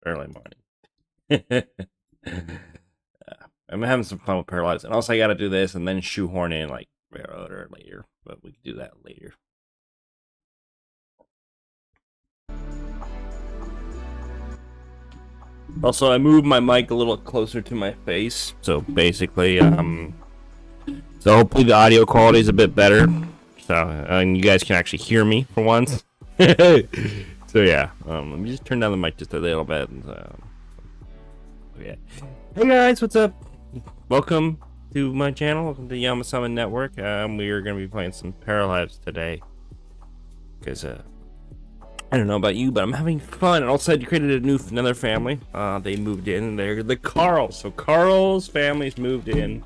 early morning. I'm having some fun with paralyzed, and also I got to do this and then shoehorn in like railroad or later, but we can do that later. Also, I moved my mic a little closer to my face, so basically, so hopefully the audio quality is a bit better, so and you guys can actually hear me for once. So yeah, let me just turn down the mic just a little bit. Yeah. Hey guys, what's up? Welcome to my channel. Welcome to Yama Network. We are gonna be playing some Paralives today, because I don't know about you, but I'm having fun. And also, I created another family. They moved in. They're the Karl. So Karl's family's moved in.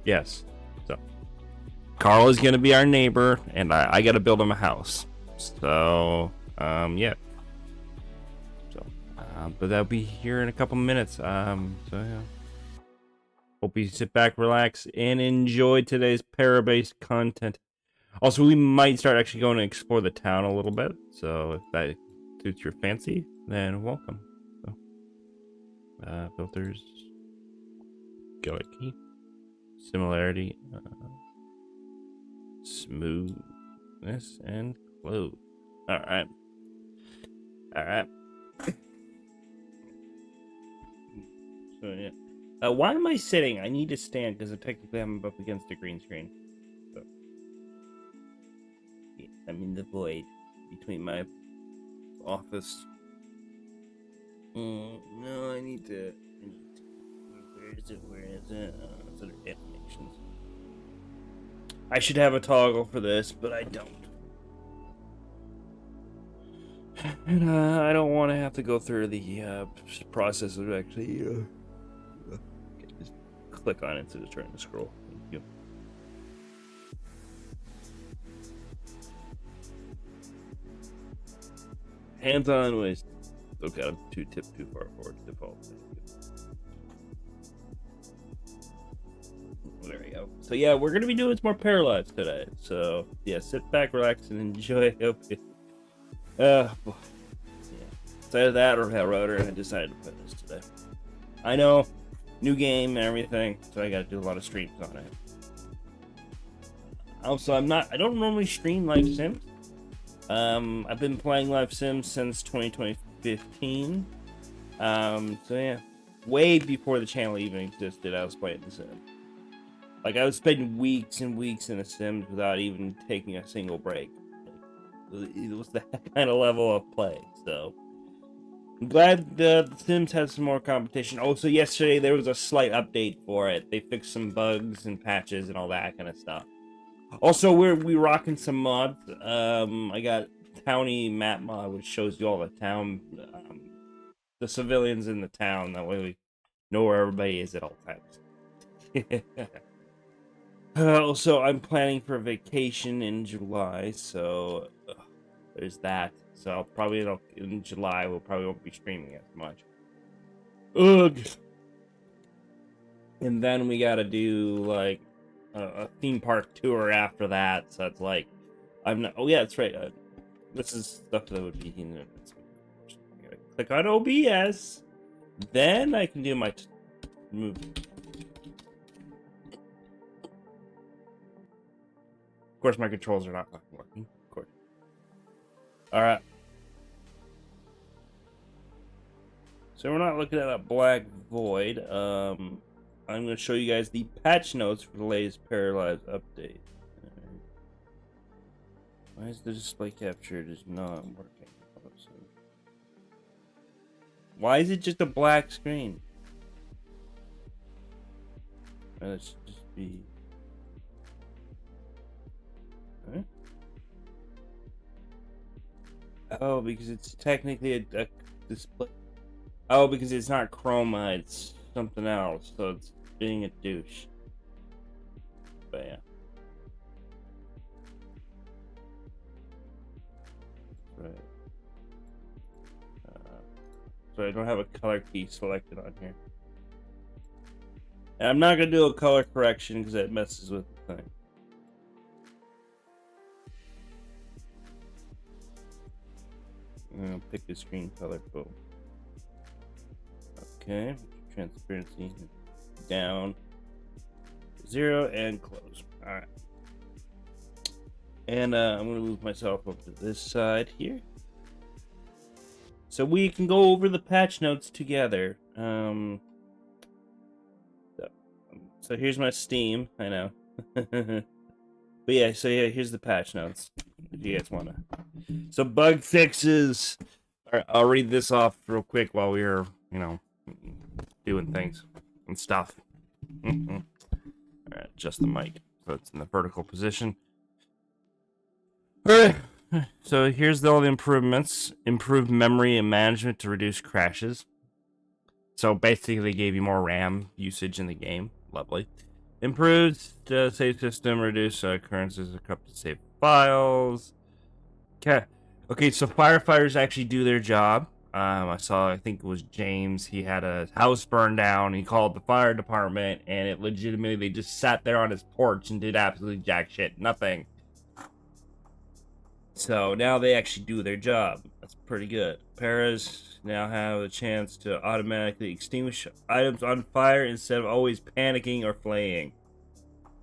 Yes. So Karl is gonna be our neighbor, and I gotta build him a house. So yeah. So but that'll be here in a couple minutes. So yeah. Hope you sit back, relax, and enjoy today's para-based content. Also, we might start actually going to explore the town a little bit. So if that suits your fancy, then welcome. So, filters, go at key, similarity, smoothness, and close. All right. All right. So yeah. Why am I sitting? I need to stand because technically I'm up against a green screen. So, yeah, I'm in the void between my office. No, I need to. Where is it? Where is it? It's under animations. I should have a toggle for this, but I don't. And I don't want to have to go through the process of actually just click on it instead of trying to scroll. Thank you. Hands-on ways. Okay, I'm too far forward to default. There we go. So yeah, we're gonna be doing some more Paralyzed today. So yeah, sit back, relax, and enjoy. Yeah. It's either that or Railroad, and I decided to play this today. I know, new game and everything, so I got to do a lot of streams on it. Also, I don't normally stream live sims. I've been playing live sims since 2015. So yeah, way before the channel even existed, I was playing the Sims. Like, I would spend weeks and weeks in the Sims without even taking a single break. It was that kind of level of play, so I'm glad the Sims has some more competition. Also, yesterday there was a slight update for it. They fixed some bugs and patches and all that kind of stuff. Also, we rocking some mods. I got Townie map mod, which shows you all the town, the civilians in the town. That way we know where everybody is at all times. Also, I'm planning for a vacation in July, so there's that. So I'll probably in July we'll probably won't be streaming as much. Ugh. And then we gotta do like a theme park tour after that. So it's like I'm not. Oh yeah, that's right. This is stuff that would be in it. Click on OBS. Then I can do my movie. Of course, my controls are not working. Of course. All right. So we're not looking at a black void. I'm going to show you guys the patch notes for the latest Paralyzed update. Why is the display capture just not working? Why is it just a black screen? Let's just be... Huh? Oh, because it's technically a display. Oh, because it's not chroma, it's something else, so it's being a douche. But yeah. Right. So I don't have a color key selected on here. And I'm not going to do a color correction because it messes with the thing. Pick the screen color. Boom. Okay. Transparency down 0 and close. All right. And I'm gonna move myself up to this side here, so we can go over the patch notes together. So here's my Steam. I know. But yeah, so yeah, here's the patch notes. If you guys wanna. So bug fixes. All right, I'll read this off real quick while we are, doing things and stuff. All right, adjust the mic so it's in the vertical position. All right. So here's all the improvements. Improved memory and management to reduce crashes. So basically, they gave you more RAM usage in the game. Lovely. Improved save system, reduce occurrences of corrupted save files. Okay, so firefighters actually do their job. I think it was James. He had a house burned down. He called the fire department, and it legitimately, they just sat there on his porch and did absolutely jack shit. Nothing. So now they actually do their job. That's pretty good. Paras now have a chance to automatically extinguish items on fire instead of always panicking or fleeing.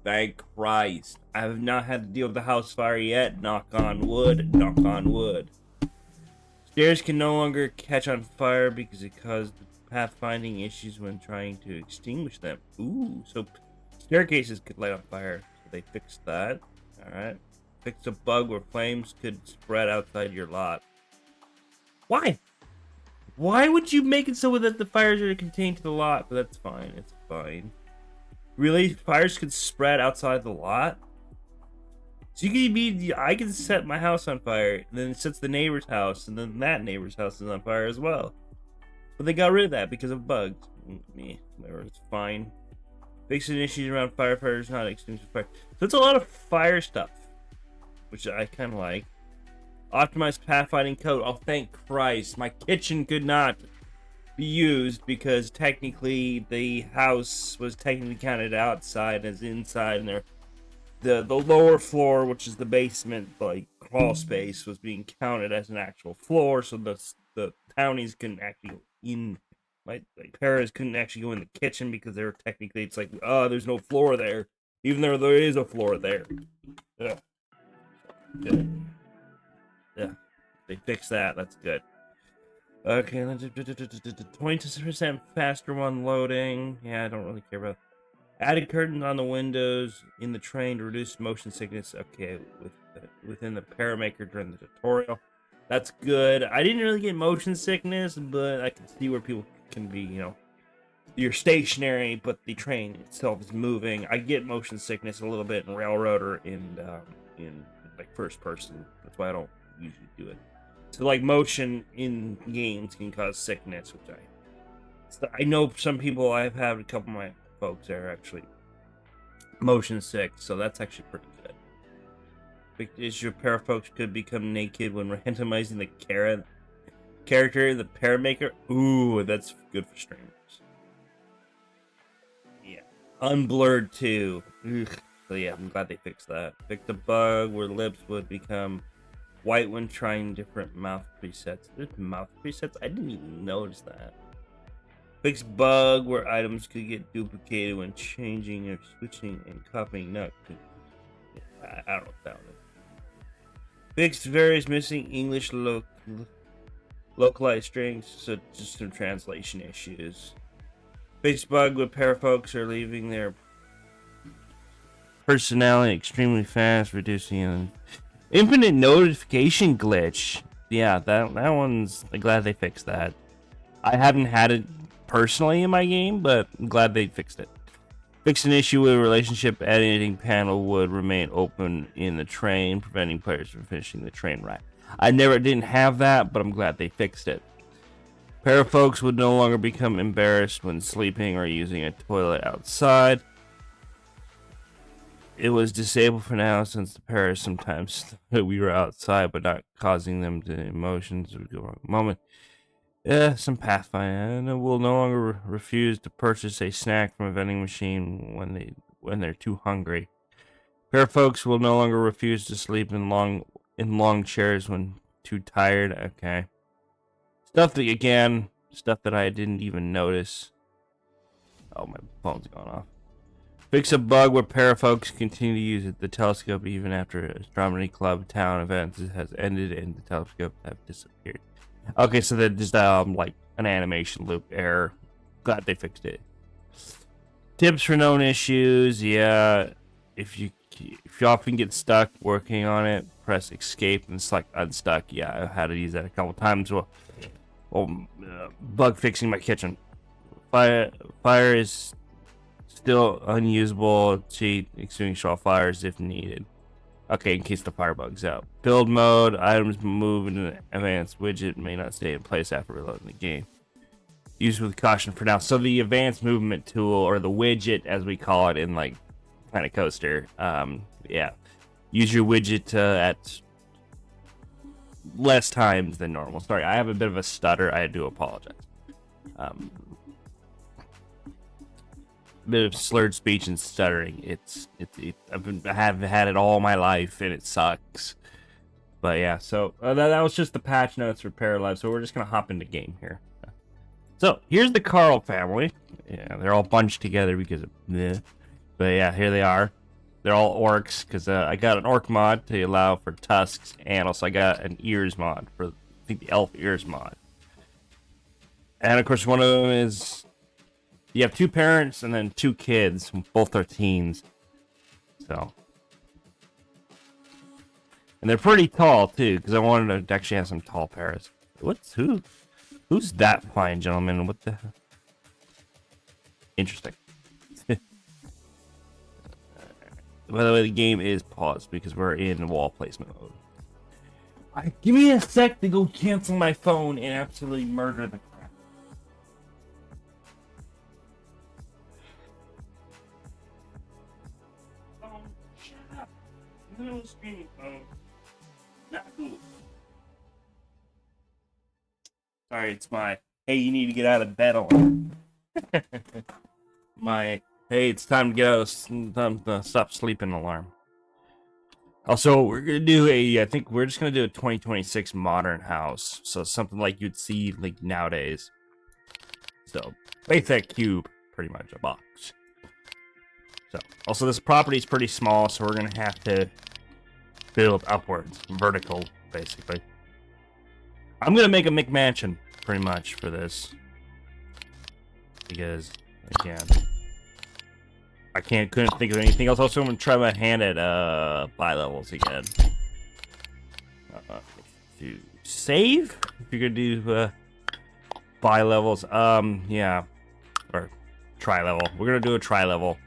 Thank Christ. I have not had to deal with the house fire yet. Knock on wood. Knock on wood. Stairs can no longer catch on fire because it caused pathfinding issues when trying to extinguish them. Ooh, so staircases could light on fire. So they fixed that. Alright. Fix a bug where flames could spread outside your lot. Why? Why would you make it so that the fires are contained to the lot? But that's fine. It's fine. Really? Fires could spread outside the lot? So you can be, I can set my house on fire, and then it sets the neighbor's house, and then that neighbor's house is on fire as well. But they got rid of that because of bugs. Whatever, it's fine. Fixing issues around firefighters not extinguishing fire. So it's a lot of fire stuff, which I kind of like. Optimized pathfinding code. Oh, thank Christ. My kitchen could not be used because technically the house was technically counted outside as inside, and the lower floor, which is the basement, like crawl space, was being counted as an actual floor, so the townies couldn't actually go in. Like paras couldn't actually go in the kitchen because they were technically, it's like, oh, there's no floor there, even though there is a floor there. Yeah. Yeah, they fixed that. That's good. Okay, 20% faster one loading. Yeah, I don't really care about. Added curtains on the windows in the train to reduce motion sickness. Okay, within the paramaker during the tutorial. That's good. I didn't really get motion sickness, but I can see where people can be, you're stationary, but the train itself is moving. I get motion sickness a little bit in Railroader and in like first person. That's why I don't usually do it. So like motion in games can cause sickness, which I know some people. I've had a couple of my folks that are actually motion sick, so that's actually pretty good. Because your para folks could become naked when randomizing the character, the paramaker. Ooh, that's good for streamers. Yeah, unblurred too. Ugh. So yeah, I'm glad they fixed that. Fixed a bug where lips would become white when trying different mouth presets. There's mouth presets? I didn't even notice that. Fixed bug where items could get duplicated when changing or switching and copying. No, I don't know what that was. Fixed various missing English localized strings, so just some translation issues. Fixed bug where para folks are leaving their personality extremely fast, reducing infinite notification glitch. Yeah, that one's. I'm glad they fixed that. I haven't had it personally in my game, but I'm glad they fixed it. Fixed an issue with a relationship editing panel would remain open in the train, preventing players from finishing the train ride. I didn't have that, but I'm glad they fixed it. Para folks would no longer become embarrassed when sleeping or using a toilet outside. It was disabled for now since the paras sometimes we were outside, but not causing them to emotions would go wrong moment. Yeah, some pathfinding. And will no longer refuse to purchase a snack from a vending machine when they're too hungry. Para folks will no longer refuse to sleep in long chairs when too tired. Okay. Stuff that, again, stuff that I didn't even notice. Oh, my phone's gone off. Fix a bug where parafolks continue to use the telescope even after astronomy club town events has ended and the telescope have disappeared. Okay, so that just like an animation loop error. Glad they fixed it. Tips for known issues. Yeah, if you often get stuck working on it, press escape and select unstuck. Yeah, I've had to use that a couple times. Bug fixing my kitchen. Fire is still unusable. Cheat extinguish all fires if needed. Okay, in case the fire bug's out. Build mode. Items move in an advanced widget may not stay in place after reloading the game. Use with caution for now. So the advanced movement tool, or the widget as we call it in like Planet Coaster, yeah. Use your widget at less times than normal. Sorry, I have a bit of a stutter. I do apologize. A bit of slurred speech and stuttering. I have had it all my life, and it sucks. But yeah, so that was just the patch notes for Paralive. So we're just gonna hop into game here. So here's the Karl family. Yeah, they're all bunched together because of bleh. But yeah, here they are. They're all orcs because I got an orc mod to allow for tusks, and also I got an ears mod for, I think, the elf ears mod. And of course, one of them is you have 2 parents and then 2 kids, both are teens. So, and they're pretty tall too, because I wanted to actually have some tall parents. Who's that fine gentleman? What the hell? Interesting. By the way, the game is paused because we're in wall placement mode. Give me a sec to go cancel my phone and absolutely murder the crap. Oh, shut up. No screaming phone. Not cool. Sorry, it's my, hey, you need to get out of bed alarm. My, hey, it's time to get out of, time to stop sleeping alarm. Also, we're going to do I think we're just going to do a 2026 modern house. So something like you'd see like nowadays. So, basic cube, pretty much a box. So, also this property is pretty small, so we're going to have to build upwards, vertical, basically. I'm going to make a McMansion, pretty much, for this. Because, again, I couldn't think of anything else. Also, I'm going to try my hand at bi-levels again. To save? If you're going to do bi-levels, yeah. Or tri-level. We're going to do a tri-level.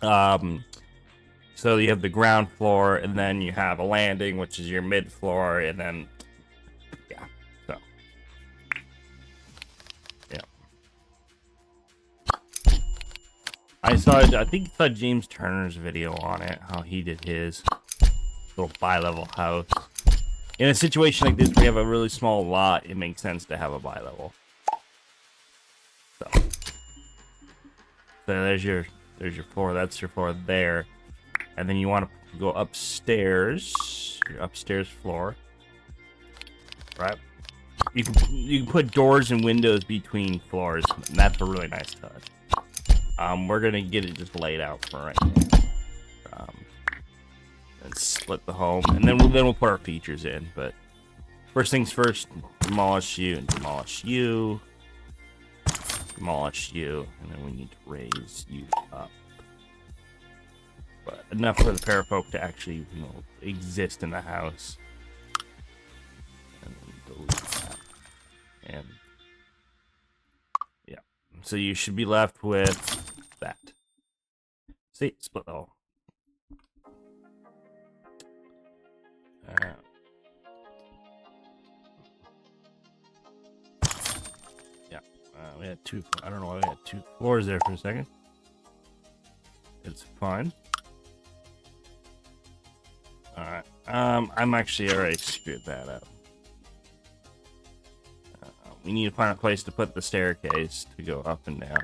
So you have the ground floor, and then you have a landing, which is your mid-floor, and then I think I saw James Turner's video on it, how he did his little bi-level house. In a situation like this, where you have a really small lot, it makes sense to have a bi-level. So there's your floor. That's your floor there, and then you want to go upstairs. Your upstairs floor, right? You can put doors and windows between floors, and that's a really nice touch. We're gonna get it just laid out for right now. And split the home, and then we'll put our features in. But first things first, demolish you and demolish you, demolish you, and then we need to raise you up. But enough for the parafolk to actually, exist in the house. And then delete that. And yeah, so you should be left with that. See, split the hole. Yeah, we had 2. I don't know why we had 2 floors there for a second. It's fine. All right. I'm actually already screwed that up. We need to find a place to put the staircase to go up and down.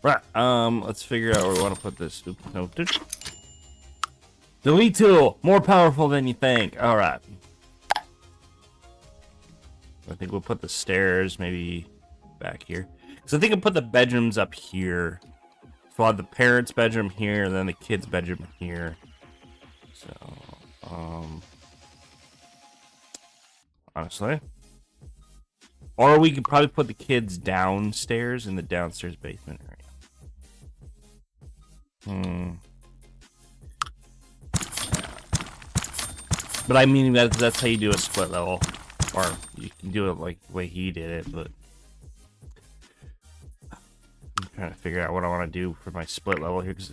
Right. Let's figure out where we want to put this. Oops, no. Delete tool, more powerful than you think. All right. I think we'll put the stairs maybe back here. So I think I'll put the bedrooms up here. So I'll have the parents' bedroom here, and then the kids' bedroom here. So, honestly. Or we could probably put the kids downstairs in the downstairs basement area. But I mean, that's how you do a split level. Or you can do it like the way he did it, but I'm trying to figure out what I want to do for my split level here, because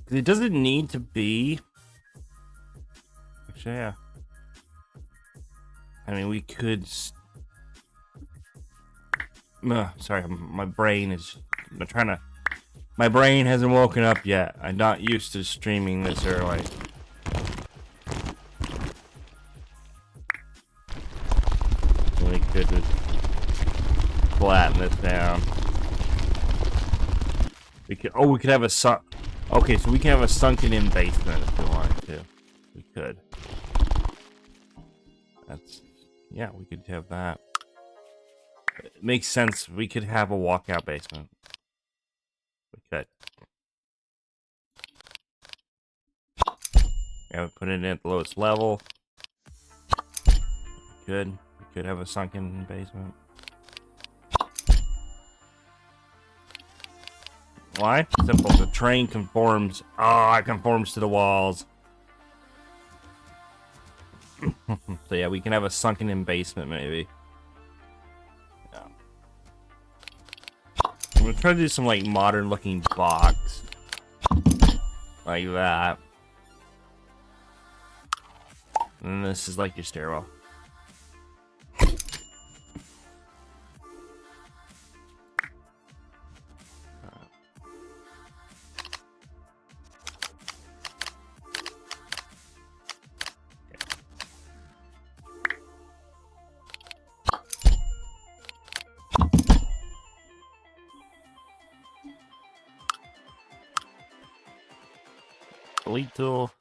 it doesn't need to be. Actually, yeah. I mean, we could. Sorry, my brain is. I'm trying to. My brain hasn't woken up yet. I'm not used to streaming this early. We could just flatten this down. We could have a okay, so we can have a sunken-in basement if we wanted to. We could. Yeah, we could have that. It makes sense. We could have a walkout basement. We could. Yeah, we put it in at the lowest level. We could have a sunken basement. Why? Simple. The terrain conforms. It conforms to the walls. So yeah, we can have a sunken-in basement maybe. Yeah. I'm gonna try to do some like modern-looking box, like that. And this is like your stairwell. Delete tool.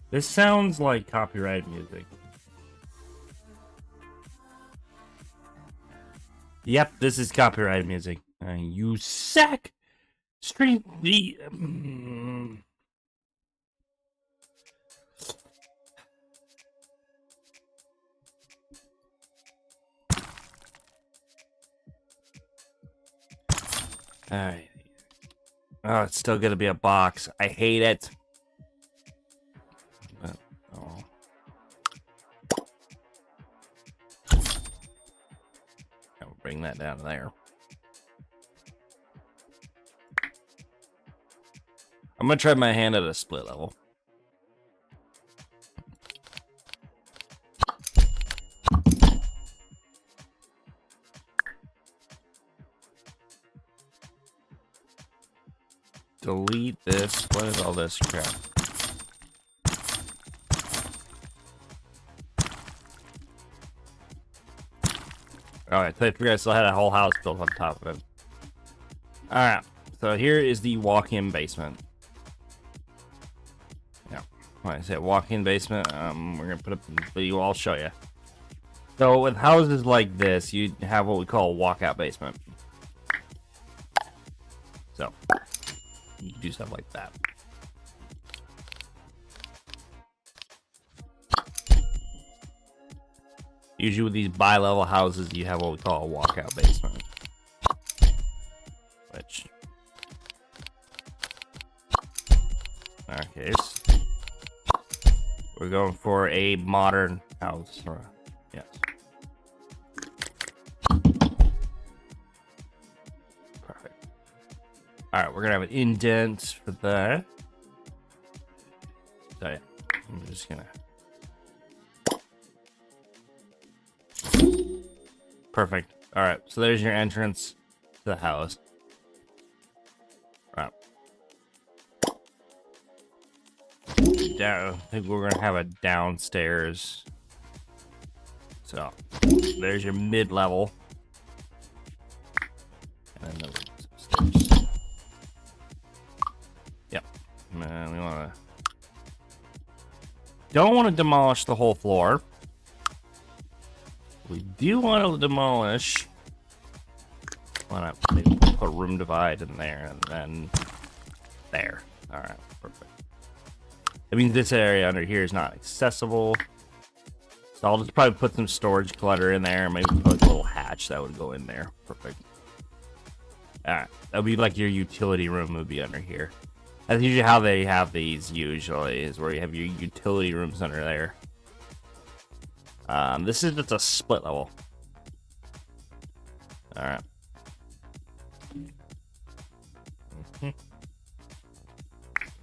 This sounds like copyright music. Yep, this is copyright music. You sack! Stream the... Alright. Oh, it's still gonna be a box. I hate it. I'll bring that down there. I'm gonna try my hand at a split level. Delete this. What is all this crap? Alright, so I figured I still had a whole house built on top of it. Alright, so here is the walk-in basement. Yeah, when I say walk-in basement, we're gonna put up the video, I'll show you. So with houses like this, you have what we call a walkout basement. So, you can do stuff like that. Usually with these bi-level houses, you have what we call a walkout basement. Which, in our case, we're going for a modern house. Yes. Perfect. Alright, we're gonna have an indent for that. So yeah, I'm just gonna... Perfect. Alright, so there's your entrance to the house. Right. Down, I think we're gonna have a downstairs. So there's your mid-level. And then upstairs. Yep. And we wanna don't want to demolish the whole floor. We do want to demolish. Why not maybe put a room divide in there and then there. All right, perfect. That means this area under here is not accessible. So I'll just probably put some storage clutter in there. Maybe put like a little hatch that would go in there. Perfect. All right, that would be like your utility room would be under here. That's usually how they have these. Usually is where you have your utility rooms under there. This is just a split level. All right.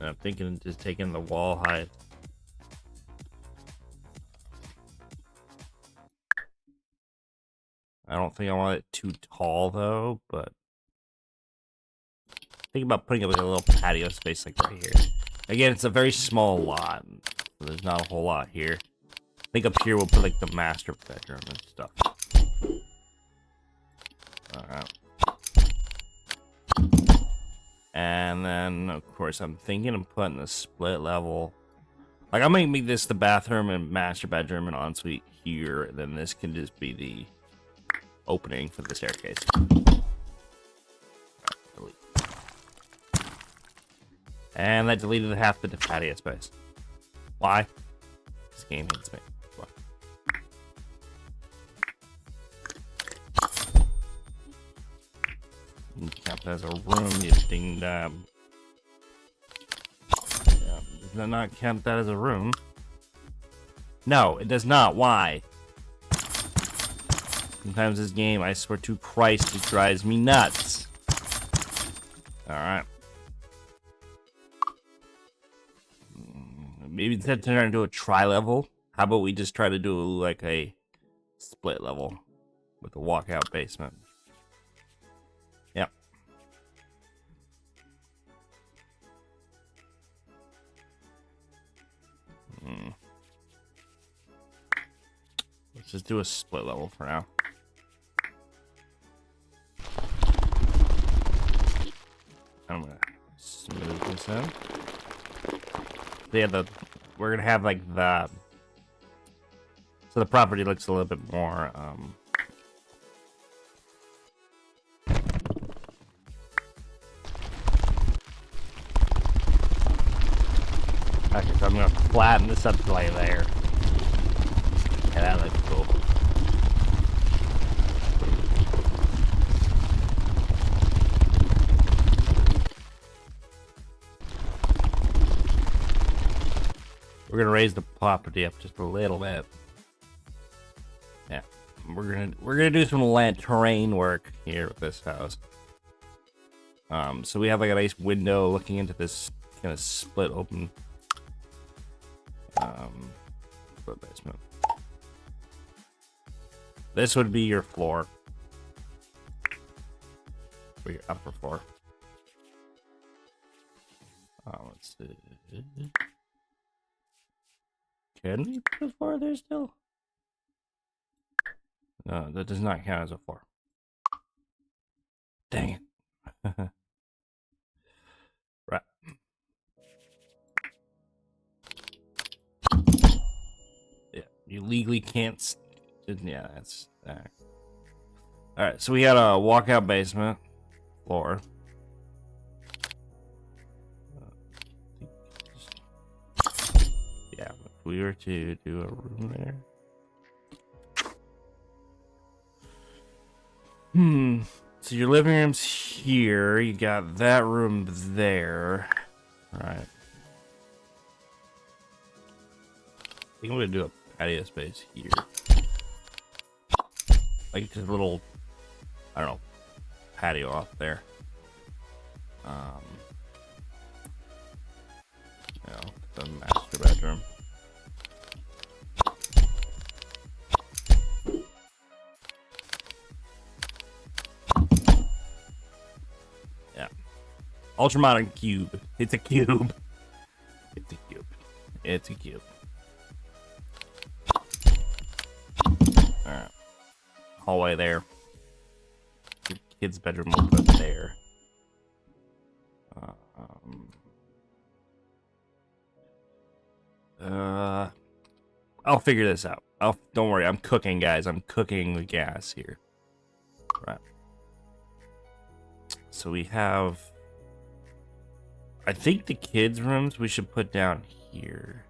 I'm thinking of just taking the wall height. I don't think I want it too tall though, but think about putting up like a little patio space like right here. Again, it's a very small lot, so there's not a whole lot here. I think up here we'll put like the master bedroom and stuff. Alright. And then, of course, I'm thinking of putting a split level. Like, I'm gonna make this the bathroom and master bedroom and ensuite here, and then this can just be the opening for the staircase. Delete. And that deleted half the patio space. Why? This game hates me. Why? Count that as a room, you ding dab. Yeah, does that not count that as a room? No, it does not. Why? Sometimes this game, I swear to Christ, it drives me nuts. Alright. Maybe instead of turning into a tri-level, how about we just try to do like a split level with a walkout basement? Yep. Let's just do a split level for now. I'm gonna smooth this in. Yeah, we're gonna have like the so the property looks a little bit more okay, so I'm gonna flatten this up to like there. Yeah, that looks cool. We're gonna raise the property up just a little bit. Yeah, we're gonna do some land terrain work here with this house. So we have like a nice window looking into this kind of split open split basement. This would be your floor, or your upper floor. Let's see. Can we put a floor there still? No, that does not count as a floor. Dang it. Right. Yeah, you legally can't. Yeah, that's. Alright, so we had a walkout basement floor. Yeah, if we were to do a room there. So your living room's here. You got that room there. Alright. I think I'm gonna do a patio space here. Like just a little, I don't know, patio off there. You know, the master bedroom. Yeah. Ultramodern cube. It's a cube. It's a cube. It's a cube. Alright. Hallway there. Kid's bedroom will put there. I'll figure this out. Don't worry. I'm cooking, guys. I'm cooking the gas here. Right. So we have. I think the kids' rooms we should put down here.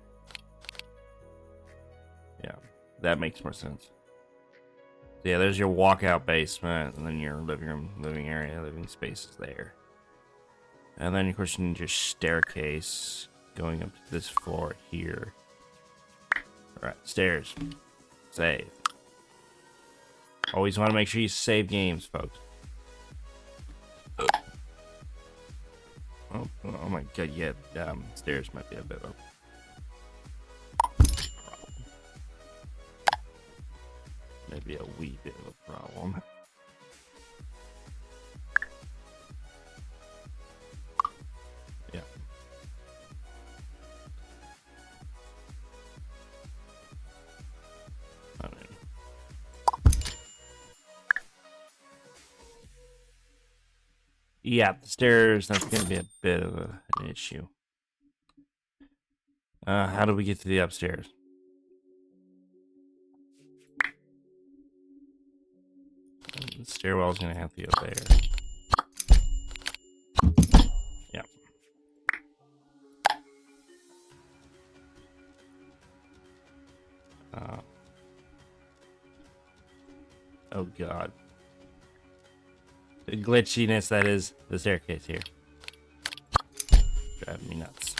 Yeah, that makes more sense. So yeah, there's your walkout basement, and then your living room, living area, living space is there. And then, of course, you need your staircase going up to this floor here. Alright, stairs. Save. Always want to make sure you save games, folks. Oh my god, yeah, stairs might be a bit of a problem. Maybe a wee bit of a problem. Yeah. I mean, yeah, the stairs, that's going to be a bit of an issue. How do we get to the upstairs? The stairwell's going to have to go there. Yeah. Oh, God. The glitchiness that is the staircase here. Driving me nuts.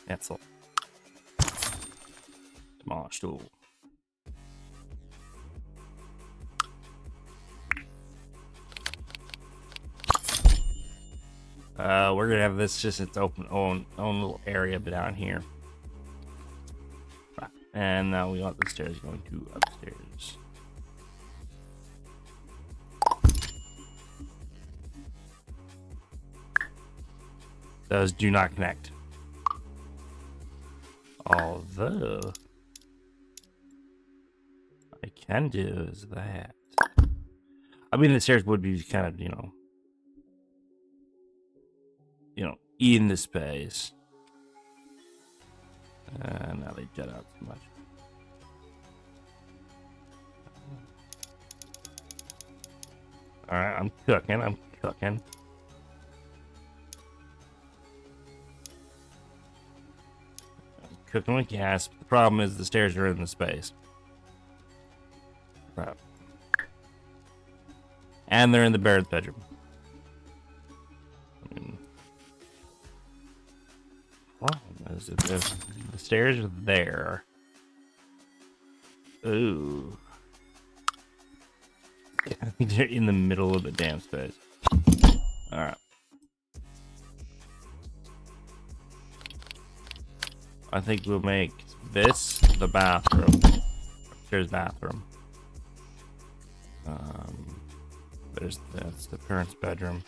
That's all. Demolished. Ooh. We're gonna have this just its own little area down here. Right. And now we want the stairs going to upstairs. Those do not connect. Although I can do is that. I mean, the stairs would be kind of, in the space. Now they jet out too much. All right, I'm cooking. I'm cooking with gas. But the problem is the stairs are in the space. Right. And they're in the Barrett's bedroom. I mean, problem is if the stairs are there. Ooh. I think they're in the middle of the damn space. Alright. I think we'll make this the bathroom. Upstairs bathroom. That's the parents' bedroom.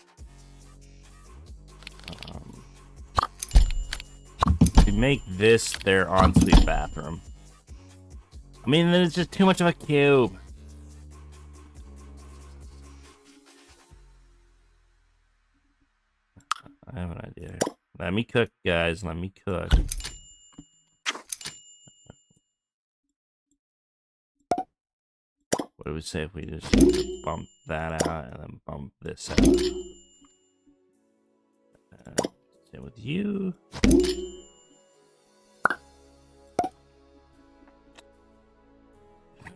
We make this their ensuite bathroom. I mean, then it's just too much of a cube. I have an idea. Let me cook, guys. Let me cook. What do we say if we just bump that out and then bump this out? Same with you.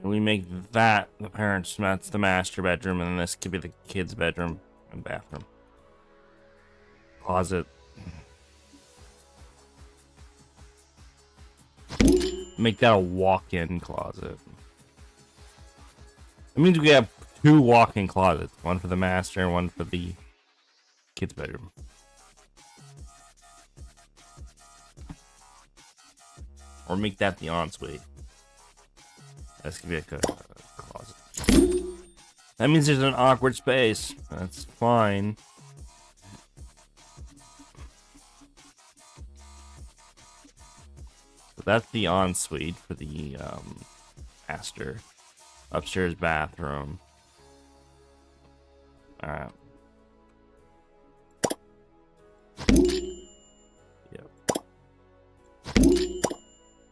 We make that the parents' that's the master bedroom, and this could be the kids' bedroom and bathroom. Closet. Make that a walk-in closet. It means we have 2 walk-in closets. One for the master and one for the kids' bedroom. Or make that the ensuite. That's gonna be a closet. That means there's an awkward space. That's fine. So that's the ensuite for the master. Upstairs bathroom. Alright.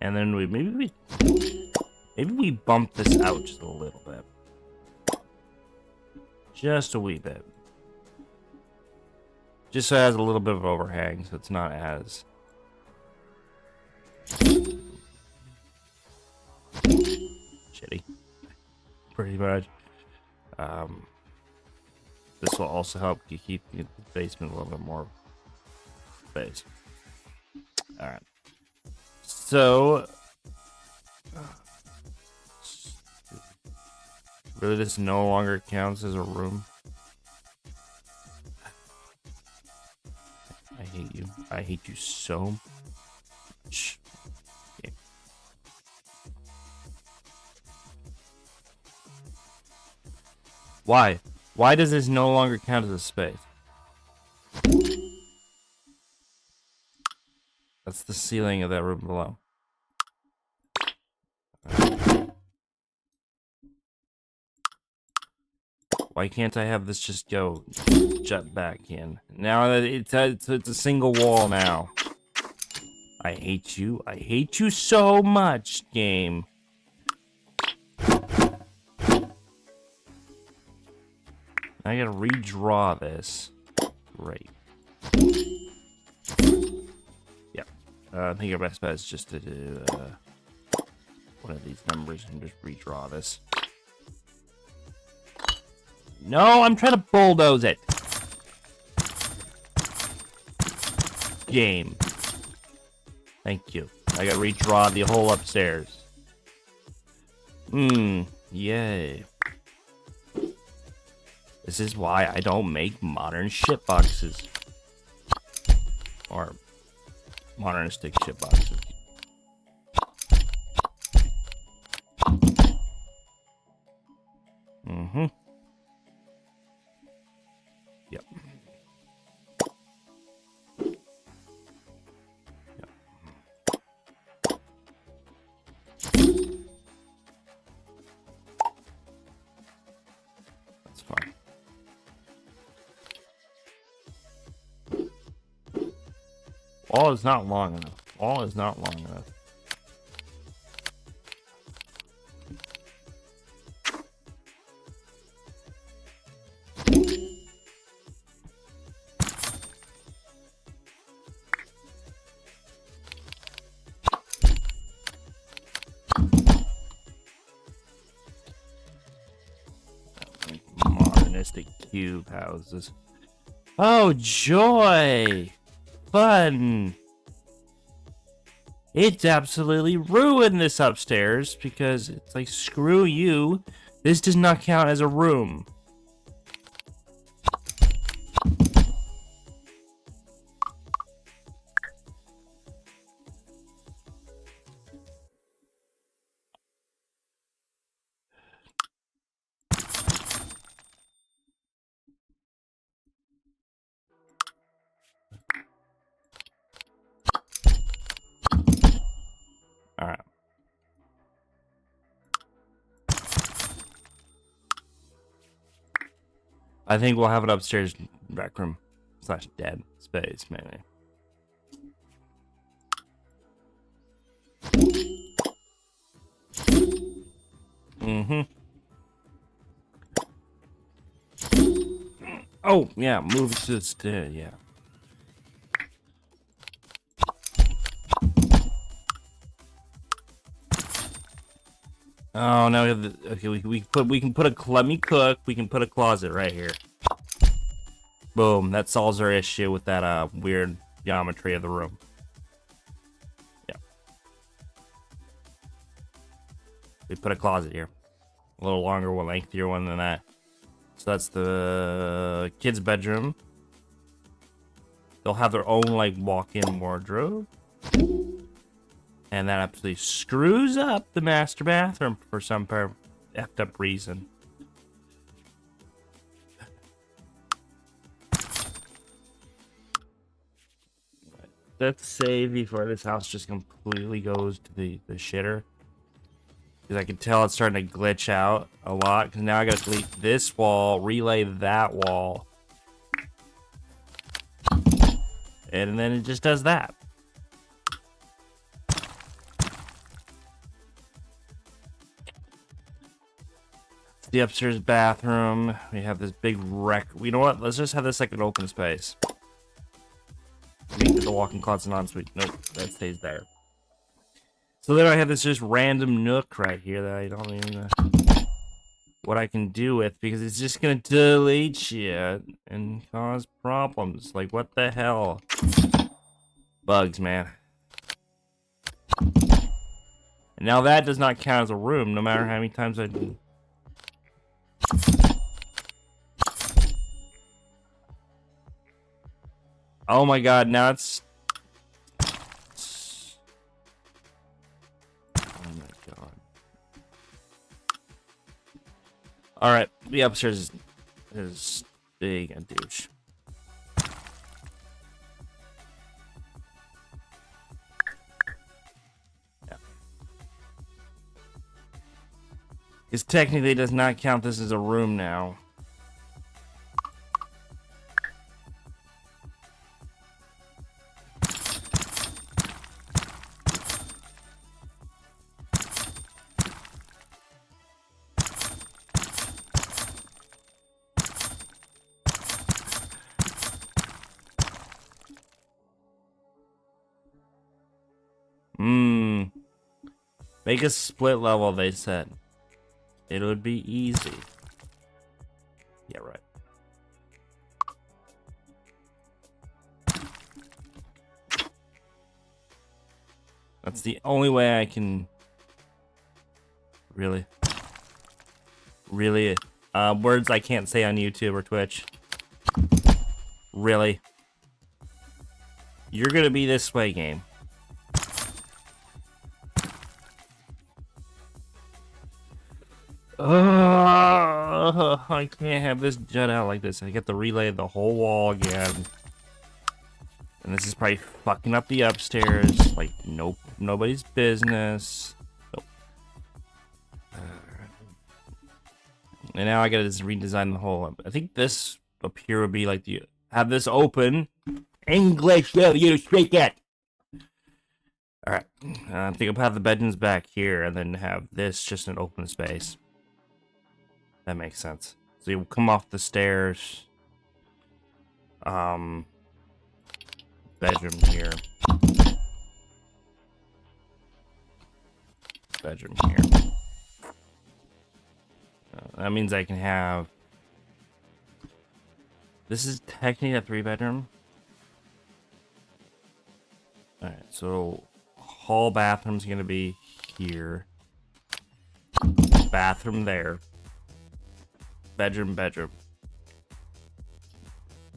And then maybe we bump this out just a little bit. Just a wee bit. Just so it has a little bit of overhang, so it's not as shitty. Pretty much. This will also help you keep the basement a little bit more space. Alright. So really this no longer counts as a room. I hate you. I hate you so much. Okay. Why? Why does this no longer count as a space? That's the ceiling of that room below. Why can't I have this just go jut back in? Now that it's a single wall now. I hate you. I hate you so much, game. I gotta redraw this. Great. Yep. I think our best bet is just to do one of these numbers and just redraw this. No, I'm trying to bulldoze it. Game. Thank you. I gotta redraw the whole upstairs. Yay. This is why I don't make modern shitboxes. Or modernistic shitboxes. Yep. That's fine. Wall is not long enough. Wall is not long enough. Modernistic cube houses. Oh, joy! Fun! It's absolutely ruined this upstairs because it's like, screw you. This does not count as a room. Alright. I think we'll have it upstairs rec room / dead space, maybe. Oh, yeah, move it to the stair, yeah. Oh, now we have the, okay, we can put a, let me cook, we can put a closet right here. Boom, that solves our issue with that weird geometry of the room. Yeah. We put a closet here. A little longer, one lengthier one than that. So that's the kids' bedroom. They'll have their own, like, walk-in wardrobe. And that absolutely screws up the master bathroom for some effed up reason. Let's save before this house just completely goes to the shitter. Because I can tell it's starting to glitch out a lot. Because now I gotta delete this wall, relay that wall. And then it just does that. the upstairs bathroom. We have this big wreck. You know what? Let's just have this like an open space. Make the walk-in closet ensuite. Nope, that stays there. So then I have this just random nook right here that I don't even know what I can do with, because it's just gonna delete shit and cause problems. Like, what the hell? Bugs, man. And now that does not count as a room, no matter how many times I do. Oh my god, now it's... Oh my god. Alright, the upstairs is big and douche. Yeah. Because technically it does not count this as a room now. Make a split level, they said. It would be easy. Yeah, right. That's the only way I can... Really? Really? Words I can't say on YouTube or Twitch. Really? You're gonna be this way, game. I can't have this jut out like this. I get to relay the whole wall again. And this is probably fucking up the upstairs. Like, nope. Nobody's business. Nope. And now I gotta just redesign the whole... I think this up here would be like the... Have this open. English, you speak it! Alright. I think I'll have the bedrooms back here and then have this just an open space. That makes sense. So you come off the stairs. Bedroom here. Bedroom here. That means I can have... This is technically a 3-bedroom. Alright, so... Hall bathroom's gonna be here. Bathroom there. Bedroom.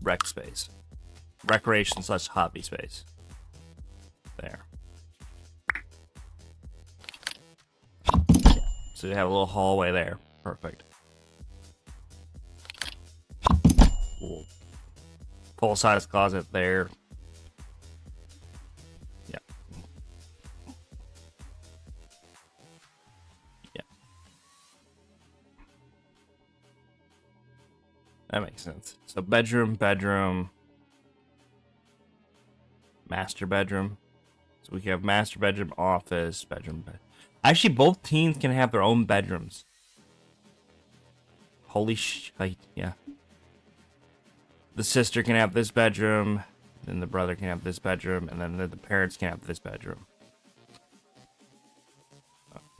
Rec space. Recreation / hobby space. There. Yeah. So you have a little hallway there. Perfect. Cool. Full-size closet there. Yeah. Yeah. That makes sense. So bedroom. Master bedroom. So we have master bedroom, office, bedroom. Actually, both teens can have their own bedrooms. Holy shit, yeah. The sister can have this bedroom, then the brother can have this bedroom, and then the parents can have this bedroom.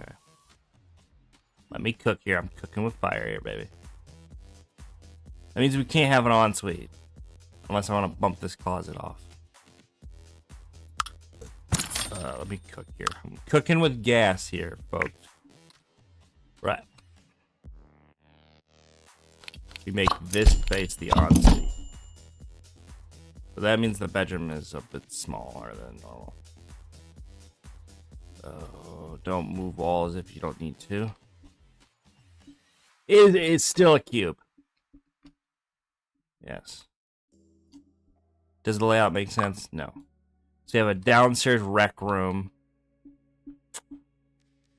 Okay. Let me cook here. I'm cooking with fire here, baby. That means we can't have an ensuite. Unless I want to bump this closet off. Let me cook here. I'm cooking with gas here, folks. Right. We make this space the ensuite. So that means the bedroom is a bit smaller than normal. Oh, don't move walls if you don't need to. It's still a cube. Yes. Does the layout make sense? No. So you have a downstairs rec room.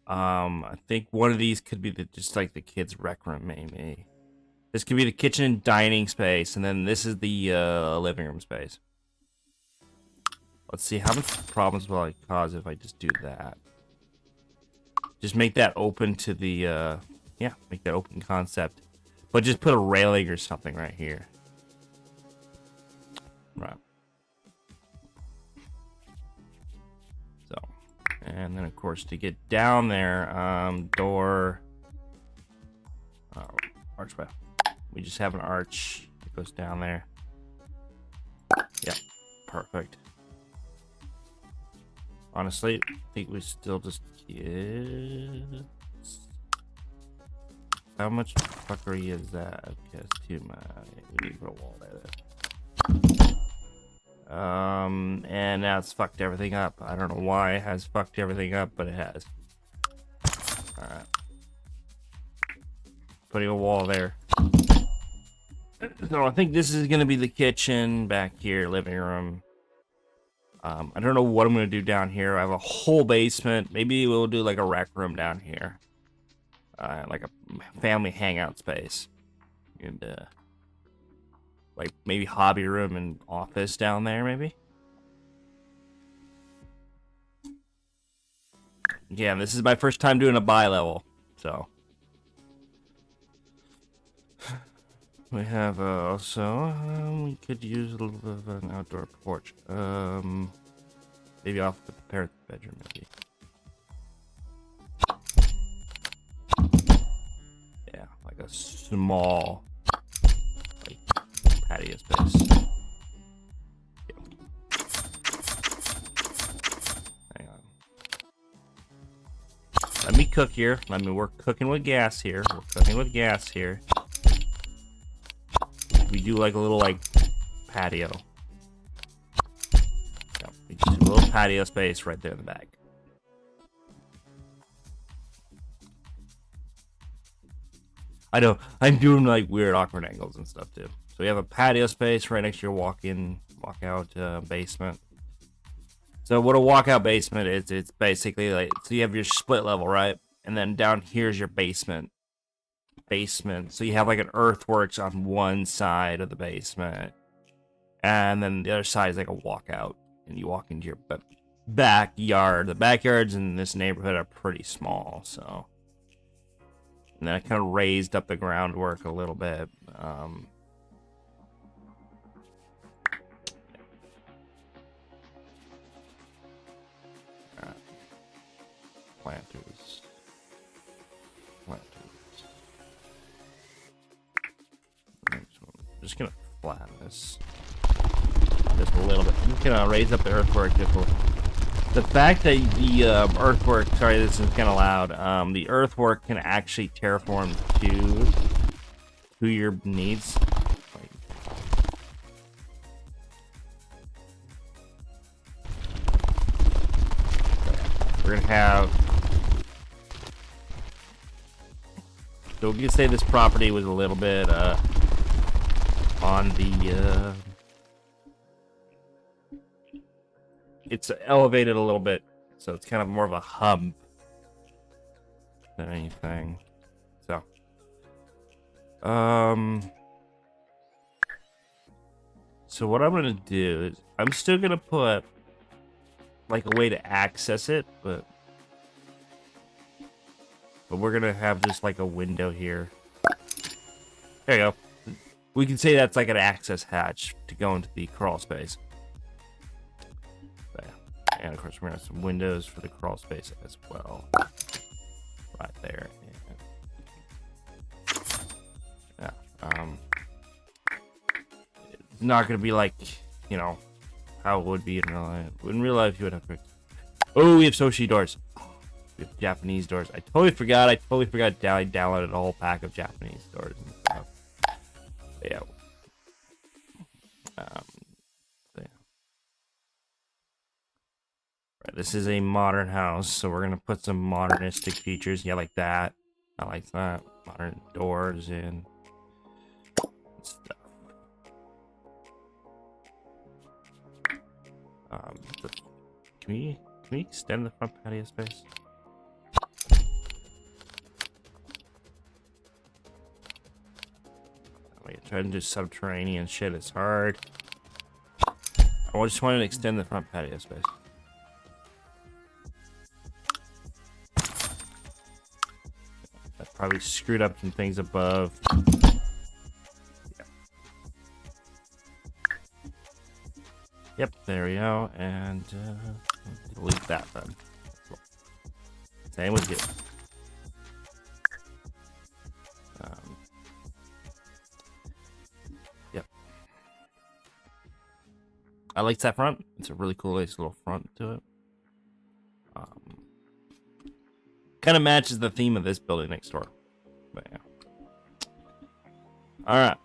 I think one of these could be just like the kids' rec room, maybe. This could be the kitchen and dining space, and then this is the living room space. Let's see, how much problems will I cause if I just do that? Just make that open to the yeah, make that open concept. But just put a railing or something right here. Right. So, and then of course to get down there, door, archway. We just have an arch that goes down there. Yep, perfect. Honestly, I think we still just get... How much fuckery is that? Okay, it's too much. We need to put a wall there. And now it's fucked everything up. I don't know why it has fucked everything up, but it has. Alright. Putting a wall there. So I think this is gonna be the kitchen back here, living room. I don't know what I'm gonna do down here. I have a whole basement. Maybe we'll do like a rec room down here. Like a family hangout space. And like maybe hobby room and office down there, maybe. Yeah, this is my first time doing a bi-level, so. We have also, we could use a little bit of an outdoor porch. Maybe off the parent bedroom, maybe. Yeah, like a small, like, patio space. Yep. Hang on. Let me cook here. I mean, we're cooking with gas here. We're cooking with gas here. We do like a little like patio. Yeah, we just do a little patio space right there in the back. I know I'm doing like weird awkward angles and stuff too. So we have a patio space right next to your walk-out basement. So what a walkout basement is, it's basically like, so you have your split level, right? And then down here's your basement. So you have like an earthworks on one side of the basement, and then the other side is like a walkout, and you walk into your backyard. The backyards in this neighborhood are pretty small, so. And then I kind of raised up the groundwork a little bit. Planters. I'm just gonna flatten this just a little bit. I'm just gonna raise up the earthwork just a little. The fact that the earthwork, sorry, this is kind of loud. The earthwork can actually terraform to your needs. We're gonna have. So we can say this property was a little bit on the it's elevated a little bit, so it's kind of more of a hub than anything. So so what I'm gonna do is I'm still gonna put like a way to access it, but we're gonna have just like a window here. There you go. We can say that's like an access hatch to go into the crawl space. But, and of course we're gonna have some windows for the crawl space as well. Right there. Yeah. It's not gonna be like, you know, how it would be in real life. In real life you would have. Oh, we have sushi doors. We have Japanese doors. I totally forgot. I downloaded a whole pack of Japanese doors and stuff. But yeah. Yeah. Right, this is a modern house, so we're gonna put some modernistic features. Yeah, like that. I like that. Modern doors and stuff. Can we extend the front patio space? Trying to do subterranean shit, it's hard. I just wanted to extend the front patio space. probably screwed up some things above. Yep, there we go, and delete that then. Same with you. Yep. I like that front. It's a really cool, nice little front to it. Kind of matches the theme of this building next door. But yeah. All right.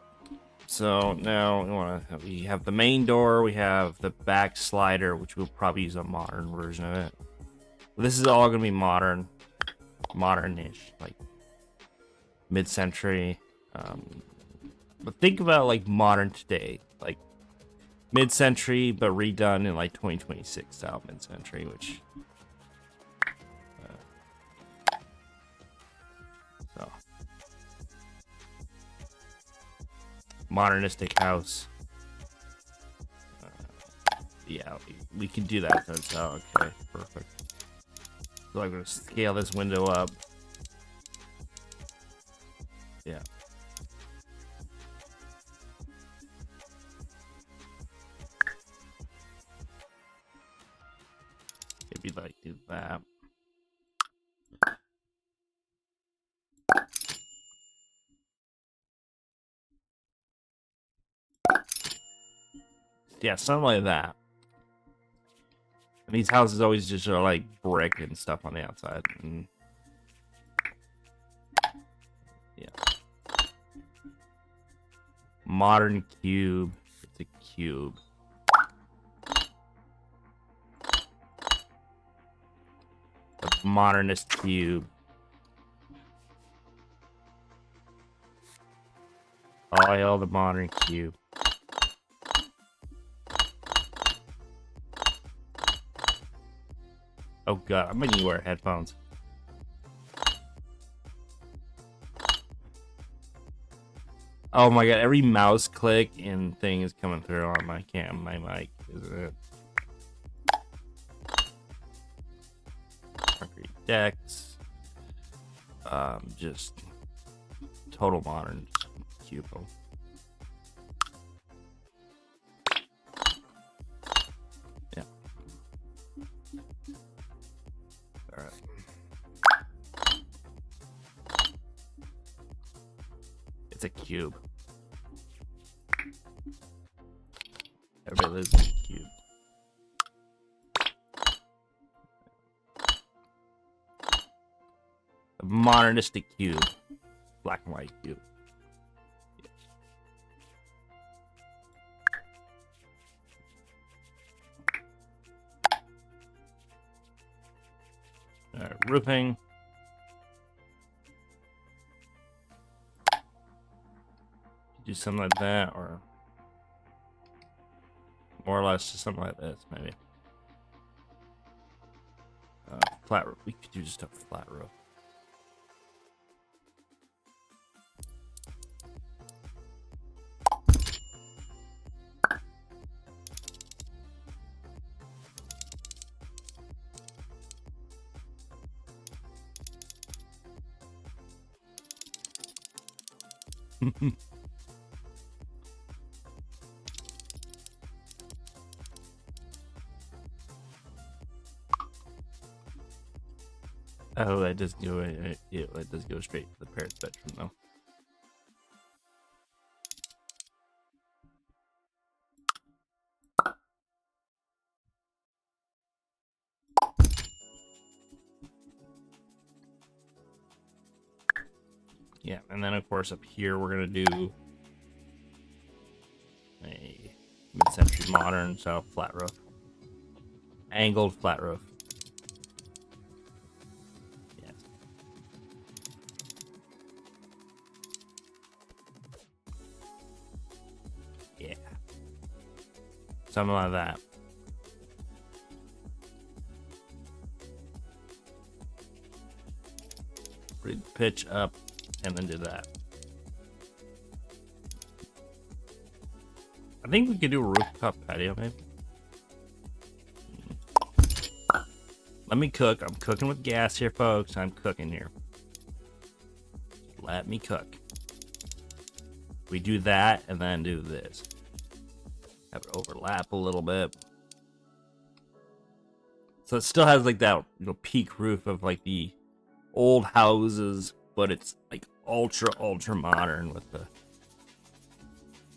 So now we have the main door, we have the back slider, which we'll probably use a modern version of it. This is all gonna be modern-ish, like mid-century. But think about like modern today, like mid-century, but redone in like 2026 style mid-century, which. So. Modernistic house. Yeah, we can do that. That's okay, perfect. So I'm gonna scale this window up. Yeah. Maybe like do that. Yeah, something like that. And these houses always just are like brick and stuff on the outside. And yeah. Modern cube. It's a cube. A modernist cube. All hail the modern cube. Oh god, I'm gonna need to wear headphones. Oh my god, every mouse click and thing is coming through on my mic, isn't it? Concrete decks. Just total modern cubicle. Yeah. Alright. It's a cube. Everybody lives in a cube. A modernistic cube. Black and white cube. Alright, roofing. Do something like that, or more or less just something like this, maybe. Flat roof. We could do just a flat roof. Oh, that does go. Yeah, that does go straight to the parrot's bedroom, though. Yeah, and then of course up here we're gonna do a mid-century modern style flat roof, angled flat roof. Yes. Yeah. Something like that. Pitch up. And then do that. I think we could do a rooftop patio, maybe. Let me cook. I'm cooking with gas here, folks. I'm cooking here. Let me cook. We do that and then do this. Have it overlap a little bit. So it still has like that, you know, peak roof of like the old houses, but it's like ultra modern with the,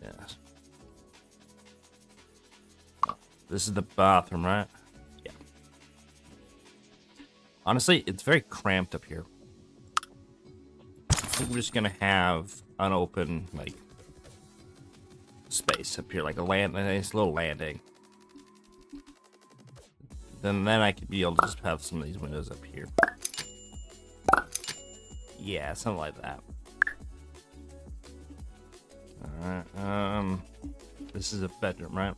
yeah. Oh, this is the bathroom, right? Yeah. Honestly, it's very cramped up here. I think we're just gonna have an open like space up here, like a nice little landing. Then I could be able to just have some of these windows up here. Yeah, something like that. Alright, this is a bedroom, right?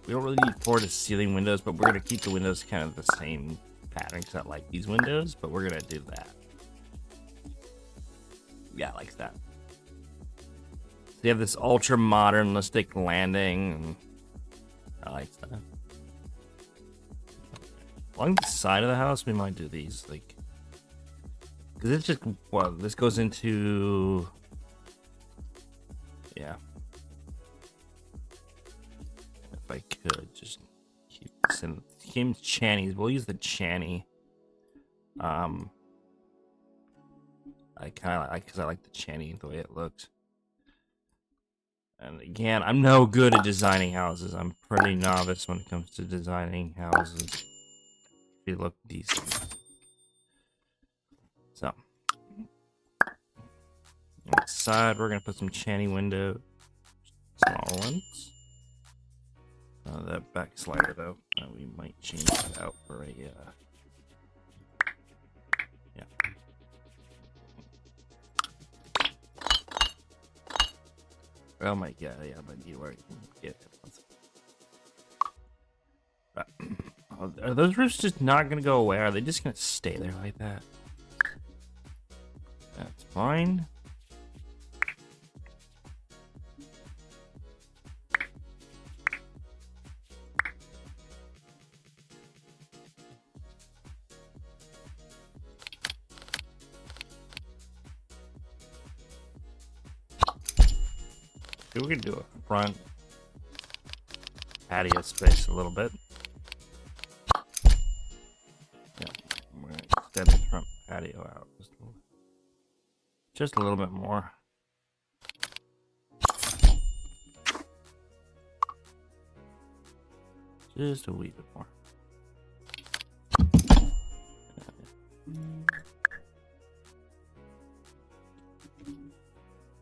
We don't really need floor-to-ceiling windows, but we're gonna keep the windows kind of the same pattern, because I like these windows, but we're gonna do that. Yeah, like that. So you have this ultra-modernistic landing, and I like that. Along the side of the house, we might do these, like, because it's just, well, this goes into, yeah. If I could just keep this in, Kim's Channies, we'll use the Channy. I kind of like, because I like the Channy, the way it looks. And again, I'm no good at designing houses. I'm pretty novice when it comes to designing houses. They look decent. So, on the side, we're gonna put some Channy windows, small ones. That back slider though, we might change that out for a, yeah. Oh my god, yeah, I might need where I can get it. Are those roofs just not gonna go away? Are they just gonna stay there like that? That's fine. We can do a front patio space a little bit. Yeah, we're gonna extend the front patio out just a little bit more. Just a wee bit more.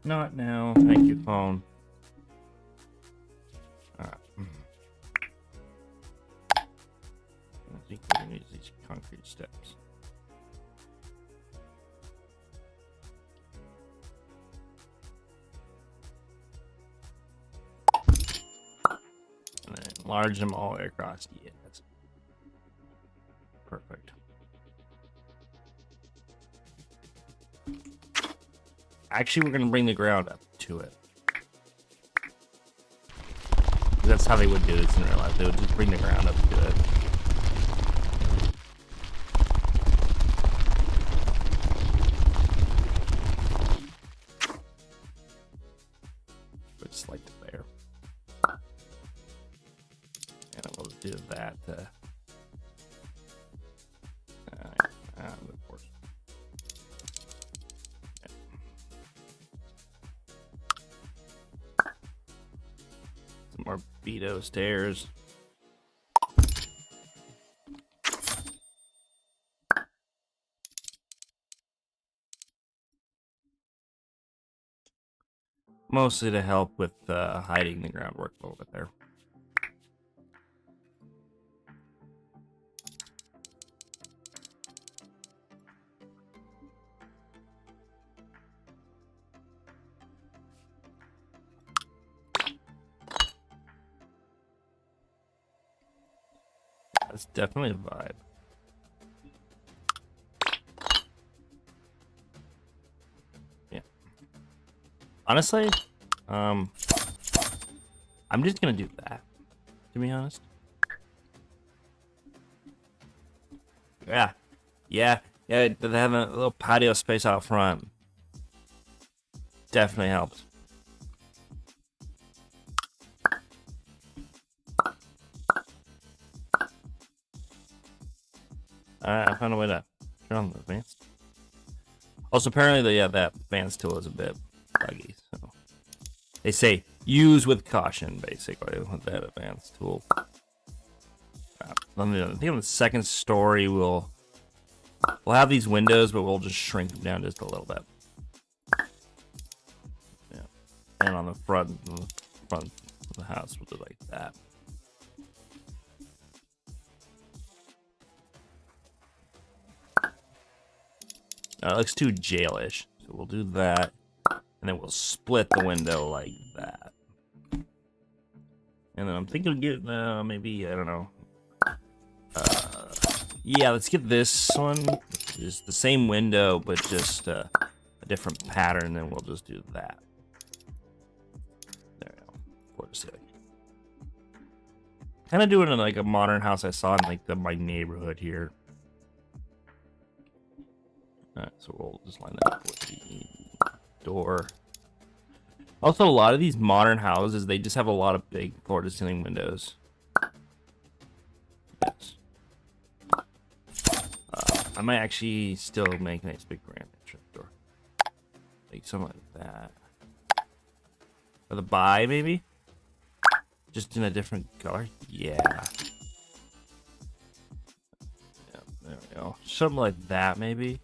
Not now. Thank you, phone. Alright. I think we're gonna use these concrete steps. And then enlarge them all the way across. Yeah, that's perfect. Actually, we're going to bring the ground up to it. That's how they would do this in real life. They would just bring the ground up to it. Just like there. And we'll do that. Of course. More Beto stairs. Mostly to help with hiding the groundwork a little bit there. That's definitely a vibe. Yeah. Honestly, I'm just gonna do that, to be honest. Yeah. Yeah, they have a little patio space out front. Definitely helps. I found a way to turn on the advanced. Also, apparently, that advanced tool is a bit buggy. So they say use with caution, basically, with that advanced tool. I think on the second story we'll have these windows, but we'll just shrink them down just a little bit. Yeah, and on the front of the house, we'll do like that. It looks too jailish, so we'll do that, and then we'll split the window like that. And then I'm thinking of getting maybe, I don't know. Yeah, let's get this one. It's the same window, but just a different pattern. Then we'll just do that. There we go. For the ceiling. Kind of doing it in like a modern house I saw in like my neighborhood here. Alright, so we'll just line that up with the door. Also, a lot of these modern houses, they just have a lot of big floor-to-ceiling windows. Yes. I might actually still make a nice big grand entrance door. Like something like that. For the buy, maybe? Just in a different color? Yeah. Yeah, there we go. Something like that, maybe.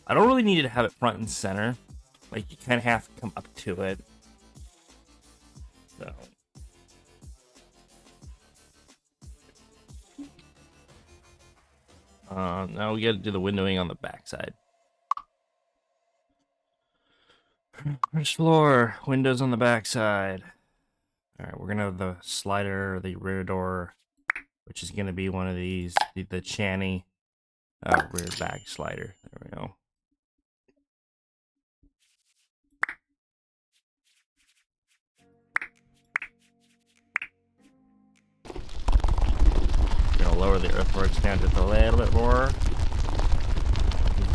I don't really need to have it front and center. Like, you kind of have to come up to it. So. Now we gotta do the windowing on the backside. First floor, windows on the backside. Alright, we're gonna have the slider, the rear door, which is gonna be one of these, the Channy rear back slider. There we go. Gonna lower the earthworks down just a little bit more.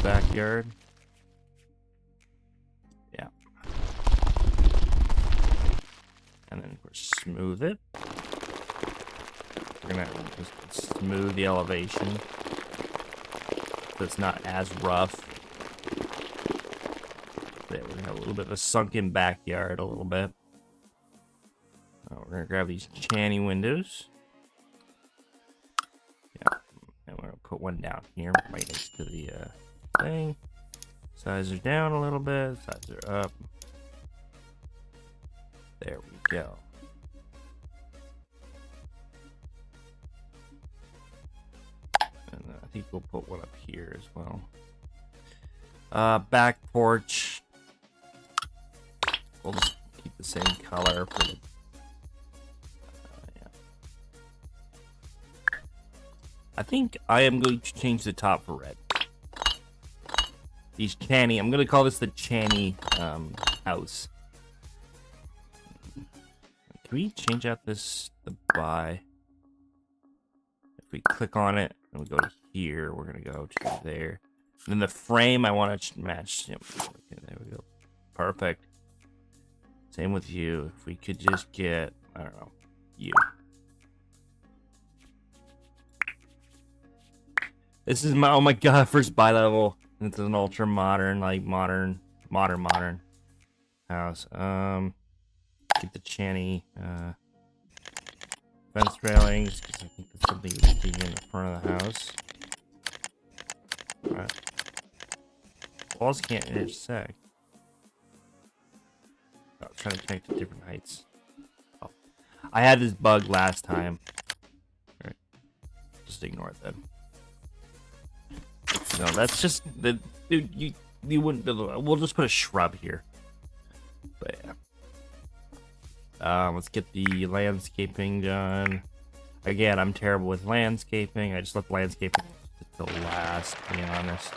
Backyard. Yeah. And then we're smooth it. We're gonna just smooth the elevation so it's not as rough. There, we're gonna have a little bit of a sunken backyard, a little bit. We're gonna grab these Channy windows. Yeah, and we're gonna put one down here right next to the thing. Sides are down a little bit, sides are up. There we go. And I think we'll put one up here as well. Back porch. We'll just keep the same color for the I think I am going to change the top for red. These Channy, I'm going to call this the Channy house. Can we change out the buy? If we click on it and we go to here, we're going to go to there. And then the frame, I want to match. Yep. Okay, there we go. Perfect. Same with you. If we could just get, I don't know, you. This is my, oh my god, first bi-level. It's an ultra modern, like modern house. Get the Channy fence railings, because I think that's something that's being in the front of the house. Alright. Walls can't intersect. Oh, I'm trying to connect to different heights. Oh. I had this bug last time. Alright. Just ignore it then. No, that's just the dude. You wouldn't be able to, we'll just put a shrub here. But yeah. Let's get the landscaping done. Again, I'm terrible with landscaping. I just left landscaping to the last, to be honest.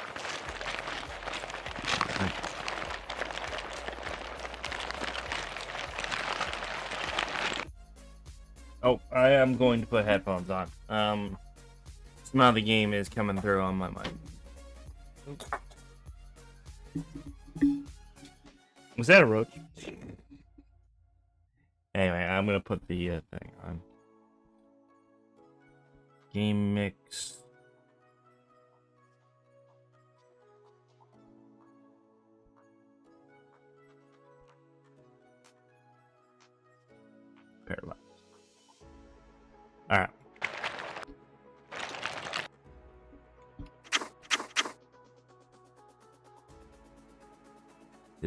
Oh, I am going to put headphones on. Somehow the game is coming through on my mind. Was that a roach? Anyway, I'm gonna put the thing on. Game mix. Paralyzed. All right.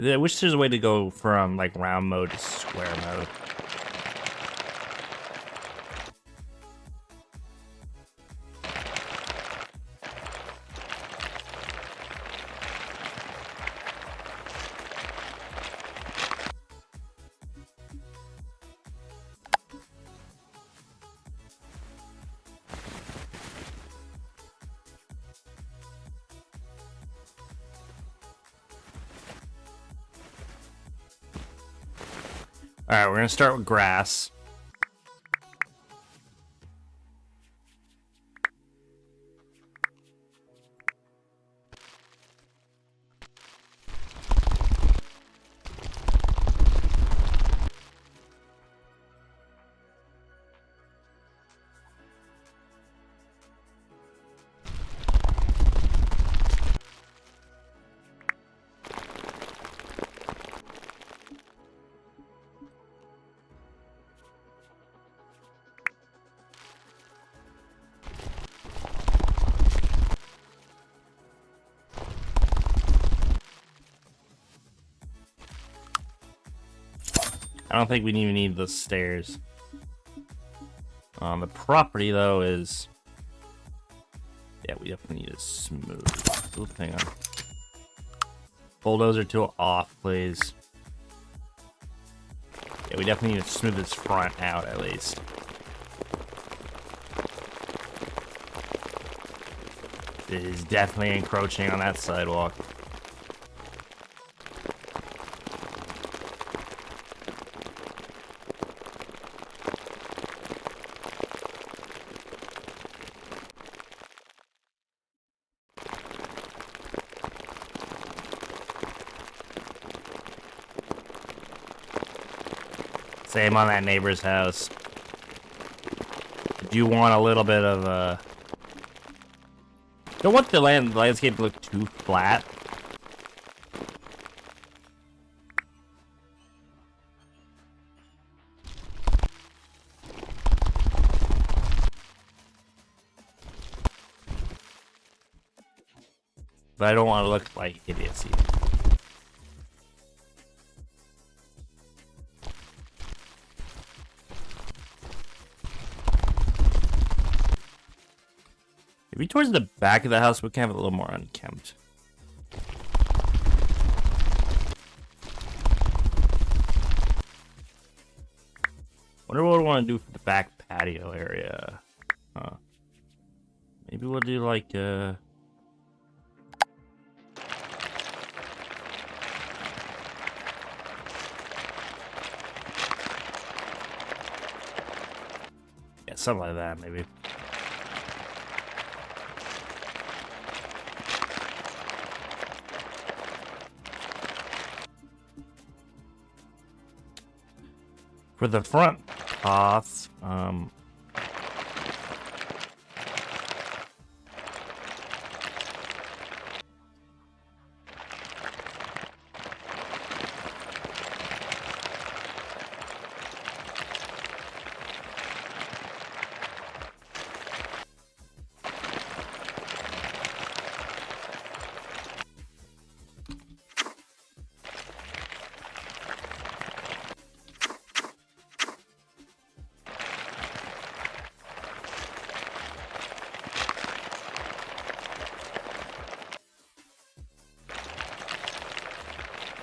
I wish there's a way to go from like round mode to square mode. All right, we're gonna start with grass. I don't think we even need the stairs. The property though is, yeah, we definitely need a smooth. Oops, hang on. Bulldozer tool off, please. Yeah, we definitely need to smooth this front out at least. It is definitely encroaching on that sidewalk. Same on that neighbor's house. Do you want a little bit of don't want the landscape to look too flat. But I don't want to look like idiocy. Maybe towards the back of the house, we can have it a little more unkempt. Wonder what we want to do for the back patio area. Maybe we'll do like yeah, something like that, maybe. For the front paths,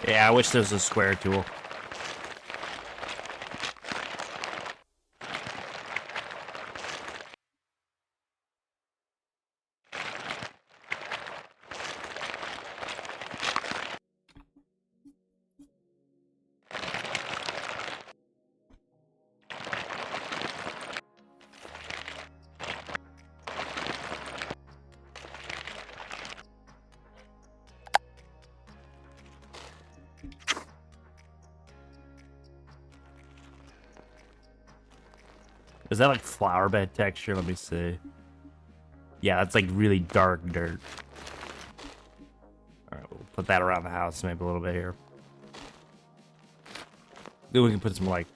yeah, I wish there was a square tool. Is that like flower bed texture? Let me see. Yeah, that's like really dark dirt. All right, we'll put that around the house maybe a little bit here. Then we can put some like,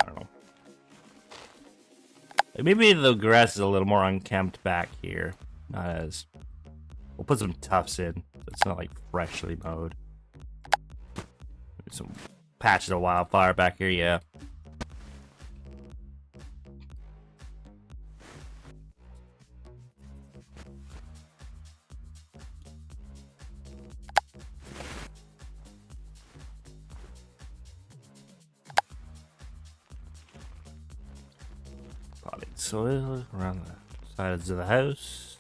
I don't know. Maybe the grass is a little more unkempt back here. Not as. We'll put some tufts in. So it's not like freshly mowed. Some patches of wildfire back here, yeah. Potting soil around the sides of the house.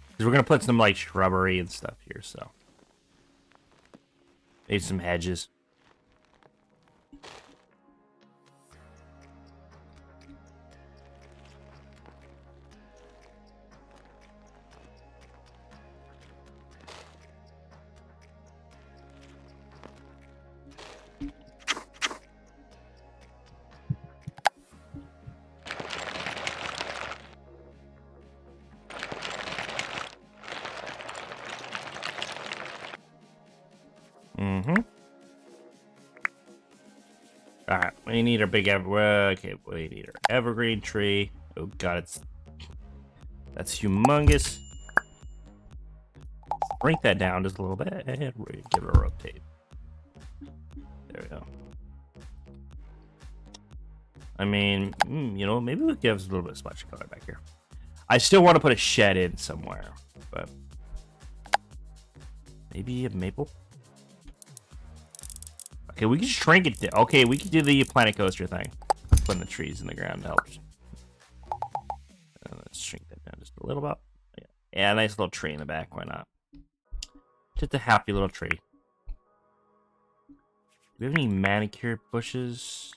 Because we're going to put some like shrubbery and stuff here, so. Maybe some hedges. Mm-hmm. Alright, we need our big okay, we need our evergreen tree. Oh god, that's humongous. Shrink that down just a little bit and give it a rotate. There we go. I mean, you know, maybe we give us a little bit of splash color back here. I still want to put a shed in somewhere, but maybe a maple. Okay, we can shrink it. Okay, we can do the planet coaster thing. Putting the trees in the ground helps. Let's shrink that down just a little bit. Yeah, nice little tree in the back. Why not? Just a happy little tree. Do we have any manicured bushes?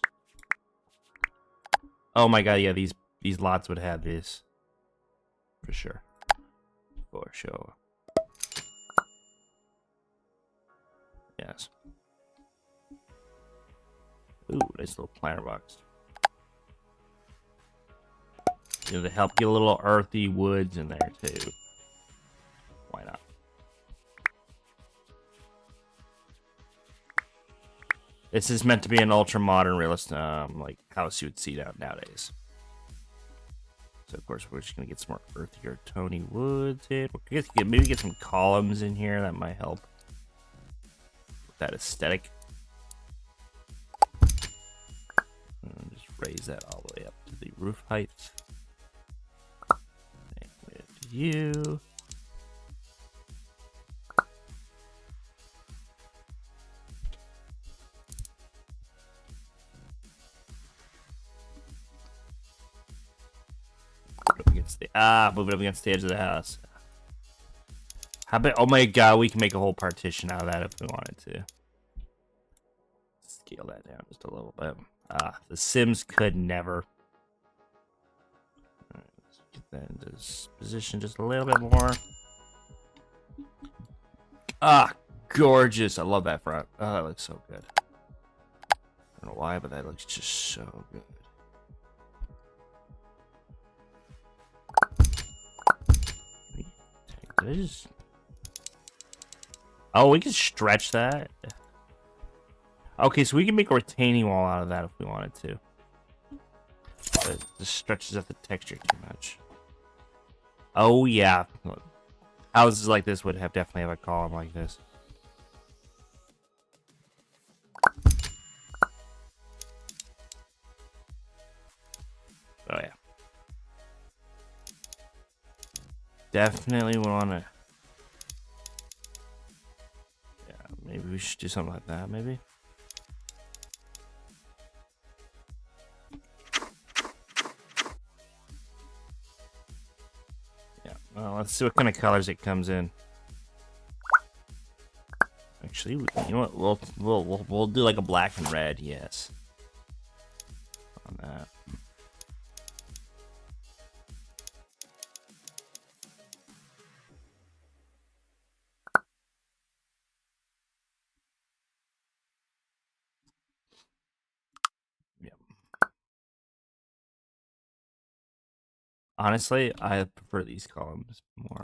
Oh my god, yeah, these lots would have this. For sure. For sure. Yes. Ooh, nice little planter box. You know, to help get a little earthy woods in there too. Why not? This is meant to be an ultra modern realist, like house you would see out nowadays. So of course we're just gonna get some more earthier, tony woods in. Maybe get some columns in here that might help with that aesthetic. And just raise that all the way up to the roof height. And with you. Move it up against the edge of the house. How about? Oh my god, we can make a whole partition out of that if we wanted to. Scale that down just a little bit. The Sims could never. All right, let's get that into this position just a little bit more. Gorgeous! I love that front. Oh, that looks so good. I don't know why, but that looks just so good. Oh, we can stretch that. Okay, so we can make a retaining wall out of that if we wanted to. But it just stretches out the texture too much. Oh yeah, houses like this would definitely have a column like this. Oh yeah, definitely want to. Yeah, maybe we should do something like that. Maybe. Yeah. Well, let's see what kind of colors it comes in. Actually, you know what? We'll do like a black and red. Yes. On that. Honestly, I prefer these columns more.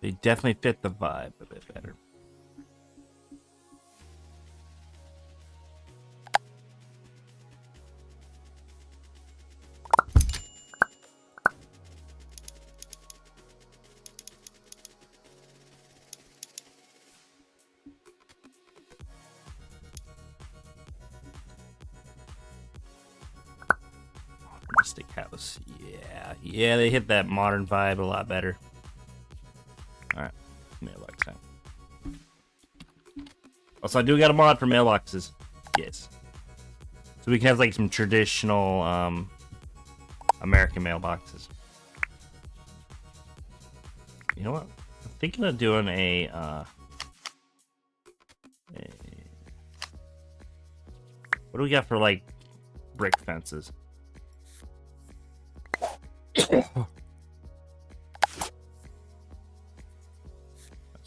They definitely fit the vibe a bit better. Mystic House. Yeah, they hit that modern vibe a lot better. Alright, mailbox time. Also, I do got a mod for mailboxes. Yes. So we can have like some traditional American mailboxes. You know what? I'm thinking of doing what do we got for like brick fences? That's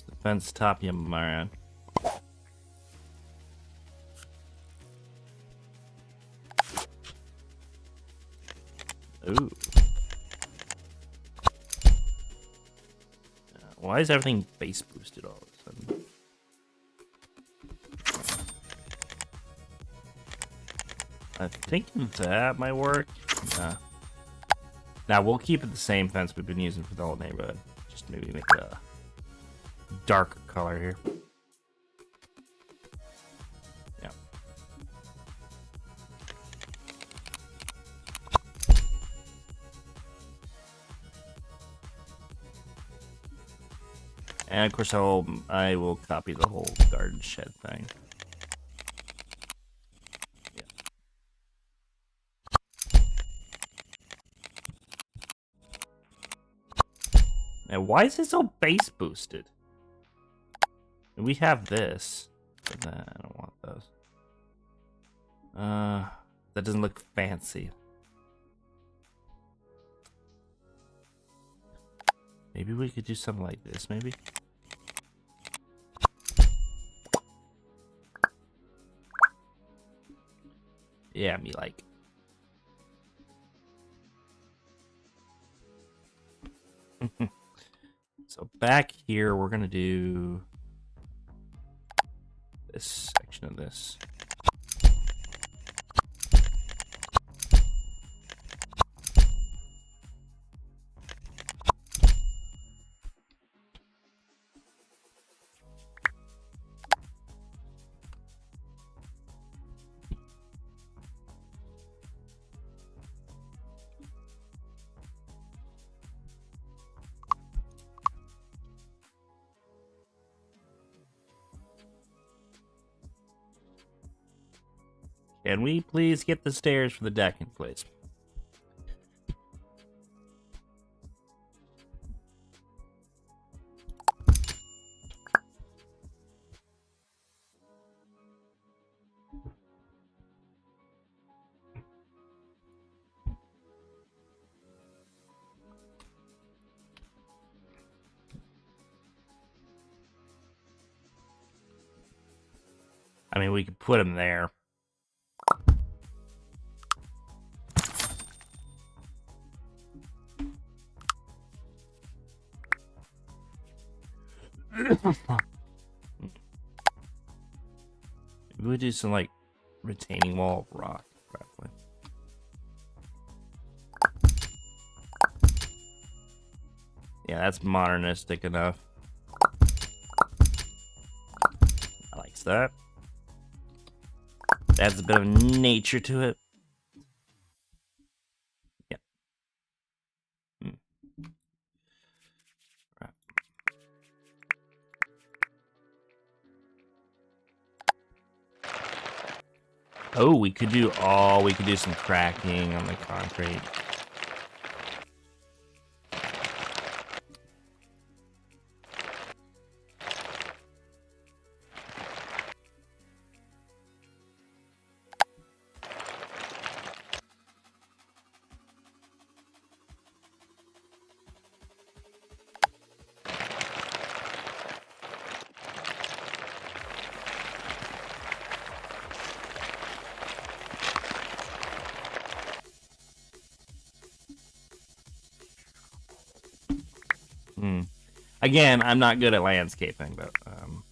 the fence top Yama. Ooh. Why is everything base boosted all of a sudden? I think that might work. Now we'll keep it the same fence we've been using for the whole neighborhood. Just maybe make a darker color here. Yeah. And of course I will copy the whole garden shed thing. Now, why is it so base boosted? We have this. But nah, I don't want those. That doesn't look fancy. Maybe we could do something like this, maybe? Yeah, me like. So back here, we're gonna do this section of this. Can we please get the stairs for the deck in place? I mean, we could put them there. We would do some like retaining wall of rock, probably. Yeah, that's modernistic enough. I like that. Adds a bit of nature to it. Yeah. Right. Oh, we could do some cracking on the concrete. Hmm. Again, I'm not good at landscaping, but I'm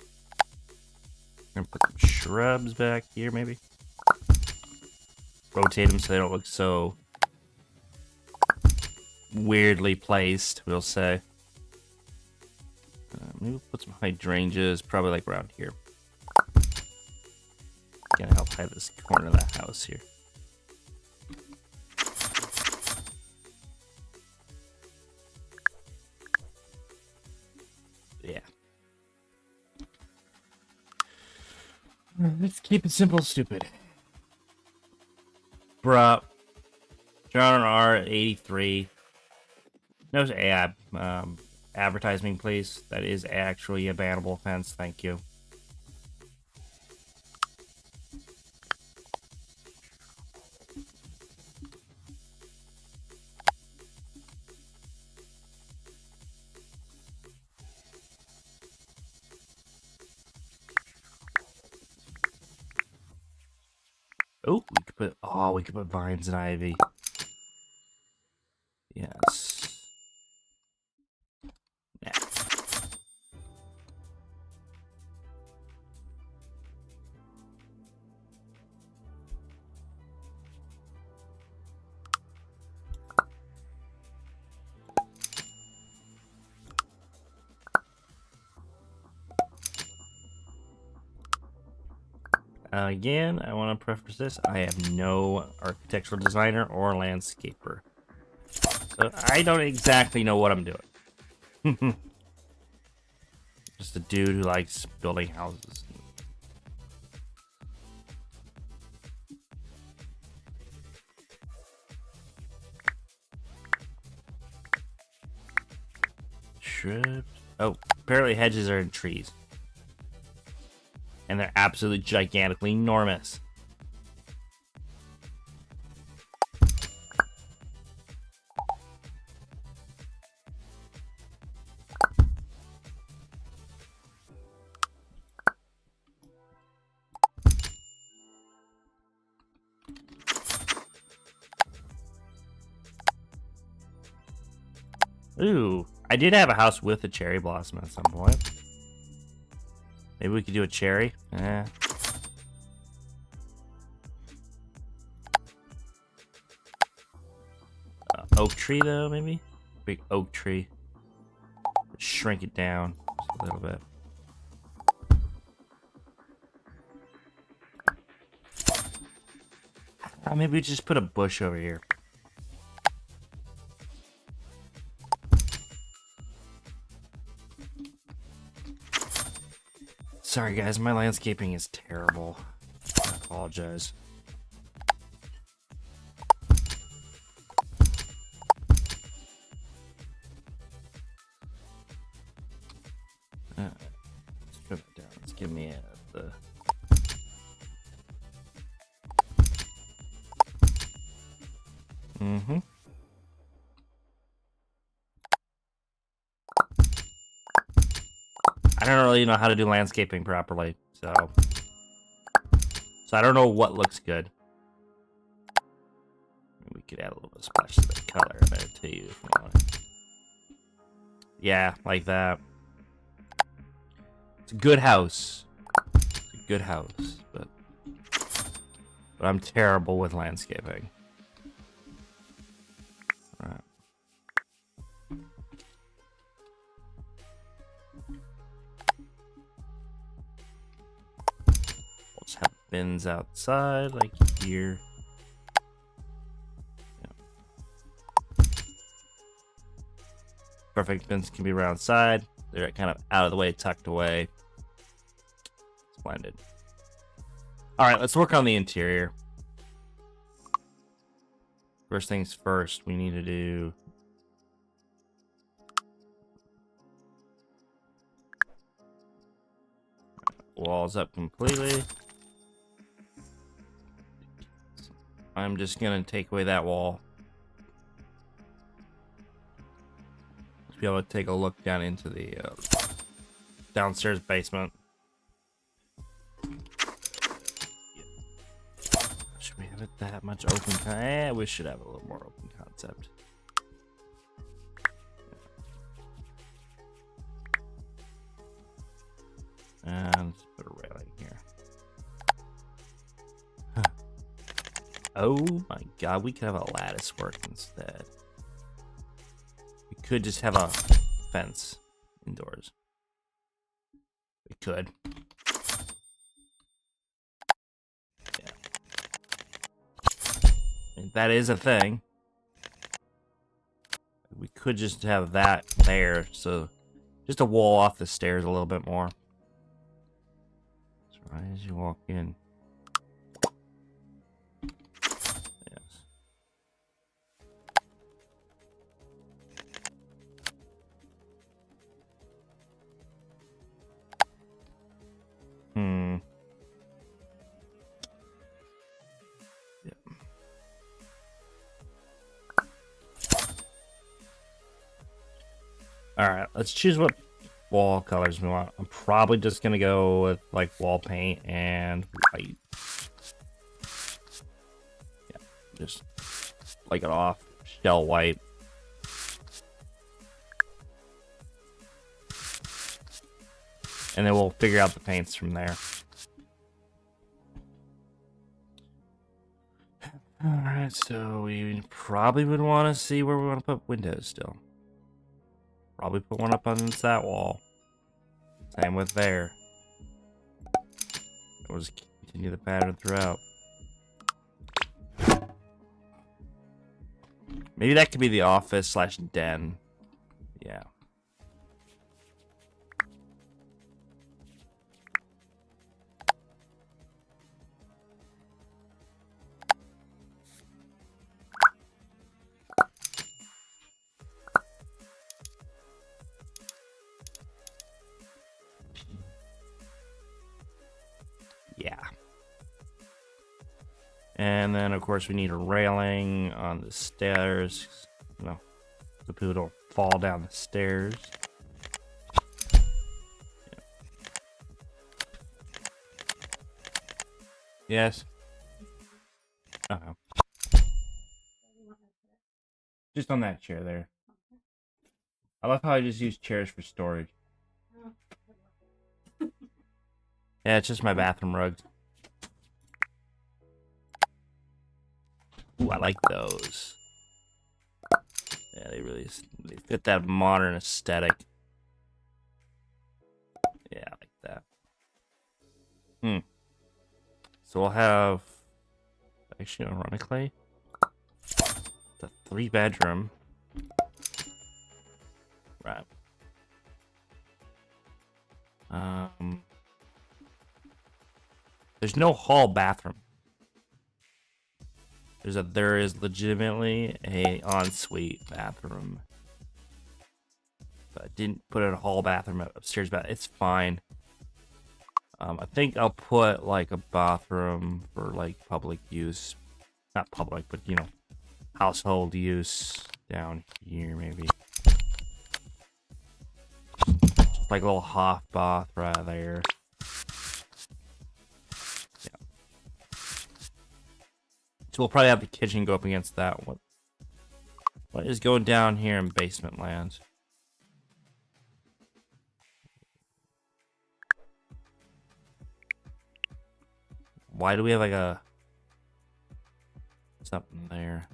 gonna put some shrubs back here, maybe. Rotate them so they don't look so weirdly placed, we'll say. Maybe we'll put some hydrangeas, probably like around here. Gonna help hide this corner of the house here. Yeah. Let's keep it simple, stupid. Bruh. John R 83. No ad. Advertising, please. That is actually a bannable offense. Thank you. Oh, we could put vines and ivy. Yes. Yeah. Again, I want to preface this. I have no architectural designer or landscaper. So I don't exactly know what I'm doing. Just a dude who likes building houses. Shrubs. Oh, apparently hedges are in trees. And they're absolutely gigantically enormous. Ooh, I did have a house with a cherry blossom at some point. Maybe we could do a cherry. Oak tree, though, maybe? Big oak tree. Shrink it down just a little bit. Maybe we just put a bush over here. Sorry, guys, my landscaping is terrible. I apologize. Let's trim it down. Let's give me the... Mm-hmm. I don't really know how to do landscaping properly, so I don't know what looks good. We could add a little bit of splash of the color in there too if we want. Yeah, like that. It's a good house. It's a good house, but I'm terrible with landscaping. All right. We'll just have bins outside, like here. Yeah. Perfect bins can be around side. They're kind of out of the way, tucked away. Splendid. All right, let's work on the interior. First things first, we need to do... walls up completely. I'm just gonna take away that wall. Let's be able to take a look down into the downstairs basement. Should we have it that much open? We should have a little more open concept. And let's put a railing here. Huh. Oh my god, we could have a lattice work instead. We could just have a fence indoors. We could. Yeah. I mean, that is a thing. We could just have that there, so just to wall off the stairs a little bit more. So right as you walk in. Yes. Yep. Alright, let's choose what wall colors we want. I'm probably just gonna go with like wall paint and white. Yeah, just like it off. Shell white. And then we'll figure out the paints from there. Alright, so we probably would want to see where we want to put windows still. Probably put one up on that wall. Same with there. We'll just continue the pattern throughout. Maybe that could be the office slash den. Yeah. Yeah. And then, of course, we need a railing on the stairs. You know, so people don't fall down the stairs. Yeah. Yes. Uh-huh. Just on that chair there. I love how I just use chairs for storage. Yeah, it's just my bathroom rugs. Ooh, I like those. Yeah, they fit that modern aesthetic. Yeah, I like that. So we'll have, actually, ironically, the 3-bedroom. Right. There's no hall bathroom. There is legitimately a ensuite bathroom. But I didn't put a hall bathroom upstairs, but it's fine. I think I'll put like a bathroom for like public use. Not public, but you know, household use down here maybe. Just like a little half bath right there. So we'll probably have the kitchen go up against that one. What is going down here in basement land? Why do we have like a something there?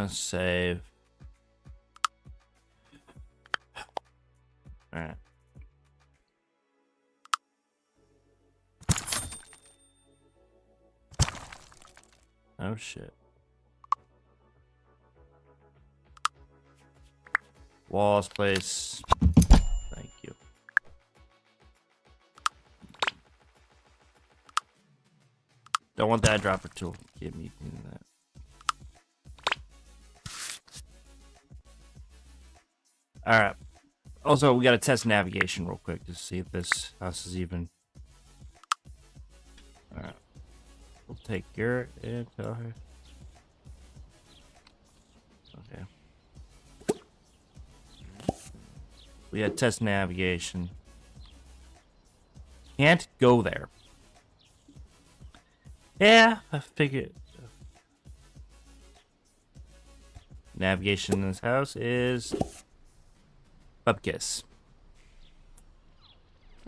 Save. Alright. Oh shit. Walls, place. Thank you. Don't want that dropper tool. Give me that. Alright. Also, we gotta test navigation real quick to see if this house is even. Alright. We'll take Garrett and tell her. Okay. We had test navigation. Can't go there. Yeah, I figured. Navigation in this house is Bupkis.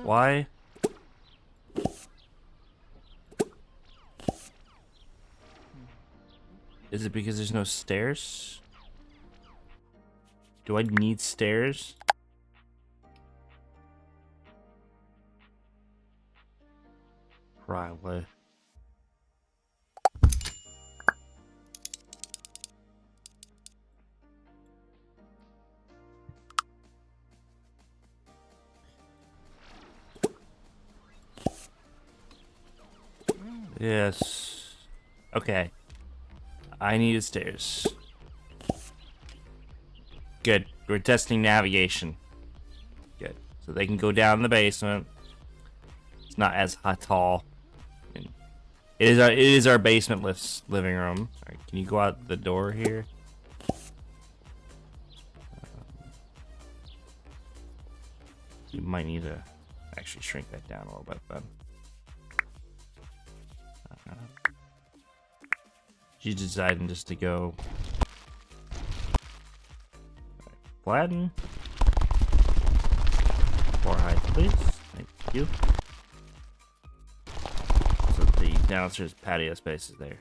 Why? Is it because there's no stairs? Do I need stairs? Probably. Yes. Okay. I needed stairs. Good. We're testing navigation. Good. So they can go down in the basement. It's not as tall. And it is our basement living room. All right, can you go out the door here? You might need to actually shrink that down a little bit then. She's deciding just to go flatten. Floor height, please. Thank you. So the downstairs patio space is there.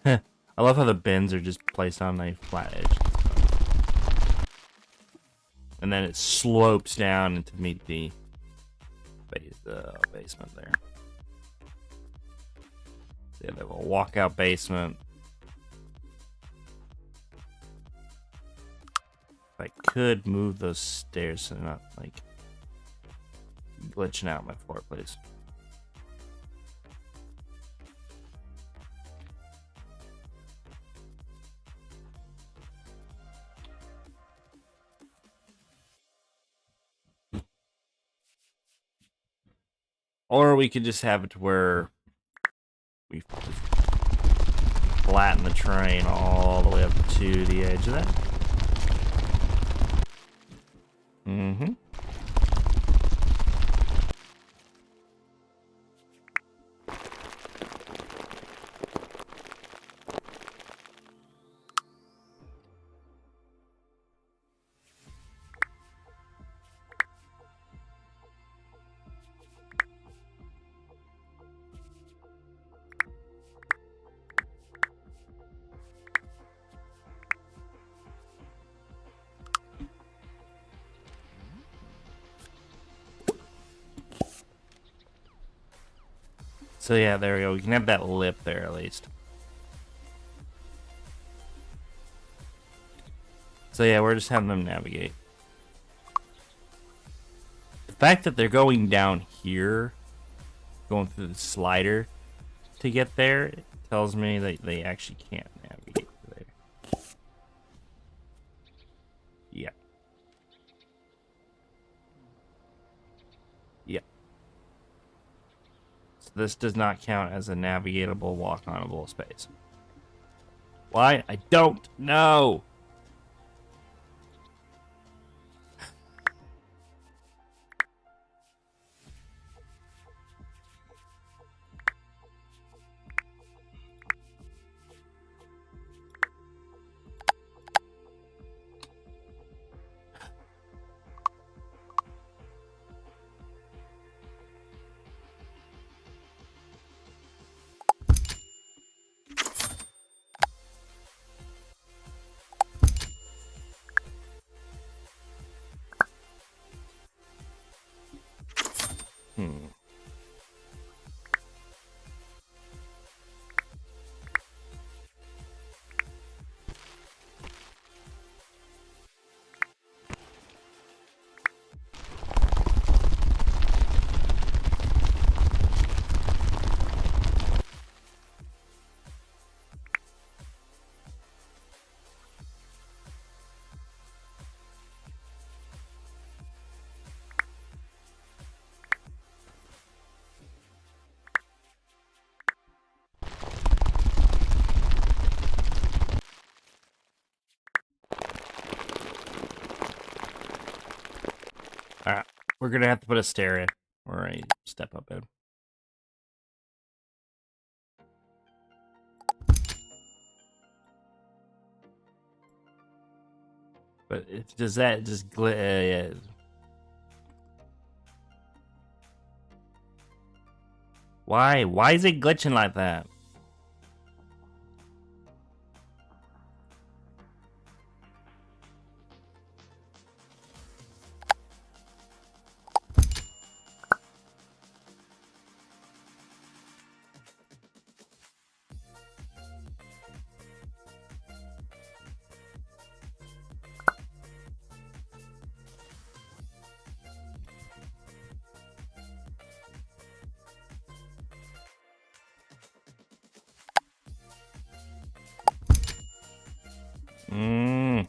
I love how the bins are just placed on a flat edge. And then it slopes down to meet the basement there. So yeah, they have a walkout basement. If I could move those stairs so they're not like glitching out my floor, please. Or we could just have it to where we flatten the terrain all the way up to the edge of that. Mm-hmm. So yeah, there we go. We can have that lip there at least. So yeah, we're just having them navigate. The fact that they're going down here, going through the slider to get there, it tells me that they actually can't navigate there. Yeah. Yeah. So this does not count as a navigatable, walk-onable space. Why? I don't know. Hmm. Alright, we're gonna have to put a stair in, or a step up in. But does that just yeah. Why? Why is it glitching like that? Mmm.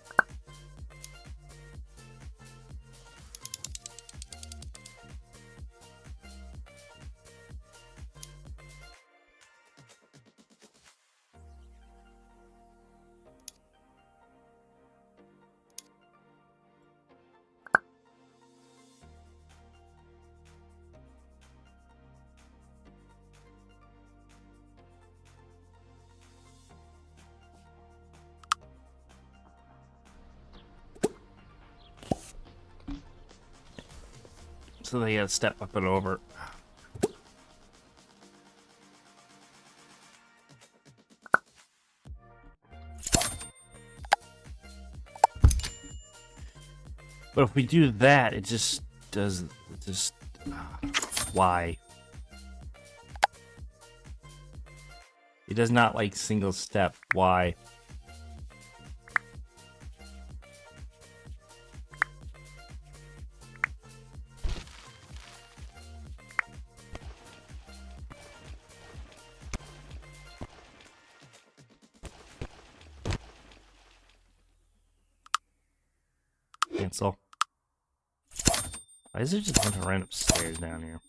So they gotta step up and over. But if we do that, it just does. It just. Why? It does not like single step. Why? Cancel. Why is there just a bunch of random stairs down here?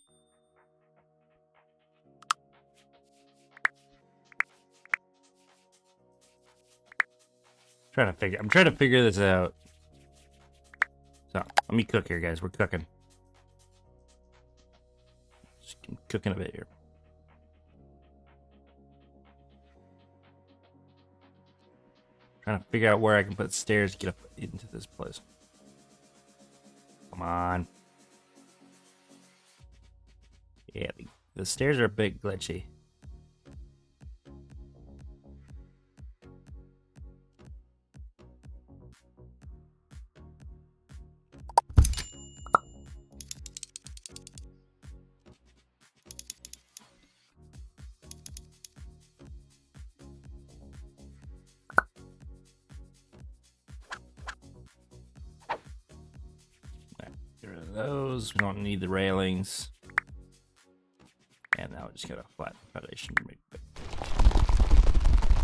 I'm trying to figure this out. So let me cook here, guys. We're cooking. Just cooking a bit here. Trying to figure out where I can put stairs to get up into this place. Come on. Yeah, the stairs are a bit glitchy. Get rid of those. We don't need the railings. And now we just got a flat foundation to make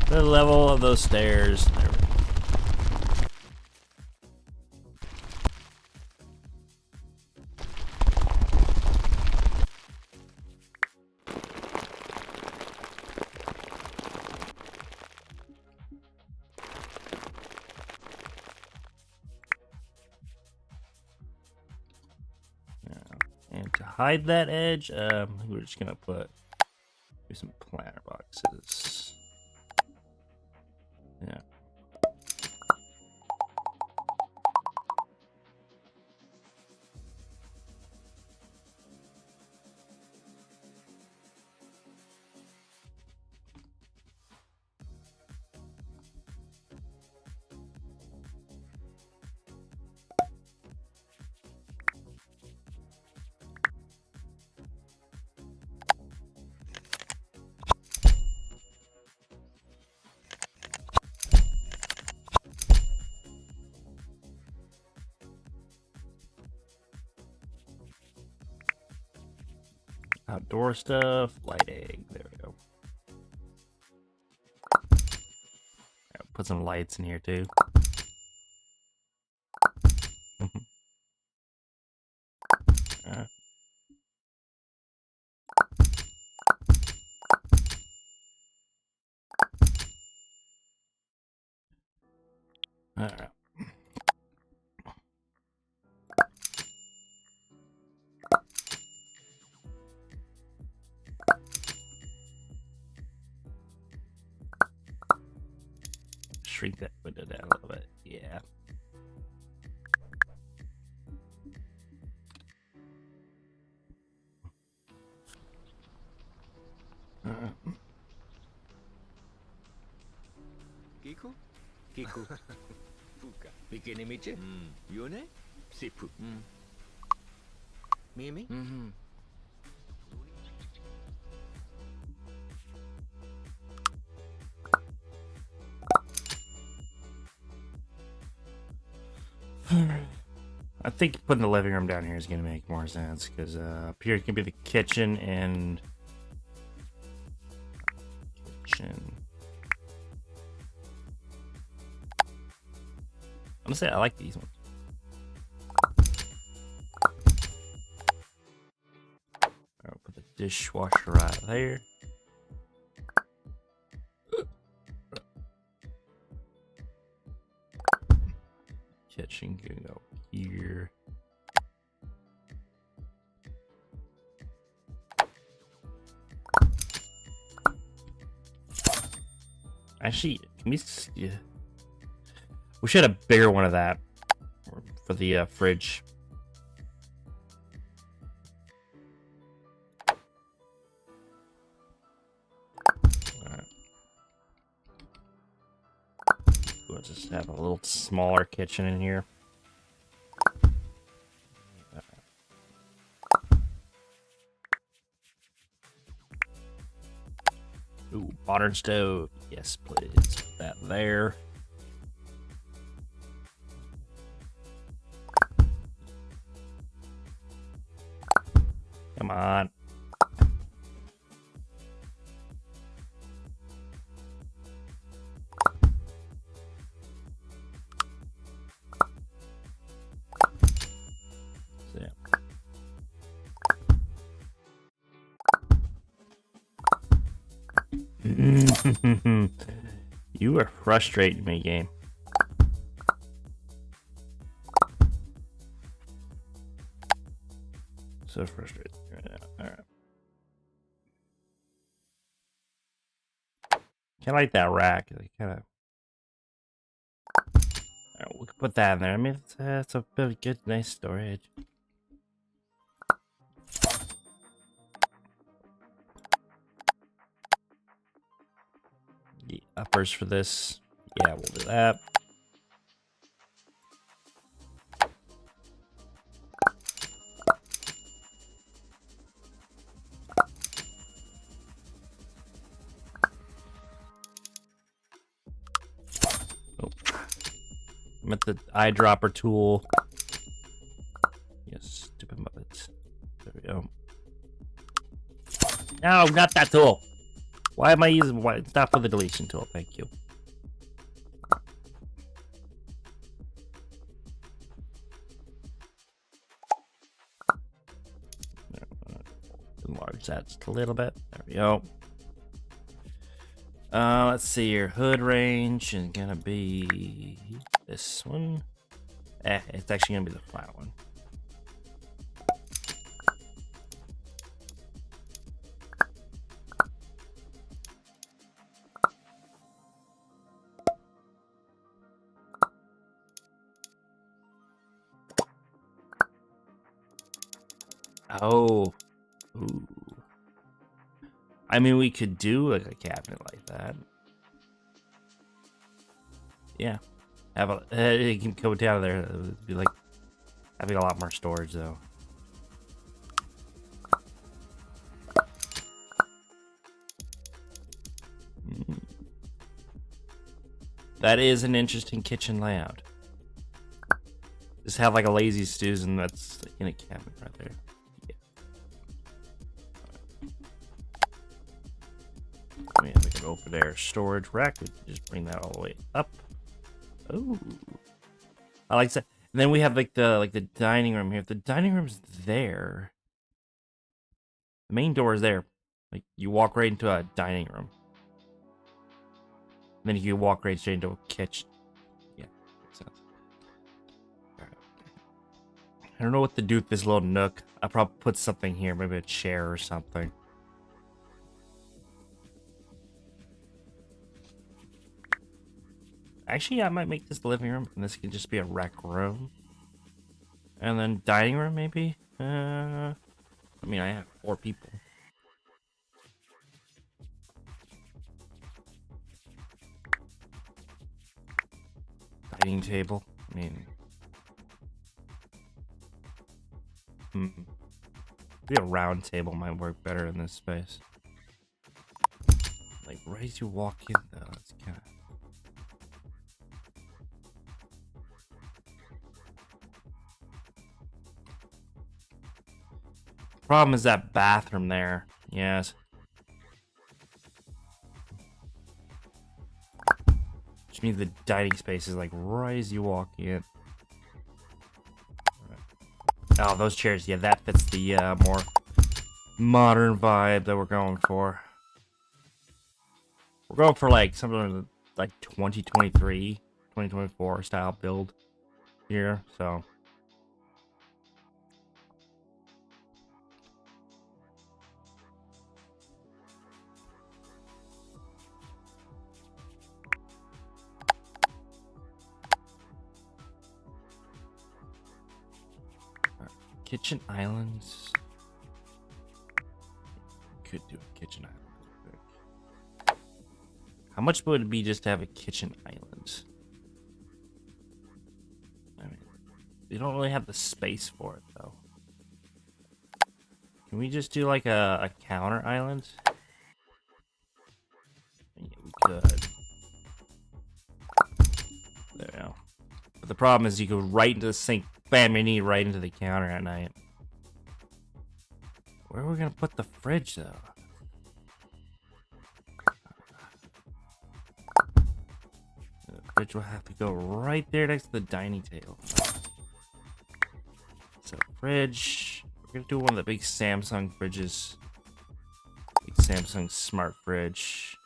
the level of those stairs. There we go. And to hide that edge, we're just gonna put some planter boxes. Yeah. Outdoor stuff, lighting. There we go. Put some lights in here too. Alright. Alright. Shrink that window down a little bit. Yeah. Kiku? Kiku. Buka. Bikin imice? Yone? Sipu. Mimi? I think putting the living room down here is going to make more sense, because up here can be the kitchen and... Kitchen. Honestly, I like these ones. I'll put the dishwasher right there. Kitchen can go here. Actually, can we? Yeah. We should have a bigger one of that for the fridge. Alright. We'll just have a little smaller kitchen in here. Ooh, modern stove. Yes, please. Put that there. Come on. So, yeah. You are frustrating me, game. So frustrated right now. Alright. Kinda like that rack. Like, kinda. Alright, we can put that in there. I mean, it's a bit of good, nice storage. The uppers for this. Yeah, we'll do that. I'm at the eyedropper tool. Yes, stupid muppets. There we go. No, not that tool. Why am I using what? Stop with the deletion tool. Thank you. Enlarge that just a little bit. There we go. Let's see here. Hood range is gonna be this one. It's actually gonna be the flat one. Oh. Ooh. I mean, we could do like a cabinet like that. Yeah. Have a it can go down there. It would be like having a lot more storage though. That is an interesting kitchen layout. Just have like a lazy Susan that's in a cabinet right there. Yeah. I mean, we can open there storage rack. We can just bring that all the way up. Oh, I like that. And then we have like the dining room here. If the dining room's there, the main door is there. Like you walk right into a dining room. And then you walk right straight into a kitchen. Yeah, makes sense. All right. I don't know what to do with this little nook. I'll probably put something here, maybe a chair or something. Actually, I might make this the living room, and this can just be a rec room. And then dining room, maybe? I mean, I have 4 people. dining table. I mean, maybe a round table might work better in this space. Like right as you walk in, though, it's kind of. Problem is that bathroom there. Yes. Which means the dining space is like right as you walk in. Oh, those chairs. Yeah, that fits the more modern vibe that we're going for. We're going for like something like 2023, 2024 style build here. So. Kitchen islands. Could do a kitchen island real quick. How much would it be just to have a kitchen island? I mean, we don't really have the space for it though. Can we just do like a counter island? Yeah, we could. There we go. But the problem is you go right into the sink. Bam, you need right into the counter at night. Where are we gonna put the fridge though? The fridge will have to go right there next to the dining table. So fridge. We're gonna do one of the big Samsung fridges. Big Samsung smart fridge.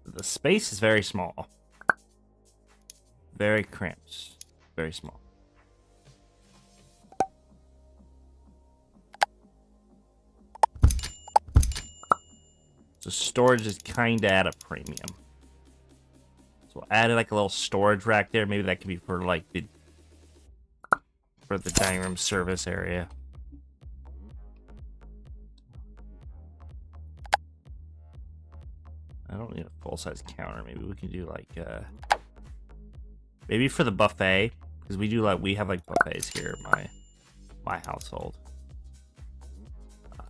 The space is very small. Very cramped. Very small. So storage is kind of at a premium. So we'll add like a little storage rack there. Maybe that could be for like the dining room service area. I don't need a full-size counter. Maybe we can do like maybe for the buffet, because we have like buffets here at my household.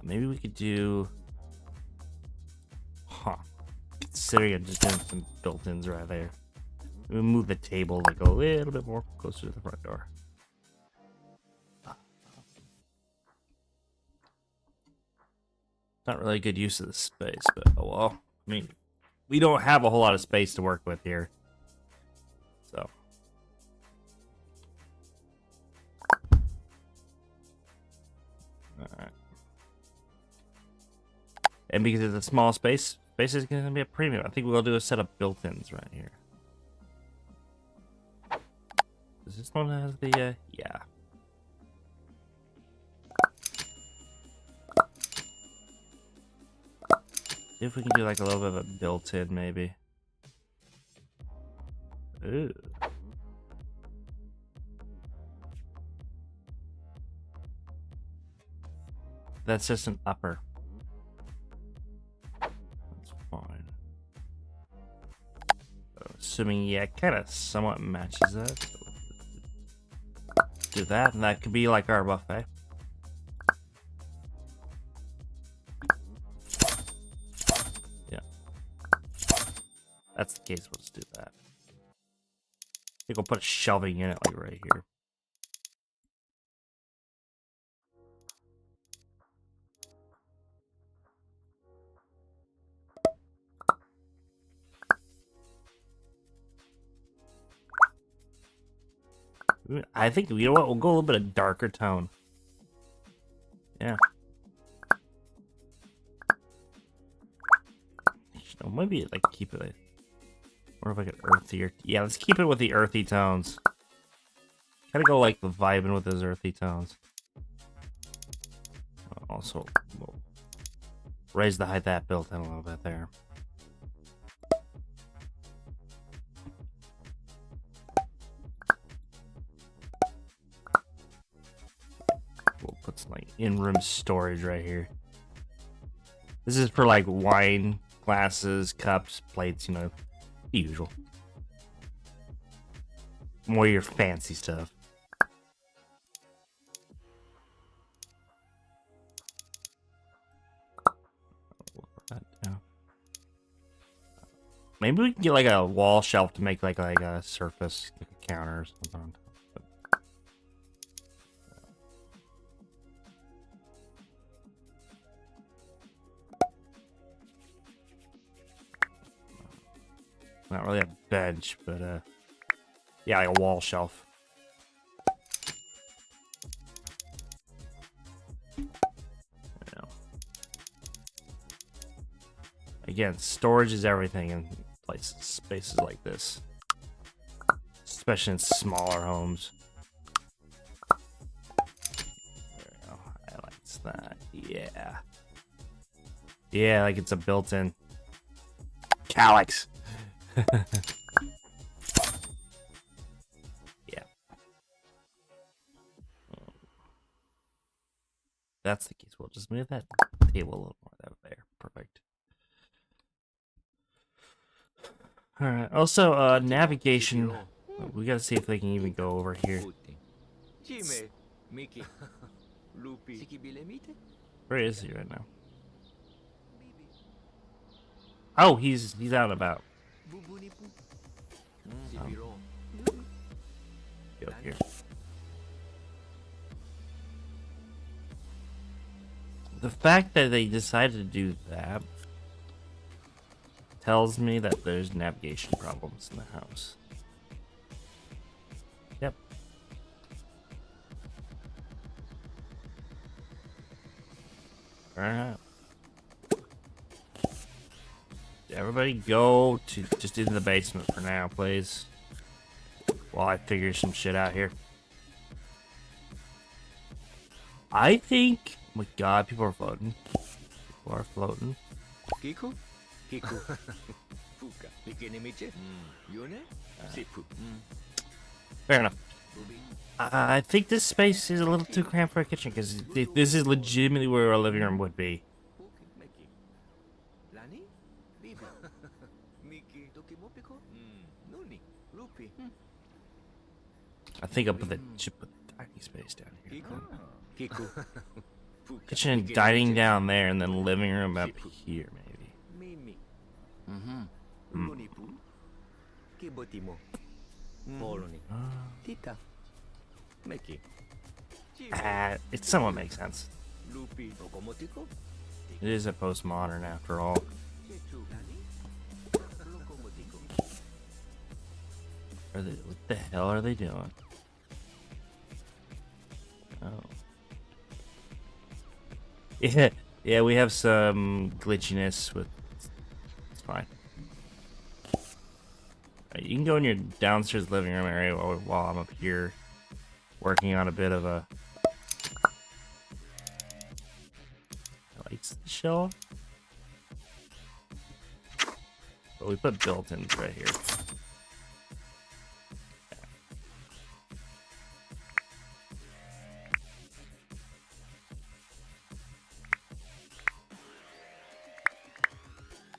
Maybe we could do considering I'm just doing some built-ins right there. We'll move the table like a little bit more closer to the front door. Not really a good use of the space, but oh well. I mean, we don't have a whole lot of space to work with here. So. Alright. And because it's a small space is going to be a premium. I think we'll do a set of built-ins right here. Does this one have the, yeah. If we can do like a little bit of a built-in, maybe. Ooh. That's just an upper. That's fine. Assuming, yeah, it kind of somewhat matches that. So do that, and that could be like our buffet. That's the case, let's do that. I think we'll put a shelving in it, like right here. I think, you know what, we'll go a little bit of darker tone. Yeah. Maybe, like, keep it... Or if I could earthier. Yeah, let's keep it with the earthy tones. Kind of go like the vibing with those earthy tones. Also, we'll raise the height of that built-in a little bit there. We'll put some like in-room storage right here. This is for like wine glasses, cups, plates, you know, the usual. More your fancy stuff. Maybe we can get like a wall shelf to make like a surface, like a counter or something on top. Not really a bench, but yeah, like a wall shelf. Again, storage is everything in places, spaces like this, especially in smaller homes. There we go. Highlights that. Yeah. Yeah, like it's a built-in calyx. Yeah. That's the case. We'll just move that table a little more over there. Perfect. All right. Also, navigation. We gotta see if they can even go over here. Where is he right now? Oh, he's out and about. Go here. The fact that they decided to do that tells me that there's navigation problems in the house. Yep. Alright. Everybody go to just into the basement for now, please. While I figure some shit out here. I think, oh my god, people are floating. People are floating. Kiku? Kiku. Fuka. Bikinimiche? Yone? Sipu. Fair enough. I think this space is a little too cramped for a kitchen because this is legitimately where our living room would be. I think should put the dining space down here. Kitchen and dining down there, and then living room up here, maybe. It somewhat makes sense. It is a postmodern after all. What the hell are they doing? Oh. Yeah, we have some glitchiness with. It's fine. Right, you can go in your downstairs living room area while I'm up here working on a bit of a. Lights shelf. But we put built-ins right here.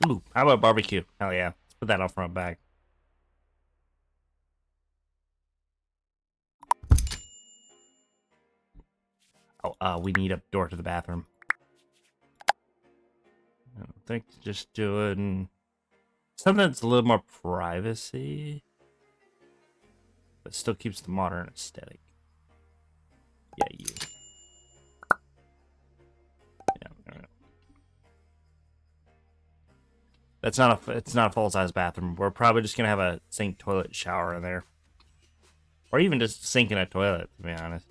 Ooh, how about barbecue? Hell yeah. Let's put that on front back. Oh, we need a door to the bathroom. I don't think just doing something that's a little more privacy, but still keeps the modern aesthetic. Yeah, you. It's not a full-size bathroom. We're probably just gonna have a sink, toilet, shower in there, or even just sink in a toilet, to be honest,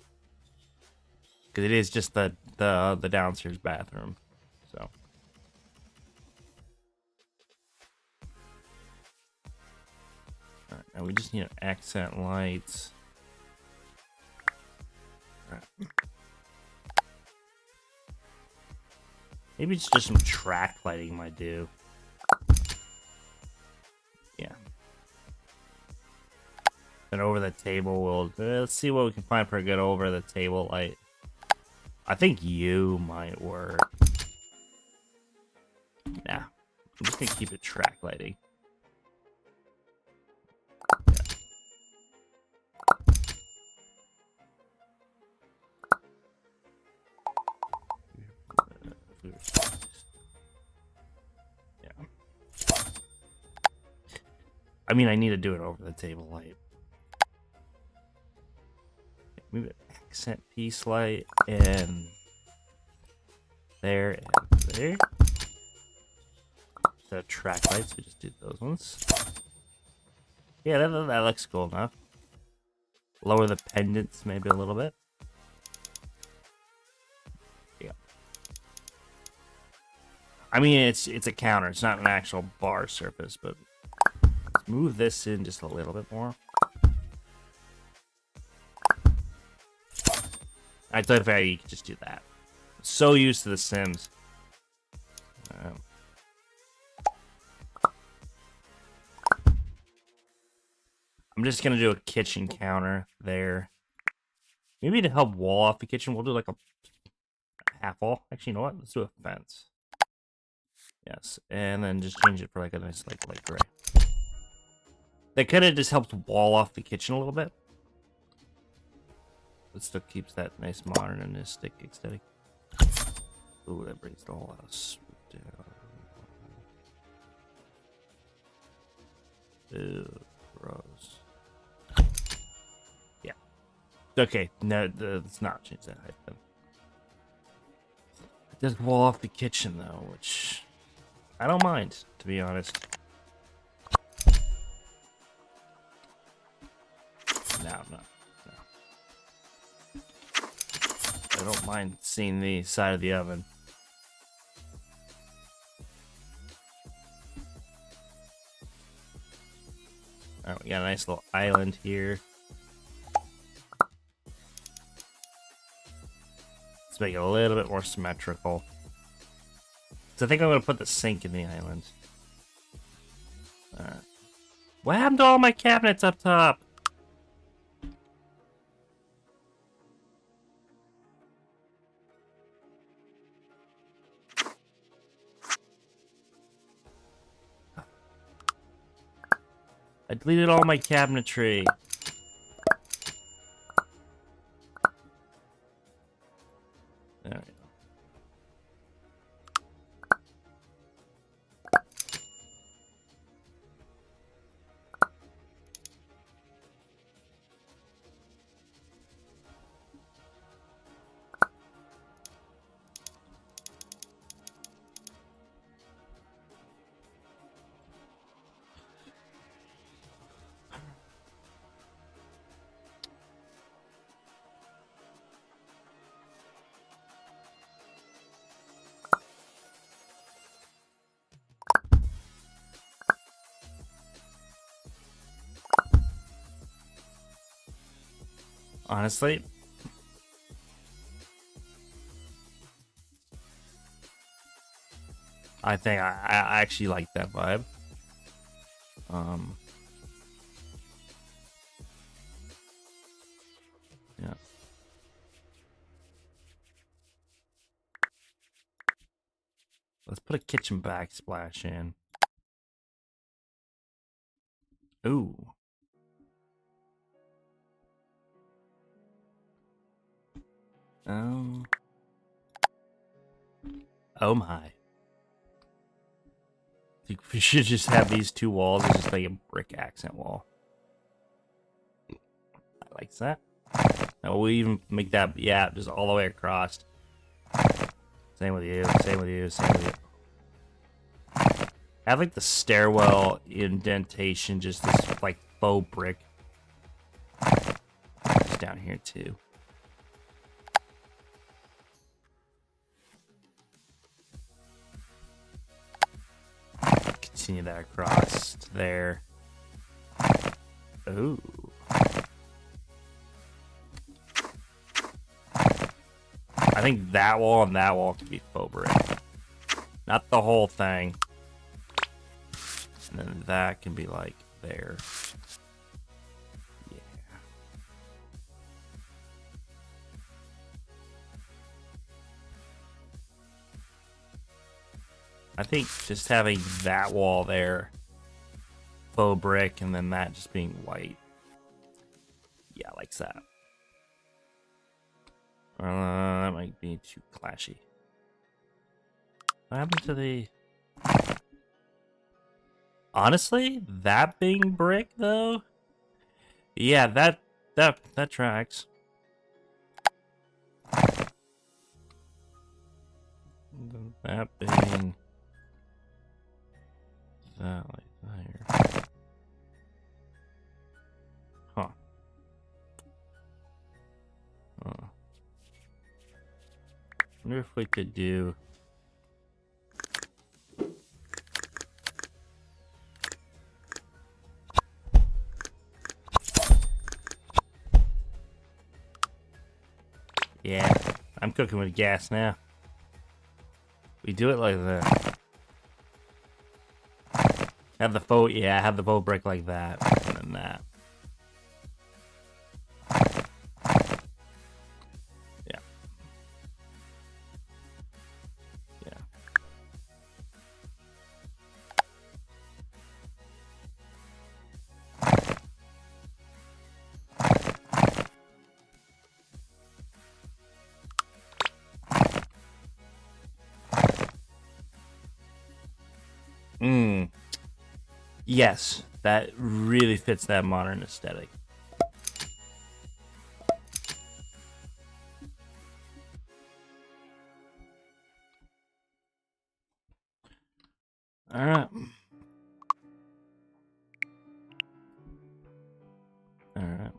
because it is just the downstairs bathroom. So, all right, now we just need accent lights. All right. Maybe it's just some track lighting might do. Yeah. And over the table, let's see what we can find for a good over the table light. I think you might work. Nah, I'm just gonna keep it track lighting. Yeah. I mean, I need to do it over the table light. Move it accent piece light and there and there. Instead of track lights, we just did those ones. Yeah, that looks cool enough. Lower the pendants maybe a little bit. Yeah. I mean, it's a counter. It's not an actual bar surface, but let's move this in just a little bit more. I thought if you could just do that. So used to The Sims. I'm just gonna do a kitchen counter there. Maybe to help wall off the kitchen, we'll do like a half wall. Actually, you know what? Let's do a fence. Yes, and then just change it for like a nice like light gray. That kind of just helps wall off the kitchen a little bit. It still keeps that nice modernistic aesthetic. Ooh, that brings the whole house down. Ew, gross. Yeah. Okay, no, let's not change that height then. It does wall off the kitchen though, which I don't mind, to be honest. No. I don't mind seeing the side of the oven. Alright, we got a nice little island here. Let's make it a little bit more symmetrical. So I think I'm going to put the sink in the island. Alright. What happened to all my cabinets up top? I deleted all my cabinetry. There we go. Honestly, I think I actually like that vibe. Yeah. Let's put a kitchen backsplash in. Ooh. Oh my. We should just have these two walls as just like a brick accent wall. I like that. And we'll even make that, yeah, just all the way across. Same with you, same with you, same with you. Have like the stairwell indentation, just this like faux brick. Just down here too. Continue that across to there. Ooh. I think that wall and that wall can be faux brick. Not the whole thing. And then that can be like there. Yeah. I think just having that wall there, faux brick, and then that just being white. Yeah, like that. That might be too clashy. What happened to the... Honestly, that being brick though, yeah, that tracks. That being that like there, huh? Wonder if we could do. Yeah, I'm cooking with gas now. We do it like that. Have the faux, yeah, have the faux brick like that, and then that. Yeah. Yeah. Yes, that really fits that modern aesthetic. All right. All right.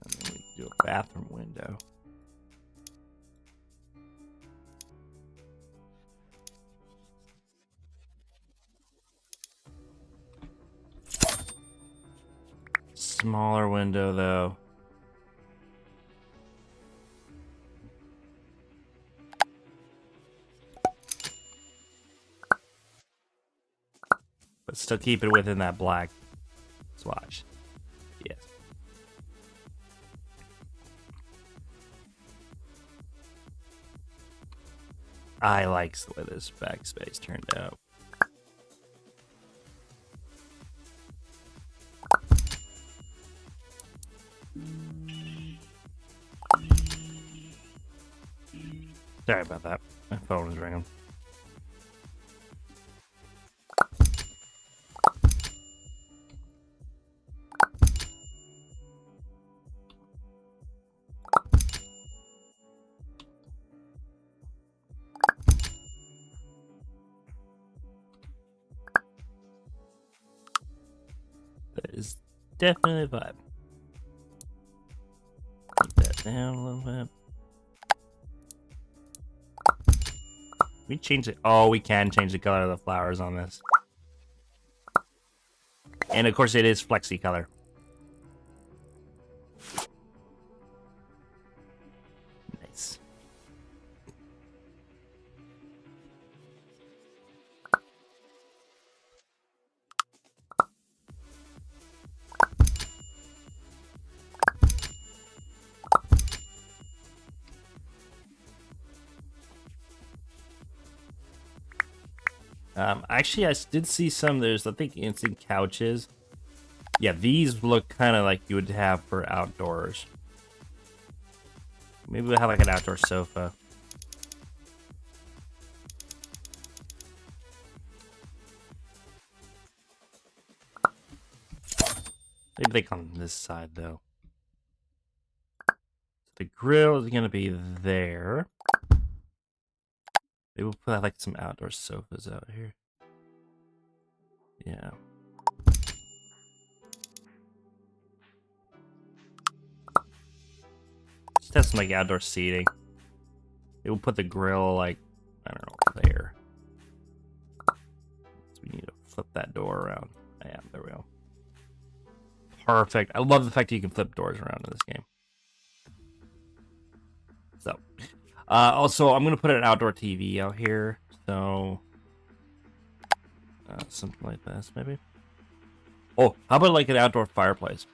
And then we do a bathroom window. Smaller window though. But still keep it within that black swatch. Yes. I like the way this backspace turned out. Sorry about that. My phone was ringing. That is definitely a vibe. Put that down a little bit. We change it. Oh, we can change the color of the flowers on this. And of course it is flexi color. Nice. Actually, I did see some. There's, I think, instant couches. Yeah, these look kind of like you would have for outdoors. Maybe we'll have like an outdoor sofa. Maybe like on this side though. The grill is gonna be there. Maybe we'll put like some outdoor sofas out here. Yeah. Just have some like outdoor seating. Maybe we'll put the grill like, I don't know, there. So we need to flip that door around. Yeah, there we go. perfect. I love the fact that you can flip doors around in this game. So, also, I'm gonna put an outdoor TV out here. So, something like this, maybe. Oh, how about like an outdoor fireplace?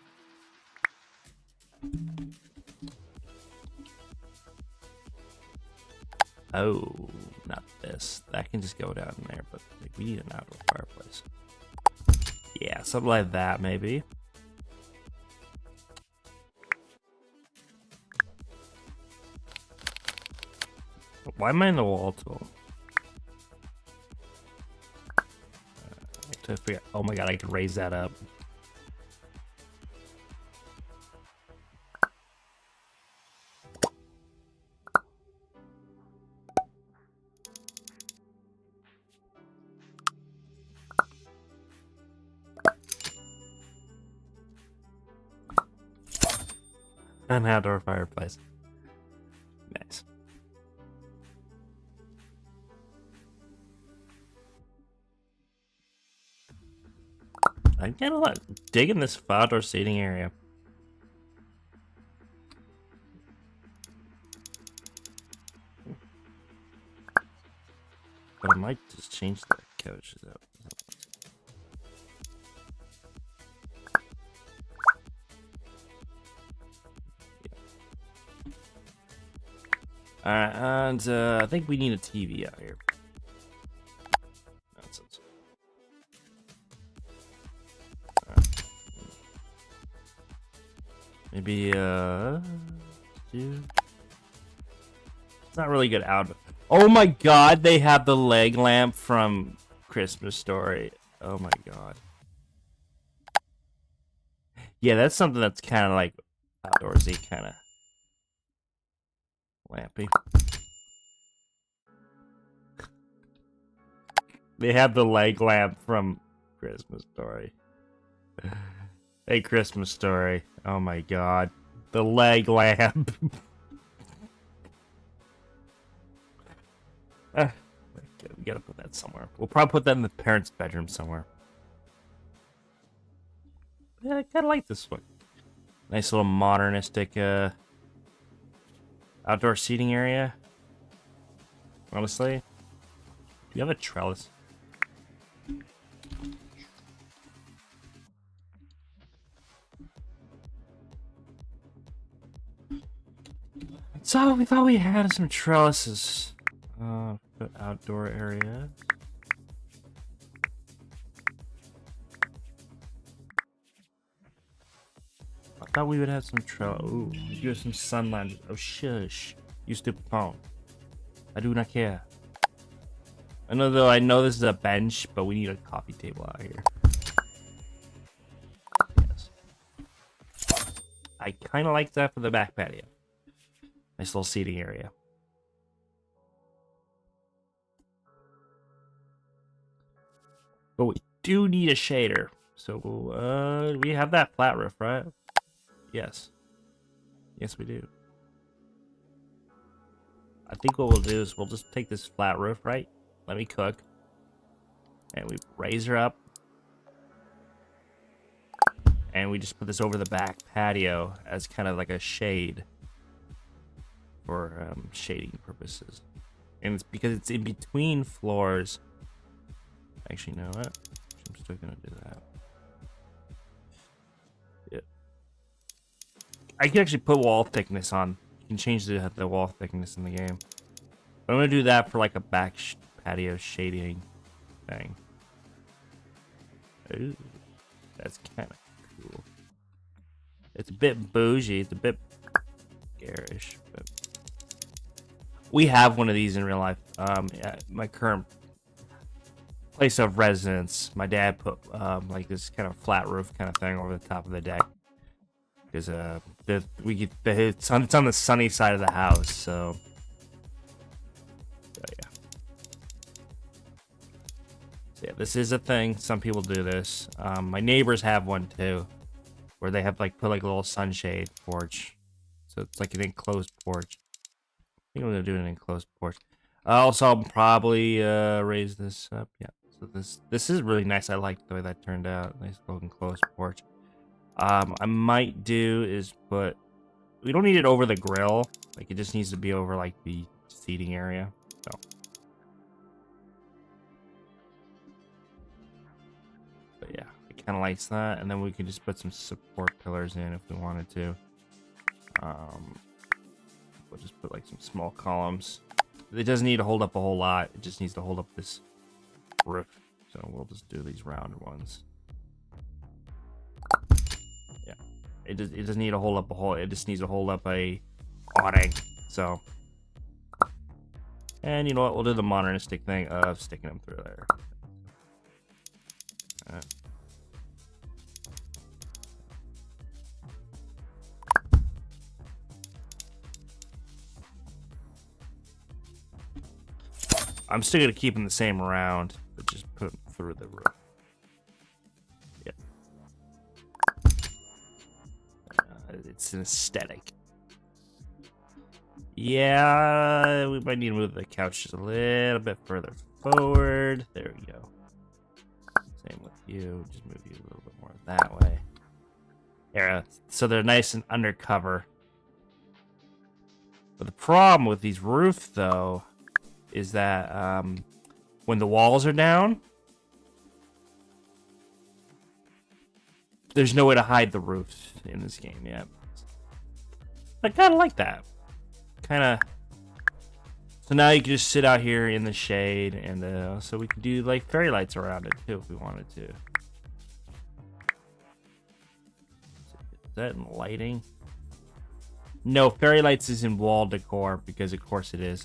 Oh, not this. That can just go down there, but like, we need an outdoor fireplace. Yeah, something like that, maybe. Why am I in the wall tool? To figure. Oh my god, I can raise that up. An outdoor fireplace. Nice. I'm kind of digging this outdoor seating area. But I might just change the couches up. Alright, and I think we need a TV out here. Nonsense. Maybe, dude. It's not really good out. Oh my god, they have the leg lamp from Christmas Story. Oh my god. Yeah, that's something that's kind of like outdoorsy, kind of lampy. They have the leg lamp from Christmas Story. Hey, Christmas Story. Oh my god. The leg lamp. We gotta put that somewhere. We'll probably put that in the parents' bedroom somewhere. Yeah, I kinda like this one. Nice little modernistic outdoor seating area. Honestly. Do you have a trellis? So we thought we had some trellises. Outdoor area. I thought we would have some Ooh, you have some sunlight. Oh, shush. You stupid phone. I do not care. I know this is a bench, but we need a coffee table out here. Yes. I kind of like that for the back patio. Nice little seating area. But we do need a shader. So, we have that flat roof, right? Yes. Yes, we do. I think what we'll do is we'll just take this flat roof, right? Let me cook. And we raise her up. And we just put this over the back patio as kind of like a shade. For shading purposes. And it's because it's in between floors. Actually, you know what? I'm still gonna do that. Yeah. I can actually put wall thickness on. You can change the wall thickness in the game. But I'm gonna do that for like a back patio shading thing. Ooh, that's kind of cool. It's a bit bougie. It's a bit garish, but we have one of these in real life. At my current place of residence, my dad put like this kind of flat roof kind of thing over the top of the deck because it's on the sunny side of the house. So yeah. So yeah, this is a thing. Some people do this. My neighbors have one too, where they have like put like a little sunshade porch, so it's like an enclosed porch. I think I'm gonna do an enclosed porch. Also, I'll probably raise this up. Yeah. So this is really nice. I like the way that turned out. Nice little enclosed porch. I might do is put. We don't need it over the grill. Like it just needs to be over like the seating area. So. But yeah, it kind of likes that, and then we can just put some support pillars in if we wanted to. We'll just put like some small columns. It doesn't need to hold up a whole lot. It just needs to hold up this roof. So we'll just do these round ones. Yeah, it doesn't need to hold up a whole. It just needs to hold up a awning. So, and you know what? We'll do the modernistic thing of sticking them through there. I'm still gonna keep them the same round, but just put them through the roof. Yep. It's an aesthetic. Yeah, we might need to move the couch just a little bit further forward. There we go. Same with you. Just move you a little bit more that way. There. So they're nice and undercover. But the problem with these roofs, though, is that when the walls are down, there's no way to hide the roofs in this game yet. I kind of like that. Kind of. So now you can just sit out here in the shade, and so we can do like fairy lights around it too if we wanted to. Is that in lighting? No, fairy lights is in wall decor because of course it is.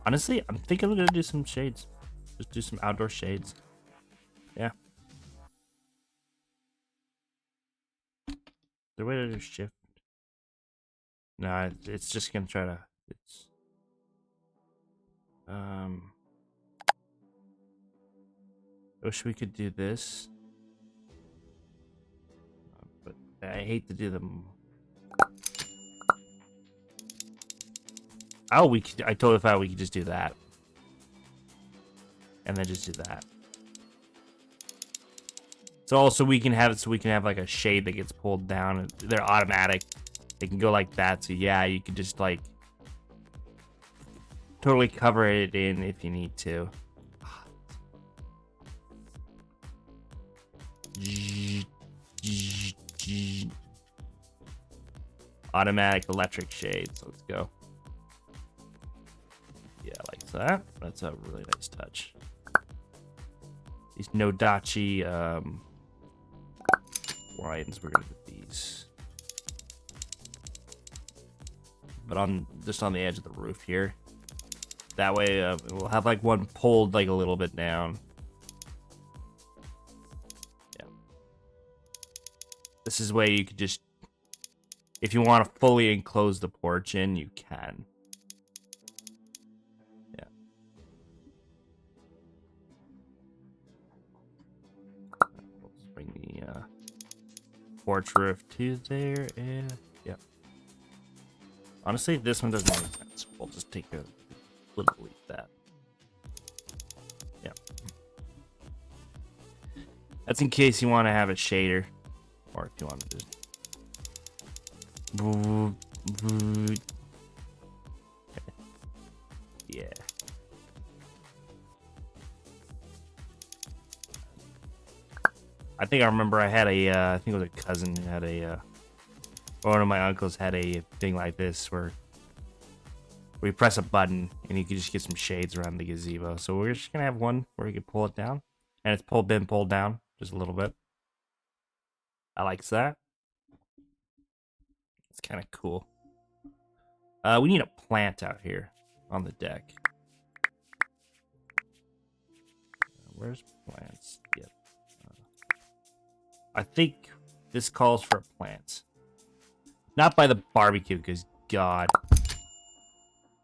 Honestly, I'm thinking we're gonna do some shades. Just do some outdoor shades. Yeah. Is there a way to just shift? No, it's just gonna try to. It's. I wish we could do this, but I hate to do them. Oh, I totally thought we could just do that. And then just do that. So also we can have like a shade that gets pulled down. They're automatic. They can go like that. So yeah, you can just like totally cover it in if you need to. Automatic electric shades. Let's go. Yeah, like that. That's a really nice touch. These Nodachi lines, we're gonna do these. But just on the edge of the roof here. That way we'll have like one pulled like a little bit down. Yeah. This is where you could just, if you want to fully enclose the porch in, you can. Porch roof to there, and yeah. Honestly, this one doesn't make sense. We'll just take a little leap that. Yeah. That's in case you want to have a shader, or if you want to just. Yeah. I think I remember I had I think it was a cousin who had or one of my uncles had a thing like this where we press a button and you can just get some shades around the gazebo. So we're just gonna have one where you can pull it down, and it's been pulled down just a little bit. I like that. It's kind of cool. We need a plant out here on the deck. Where's plants? Yep. I think this calls for a plant. Not by the barbecue, because God.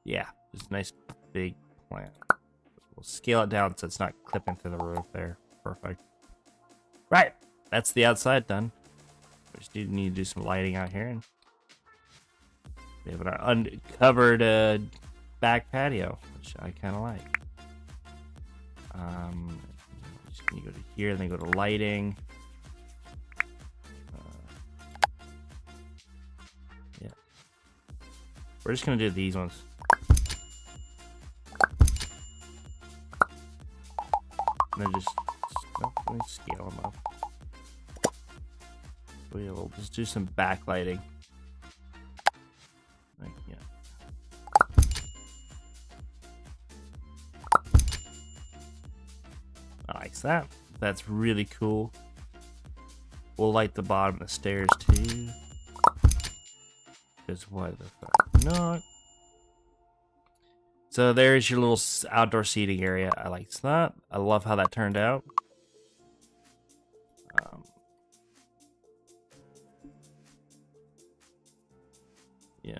Yeah, just a nice big plant. We'll scale it down so it's not clipping through the roof there. Perfect. Right, that's the outside done. We just need to do some lighting out here. And we have an uncovered back patio, which I kind of like. Just You go to here, then you go to lighting. Yeah. We're just gonna do these ones. And then just let me scale them up. We'll just do some backlighting. Like, yeah. I like that. That's really cool. We'll light the bottom of the stairs too. Because why the fuck not? So there's your little outdoor seating area. I like that. I love how that turned out. Yes.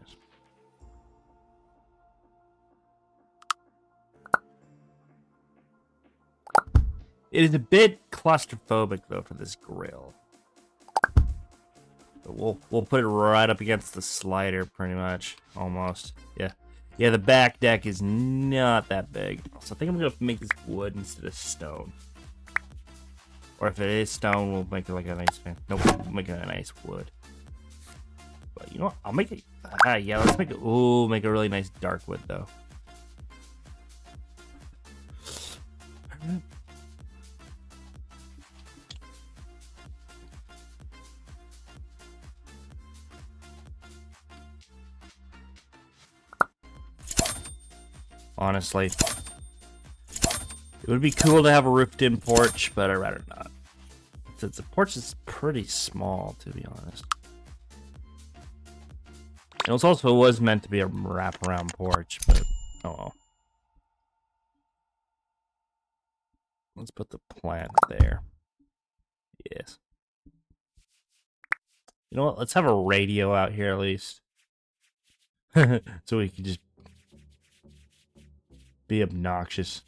It is a bit claustrophobic though for this grill. But we'll put it right up against the slider pretty much. Almost. Yeah. Yeah, the back deck is not that big. So I think I'm gonna make this wood instead of stone. Or if it is stone, we'll make it like a nice fan. Nope, we'll make it a nice wood. But you know what? I'll make it. Yeah, let's make it. Ooh, make a really nice dark wood though. Honestly, it would be cool to have a roofed-in porch, but I'd rather not. Since the porch is pretty small, to be honest. It was meant to be a wraparound porch, but oh well. Let's put the plant there. Yes. You know what? Let's have a radio out here at least. So we can just be obnoxious.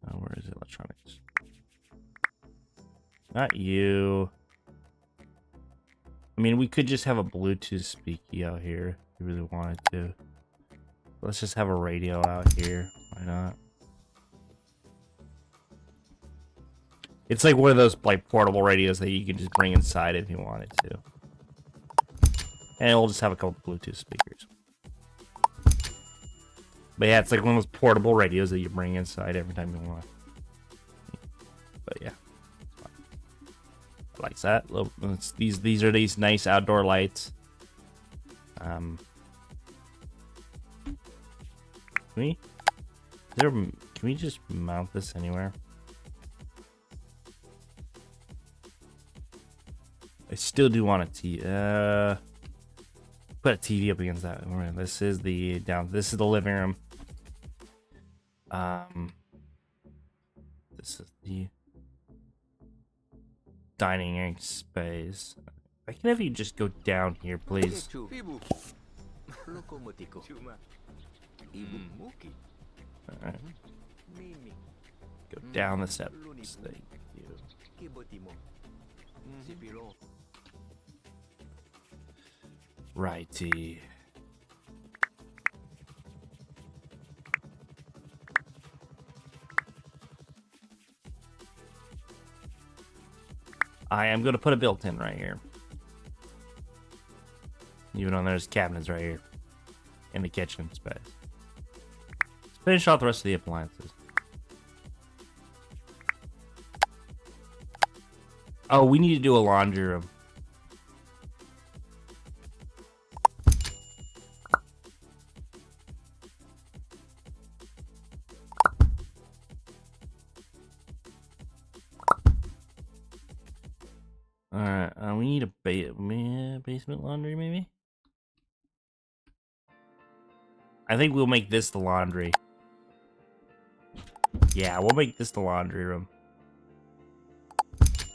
Oh, where is it? Electronics. Not you. I mean, we could just have a Bluetooth speaky out here if we really wanted to. Let's just have a radio out here. Why not? It's like one of those like portable radios that you can just bring inside if you wanted to. And we'll just have a couple Bluetooth speakers. But yeah, it's like one of those portable radios that you bring inside every time you want. But yeah. I like that. These are these nice outdoor lights. Can we just mount this anywhere? I still do want a TV. Put a TV up against that. This is the This is the living room. This is the dining area space. I can have you just go down here, please. Alright. Go down the steps. Thank you. Righty. I am going to put a built-in right here. Even though there's cabinets right here. In the kitchen space. Let's finish off the rest of the appliances. Oh, we need to do a laundry room. Alright, we need a basement laundry, maybe? I think we'll make this the laundry. Yeah, we'll make this the laundry room. Let's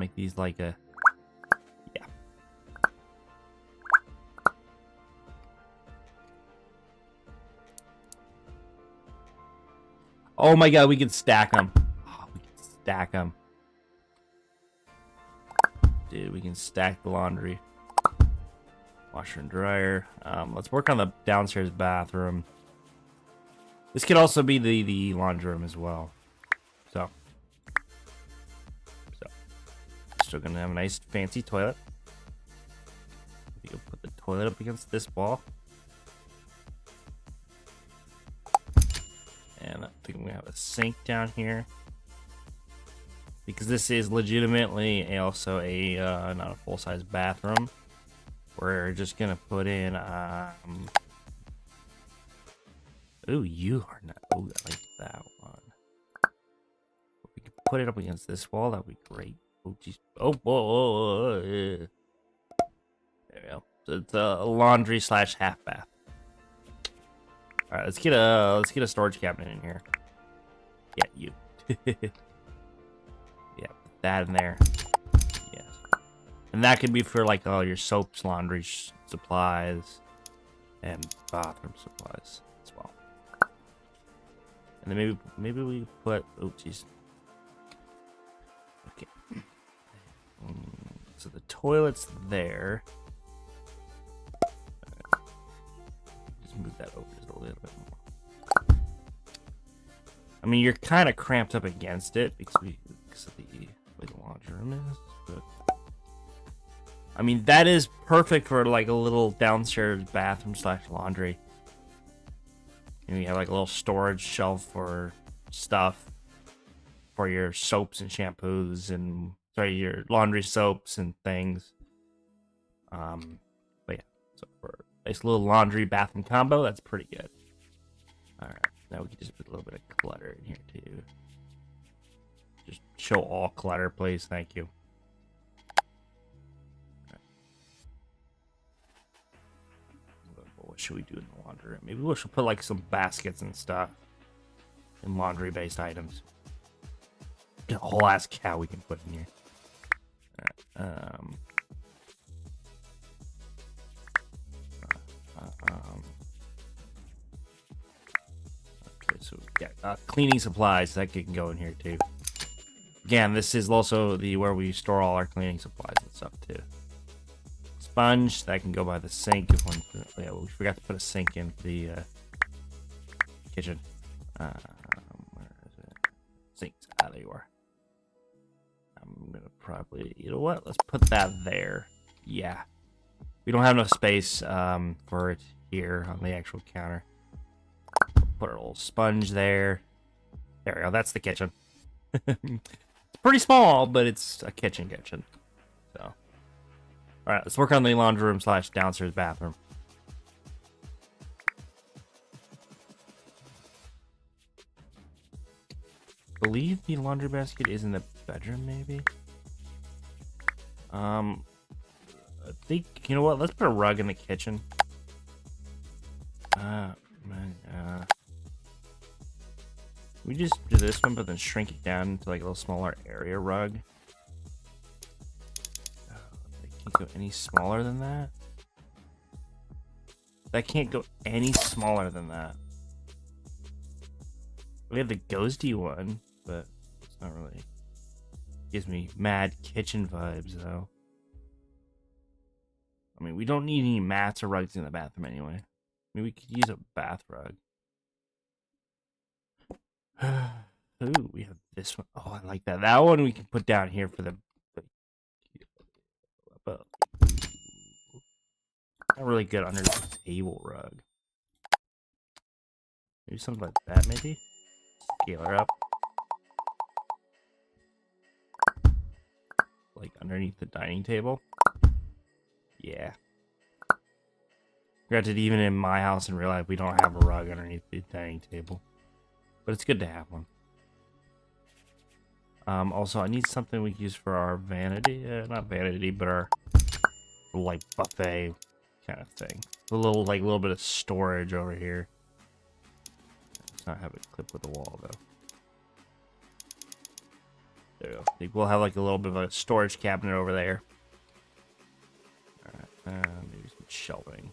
make these like a... Yeah. Oh my god, we can stack them. Oh, we can stack them. Dude, we can stack the laundry. Washer and dryer. Let's work on the downstairs bathroom. This could also be the laundry room as well. So still gonna have a nice fancy toilet. You can put the toilet up against this wall. And I think we have a sink down here. Because this is legitimately also a not a full-size bathroom. We're just gonna put in ooh, you are not. Oh, I like that one. We could put it up against this wall. That'd be great. Oh, jeez. Oh, whoa. Yeah. There we go. So it's a laundry / half bath. All right, let's get a storage cabinet in here. Yeah, you. Yeah, put that in there. Yes, and that could be for like all your soaps, laundry supplies, and bathroom supplies as well. And then maybe we put. Oh, jeez. Okay. So the toilet's there. Just move that over just a little bit more. I mean, you're kind of cramped up against it because of the way the laundry room is. But I mean, that is perfect for like a little downstairs bathroom / laundry. You have like a little storage shelf for stuff for your soaps and shampoos and your laundry soaps and things. But yeah, so for a nice little laundry bathroom combo, that's pretty good. All right, now we can just put a little bit of clutter in here too. Just show all clutter, please. Thank you. What should we do in the laundry room? Maybe we should put like some baskets and stuff and laundry-based items. Get a whole ass cow we can put in here. Okay, so yeah, cleaning supplies that can go in here too. Again, this is also where we store all our cleaning supplies and stuff too. Sponge that can go by the sink. Yeah, we forgot to put a sink in the kitchen. Where is it? Sinks. There you are. I'm gonna probably, you know what? Let's put that there. Yeah, we don't have enough space for it here on the actual counter. Put a little sponge there. There we go. That's the kitchen. It's pretty small, but it's a kitchen. So, all right, let's work on the laundry room / downstairs bathroom. I believe the laundry basket is in the bedroom, maybe. I think, you know what? Let's put a rug in the kitchen. We just do this one, but then shrink it down to like a little smaller area rug. That can't go any smaller than that. That can't go any smaller than that. We have the ghosty one, but it's not really. Gives me mad kitchen vibes, though. I mean, we don't need any mats or rugs in the bathroom anyway. I mean, we could use a bath rug. Ooh, we have this one. Oh, I like that. That one we can put down here for the not really good under the table rug. Maybe something like that, maybe? Scale her up. Like underneath the dining table. Yeah. Granted, even in my house in real life, we don't have a rug underneath the dining table. But it's good to have one. Also, I need something we can use for our vanity. Not vanity, but our like buffet kind of thing. A little bit of storage over here. Let's not have it clip with the wall though. There we go. I think we'll have like a little bit of a storage cabinet over there. Alright, maybe some shelving.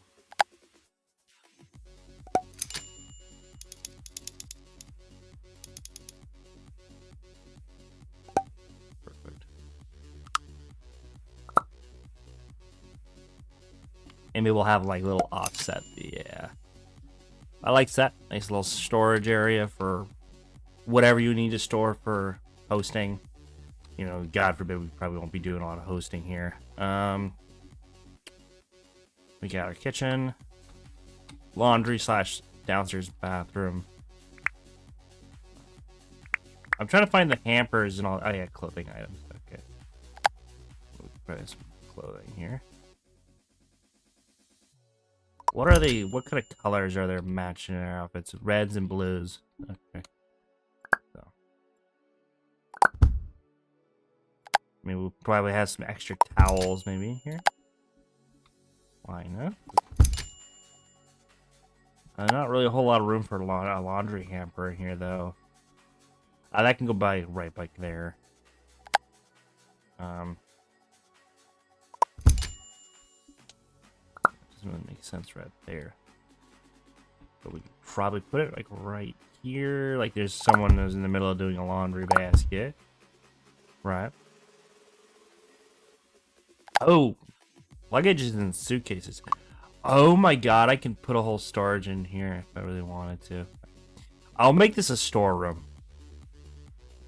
Perfect. And maybe we'll have like a little offset, yeah. I like that. Nice little storage area for whatever you need to store for hosting. You know, God forbid, we probably won't be doing a lot of hosting here. We got our kitchen, laundry / downstairs bathroom. I'm trying to find the hampers and all. Oh yeah, clothing items. Okay. We'll put some clothing here. What are they? What kind of colors are there matching our outfits? Reds and blues. Okay. So. Maybe we'll probably have some extra towels maybe here. Why not? Not really a whole lot of room for a laundry hamper in here, though. That can go by right back there. Doesn't really make sense right there. But we could probably put it like right here. Like there's someone who's in the middle of doing a laundry basket. Right. Oh, luggages and suitcases. Oh my god, I can put a whole storage in here if I really wanted to. I'll make this a storeroom.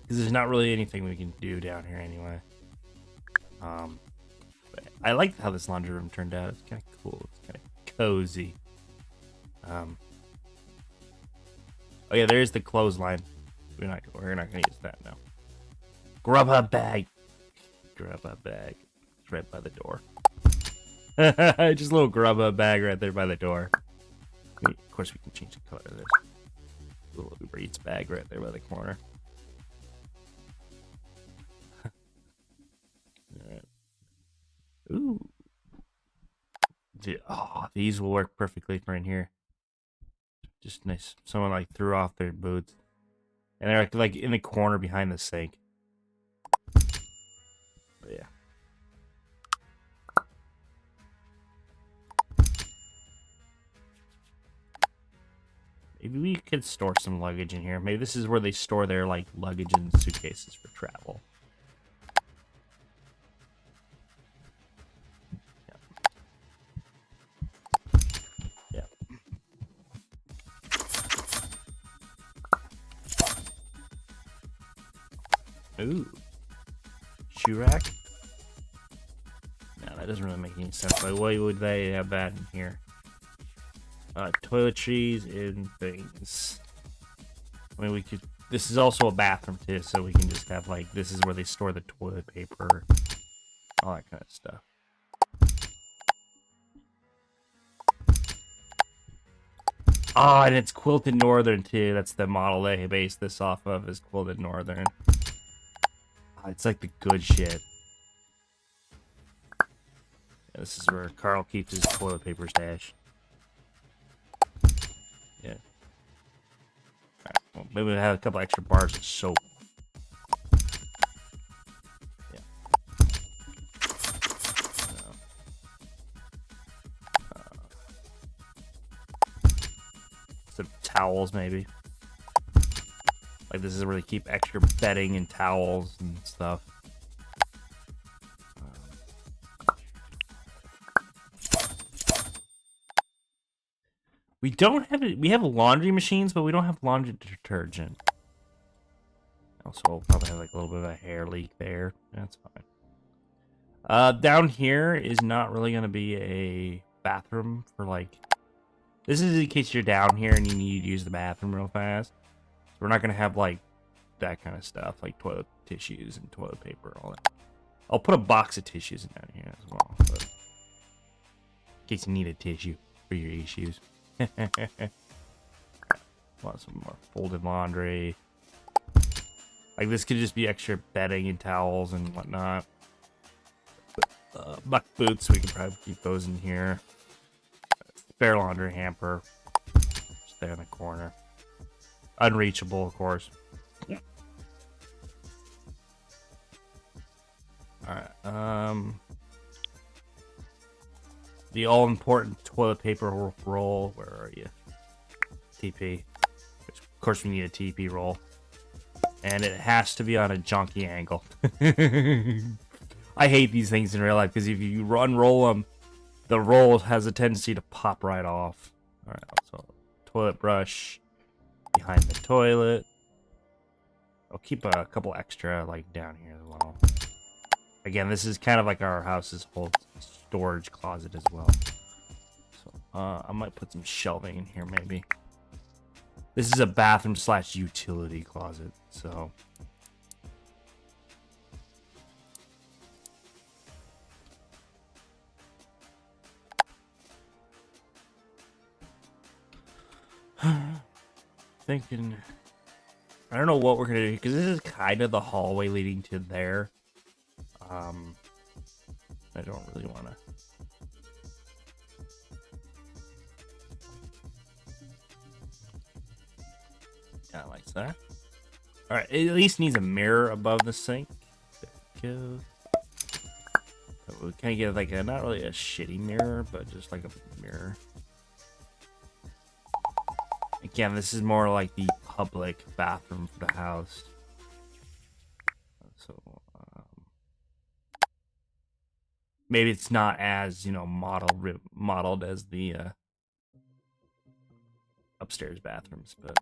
Because there's not really anything we can do down here anyway. But I like how this laundry room turned out. It's kind of cool. It's kind of cozy. Oh yeah, there's the clothesline. We're not gonna use that now. Grubhub bag. Grubhub bag. It's right by the door. Just a little Grubhub bag right there by the door. Of course, we can change the color of this. A little Uber Eats bag right there by the corner. Alright. Ooh. These will work perfectly for in here. Just nice. Someone like threw off their boots. And they're like in the corner behind the sink. But yeah. Maybe we could store some luggage in here. Maybe this is where they store their like luggage and suitcases for travel. Yeah. Ooh. Shoe rack? No, that doesn't really make any sense. Like, why would they have that in here? Toiletries and things. I mean, we could. This is also a bathroom too, so we can just have like this is where they store the toilet paper, all that kind of stuff. Oh, and it's Quilted Northern too. That's the model they based this off of. Is Quilted Northern. Oh, it's like the good shit. Yeah, this is where Karl keeps his toilet paper stash. Yeah. Alright, well, maybe we'll have a couple extra bars of soap. Yeah. Some towels, maybe. Like, this is where they keep extra bedding and towels and stuff. We don't have it. We have laundry machines, but we don't have laundry detergent. Also, we'll probably have like a little bit of a hair leak there. That's fine. Down here is not really going to be a bathroom for like... This is in case you're down here and you need to use the bathroom real fast. So we're not going to have like that kind of stuff, like toilet tissues and toilet paper, all that. I'll put a box of tissues down here as well, but in case you need a tissue for your issues. Want some more folded laundry. Like this could just be extra bedding and towels and whatnot. Buck boots, we can probably keep those in here. Spare laundry hamper, just there in the corner. Unreachable, of course. Alright, the all-important toilet paper roll. Where are you? TP. Of course, we need a TP roll. And it has to be on a junky angle. I hate these things in real life, because if you unroll them, the roll has a tendency to pop right off. Alright, also toilet brush behind the toilet. I'll keep a couple extra like down here as well. Again, this is kind of like our house's whole storage closet as well. So I might put some shelving in here maybe. This is a bathroom / utility closet, so. Thinking, I don't know what we're gonna do because this is kind of the hallway leading to there. I don't really want to. Yeah, like that. All right, it at least needs a mirror above the sink. There we go. So we kind of get like a not really a shitty mirror, but just like a mirror. Again, this is more like the public bathroom for the house. So maybe it's not as, you know, modeled as the upstairs bathrooms, but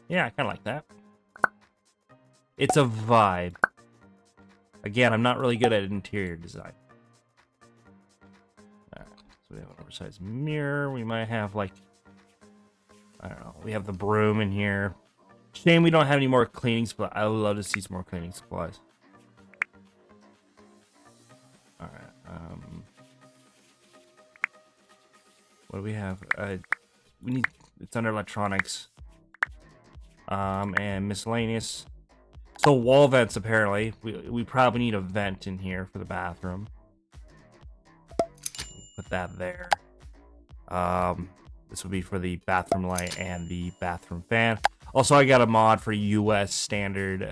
yeah, I kind of like that. It's a vibe. Again, I'm not really good at interior design. We have an oversized mirror. We might have like, I don't know. We have the broom in here. Shame we don't have any more cleaning supplies. I would love to see some more cleaning supplies. All right. What do we have? We need. It's under electronics. And miscellaneous. So wall vents apparently. We probably need a vent in here for the bathroom. Put that there. This would be for the bathroom light and the bathroom fan. Also, I got a mod for US standard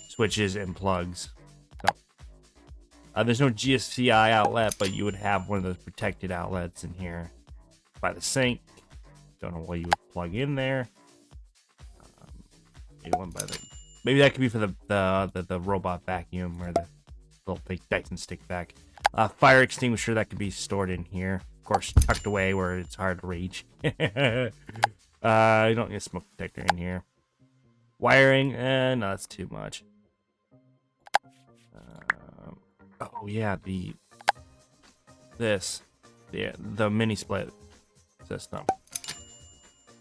switches and plugs. So there's no GSCI outlet, but you would have one of those protected outlets in here by the sink. Don't know what you would plug in there. Maybe one by the. Maybe that could be for the robot vacuum or the little big Dyson stick vac. Fire extinguisher that could be stored in here. Of course, tucked away where it's hard to reach. You don't need a smoke detector in here. Wiring, no, that's too much. Oh yeah, the mini split system.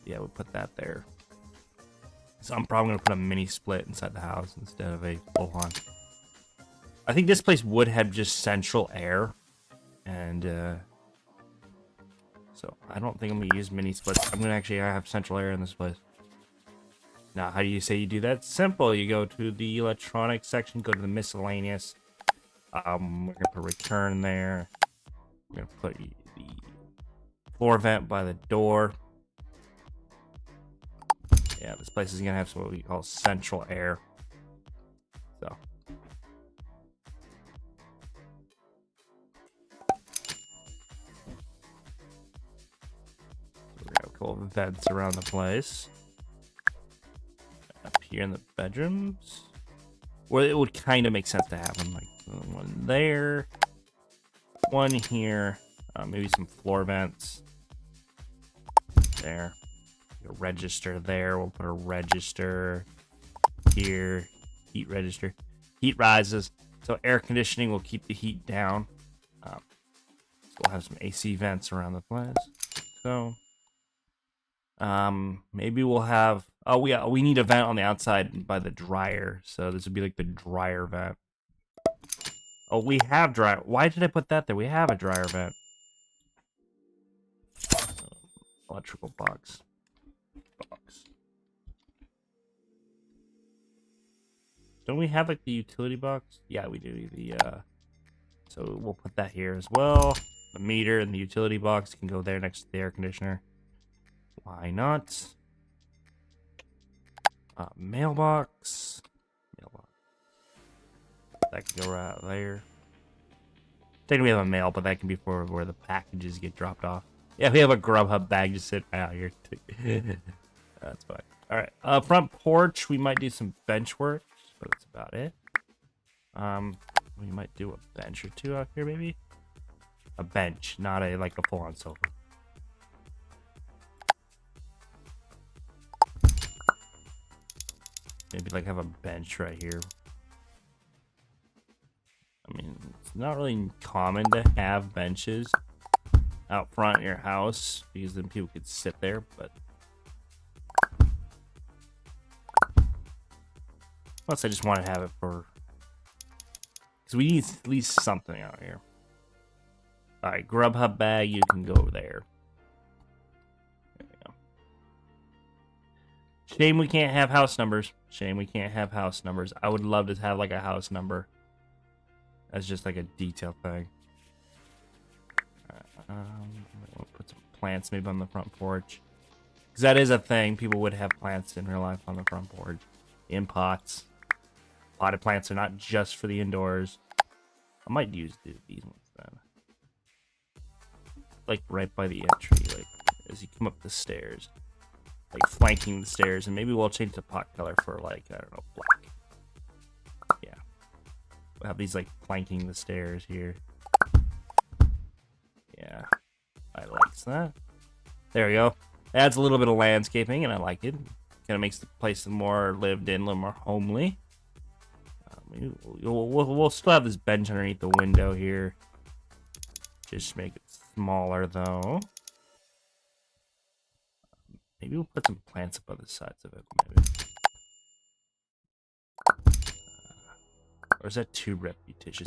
Yeah, we'll put that there. So I'm probably gonna put a mini split inside the house instead of a full-on. I think this place would have just central air, and so I don't think I'm gonna use mini splits. I'm gonna actually have central air in this place. Now, how do you say you do that? Simple. You go to the electronics section, go to the miscellaneous. We're gonna put return there. We're gonna put the floor vent by the door. Yeah, this place is gonna have what we call central air. So. Vents around the place. Up here in the bedrooms. Well, it would kind of make sense to have them like one there, one here, maybe some floor vents there. A register there. We'll put a register here. Heat register. Heat rises. So air conditioning will keep the heat down. We'll have some AC vents around the place. So. Maybe we'll have. Oh, we need a vent on the outside by the dryer. So this would be like the dryer vent. Oh, we have dryer. Why did I put that there? We have a dryer vent. Electrical box. Don't we have like the utility box? Yeah, we do. So we'll put that here as well. The meter and the utility box can go there next to the air conditioner. Why not? Mailbox. That can go right there. Technically we have a mail, but that can be for where the packages get dropped off. Yeah, we have a Grubhub bag just sitting out here. That's fine. All right. Front porch, we might do some bench work, but that's about it. We might do a bench or two out here, maybe. A bench, not a like a full-on sofa. Maybe like have a bench right here. I mean, it's not really common to have benches out front in your house because then people could sit there, but plus I just want to have it for because we need at least something out here. All right, Grubhub bag, you can go there. There we go. Shame we can't have house numbers. Shame we can't have house numbers. I would love to have like a house number as just like a detail thing. We'll put some plants maybe on the front porch. Because that is a thing. People would have plants in real life on the front porch. In pots. Potted plants are not just for the indoors. I might use these ones then. Like right by the entry, like as you come up the stairs. Like flanking the stairs. And maybe we'll change the pot color for like, I don't know, black. Yeah. We'll have these like flanking the stairs here. Yeah. I like that. There we go. Adds a little bit of landscaping and I like it. Kind of makes the place more lived in, a little more homely. We'll still have this bench underneath the window here. Just make it smaller though. Maybe we'll put some plants up on the sides of it. Maybe. Or is that too repetitious?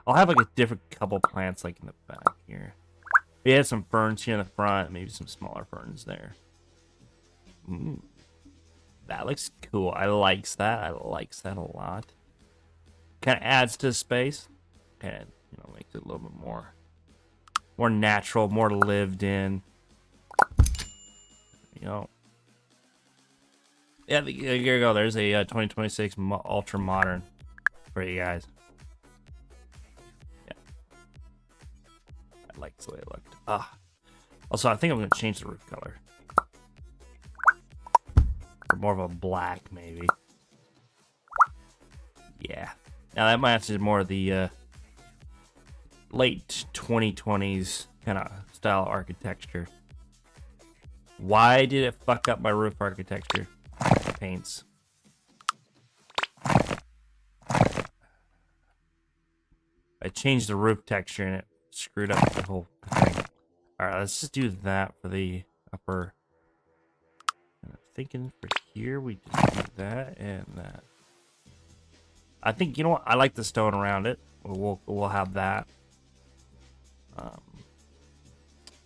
I'll have like a different couple plants like in the back here. We had some ferns here in the front. Maybe some smaller ferns there. That looks cool. I likes that. I likes that a lot. Kind of adds to the space. And, you know, makes it a little bit more natural, more lived in. You know. Yeah, here you go. There's a 2026 Ultra Modern for you guys. Yeah. I like the way it looked. Also, I think I'm going to change the roof color. Or more of a black, maybe. Yeah. Now that matches more of the late 2020s kind of style architecture. Why did it fuck up my roof architecture? Paints. I changed the roof texture and it screwed up the whole thing. Alright, let's just do that for the upper. And I'm thinking for here we just do that and that. I think, you know what? I like the stone around it. We'll have that.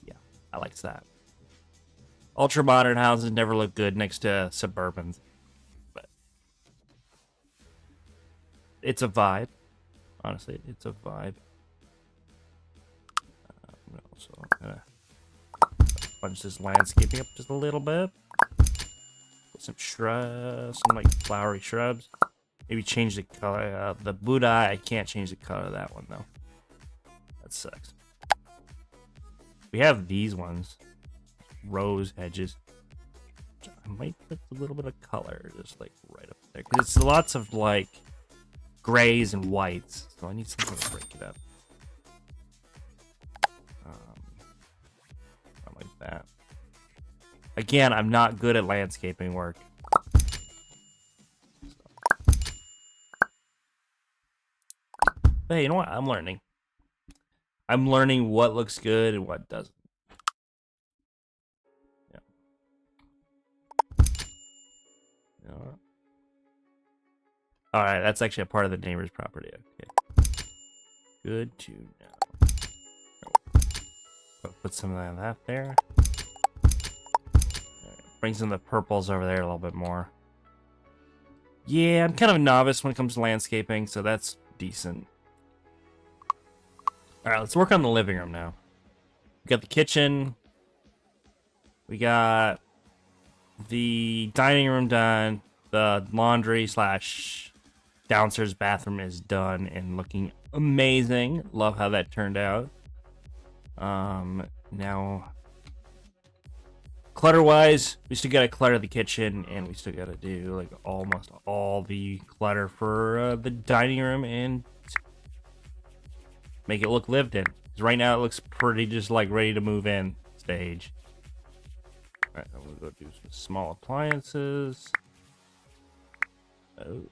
Yeah, I like that. Ultra modern houses never look good next to suburbans, but it's a vibe. Honestly, it's a vibe. So I'm gonna bunch this landscaping up just a little bit. Put some shrubs, some like flowery shrubs. Maybe change the color. The Buddha, I can't change the color of that one though. That sucks. We have these ones. Rose hedges. I might put a little bit of color just like right up there. Because it's lots of like grays and whites. So I need something to break it up. Not like that. Again, I'm not good at landscaping work. But hey, you know what? I'm learning. I'm learning what looks good and what doesn't. Yeah. You know what? All right, that's actually a part of the neighbor's property. Okay. Good to know. Put some of that there. Brings in the purples over there a little bit more. Yeah, I'm kind of a novice when it comes to landscaping, so that's decent. Alright, let's work on the living room now. We got the kitchen. We got the dining room done. The laundry / downstairs bathroom is done and looking amazing. Love how that turned out. Now, clutter-wise, we still gotta clutter the kitchen, and we still gotta do like almost all the clutter for the dining room and Make it look lived in. 'Cause right now it looks pretty just like ready to move in stage. Alright, I'm gonna go do some small appliances. Oh,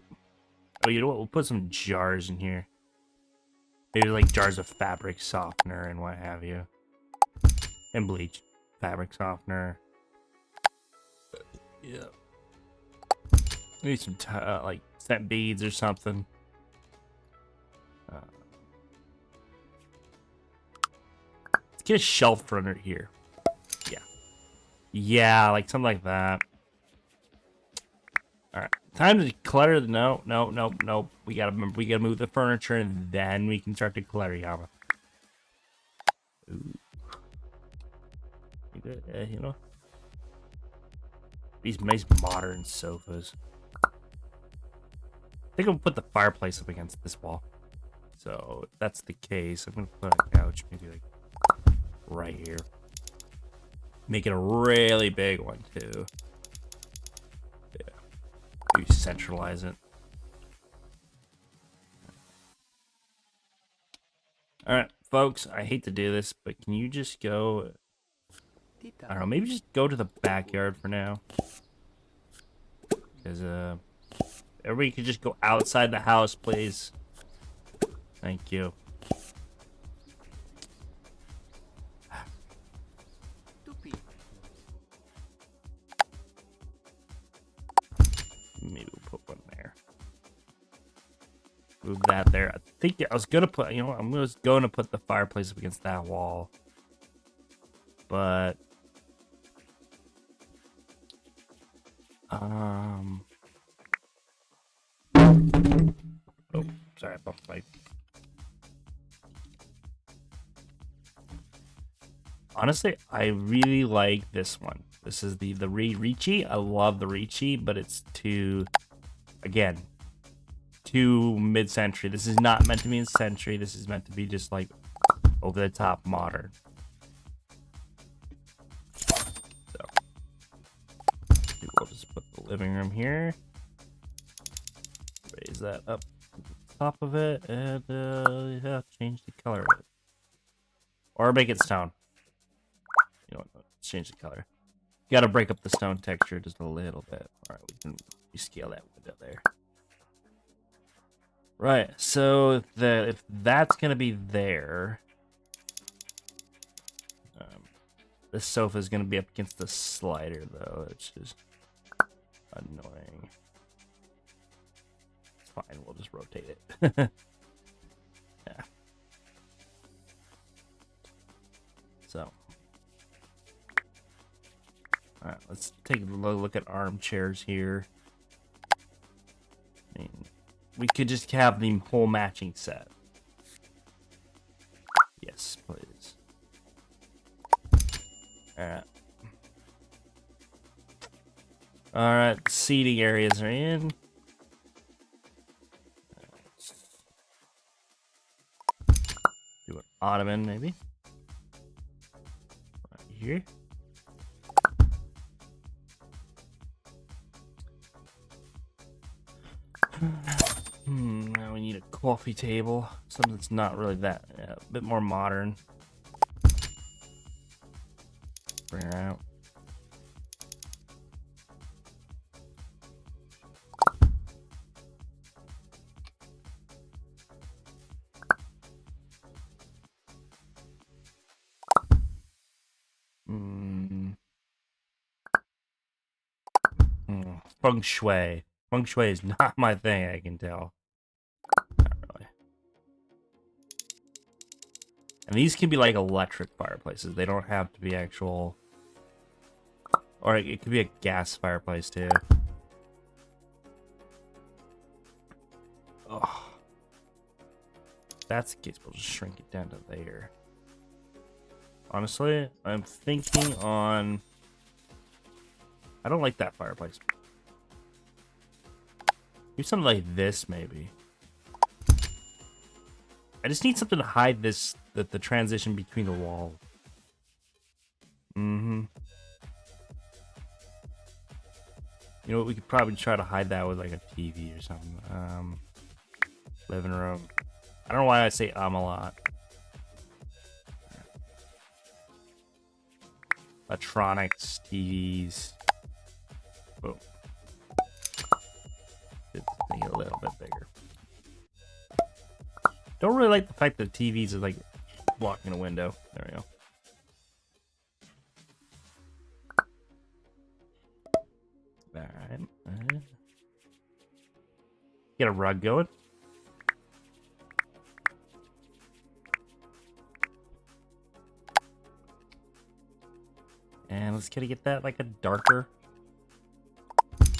you know what? We'll put some jars in here. Maybe like jars of fabric softener and what have you. And bleach. Fabric softener. Yeah. Maybe some like scent beads or something. Let's get a shelf for under here. Yeah. Yeah, like something like that. Alright. Time to clutter. No. We gotta move the furniture and then we can start to clutter, Yama. Ooh. You know? These nice modern sofas. I think I'll put the fireplace up against this wall. So if that's the case, I'm gonna put a couch maybe like right here. Make it a really big one too. Yeah. Maybe centralize it. Alright, folks, I hate to do this, but can you just go, I don't know, maybe just go to the backyard for now. Because everybody could just go outside the house, please. Thank you. Maybe we'll put one there. Move that there. I think I was gonna put, you know, I'm just going to put the fireplace up against that wall. But oh, sorry, I bumped my. Honestly, I really like this one. This is the Ricci. I love the Ricci, but it's too, again, too mid-century. This is not meant to be in century. This is meant to be just like over the top modern. So we'll just put the living room here. Raise that up to the top of it, and yeah, change the color of it, or make it stone. You know what? Let's change the color. Got to break up the stone texture just a little bit. All right, we can rescale that window there. Right. So if that's gonna be there, this sofa is gonna be up against the slider though, which is annoying. It's fine. We'll just rotate it. Yeah. So. Alright, let's take a look at armchairs here. I mean, we could just have the whole matching set. Yes, please. Alright. Alright, seating areas are in. Do an ottoman, maybe. Right here. Now we need a coffee table. Something that's not really that, a bit more modern. Bring her out. Feng shui. Feng shui is not my thing, I can tell. Not really. And these can be like electric fireplaces. They don't have to be actual... Or it could be a gas fireplace too. Oh. If that's the case, we'll just shrink it down to there. Honestly, I'm thinking on... I don't like that fireplace. Do something like this, maybe. I just need something to hide this, the transition between the walls. You know what? We could probably try to hide that with like a TV or something. Living room. I don't know why I say a lot. Electronics, TVs. Boom. Just make it a little bit bigger. Don't really like the fact that TVs are like blocking a window. There we go. Alright. Get a rug going. And let's kind of get that like a darker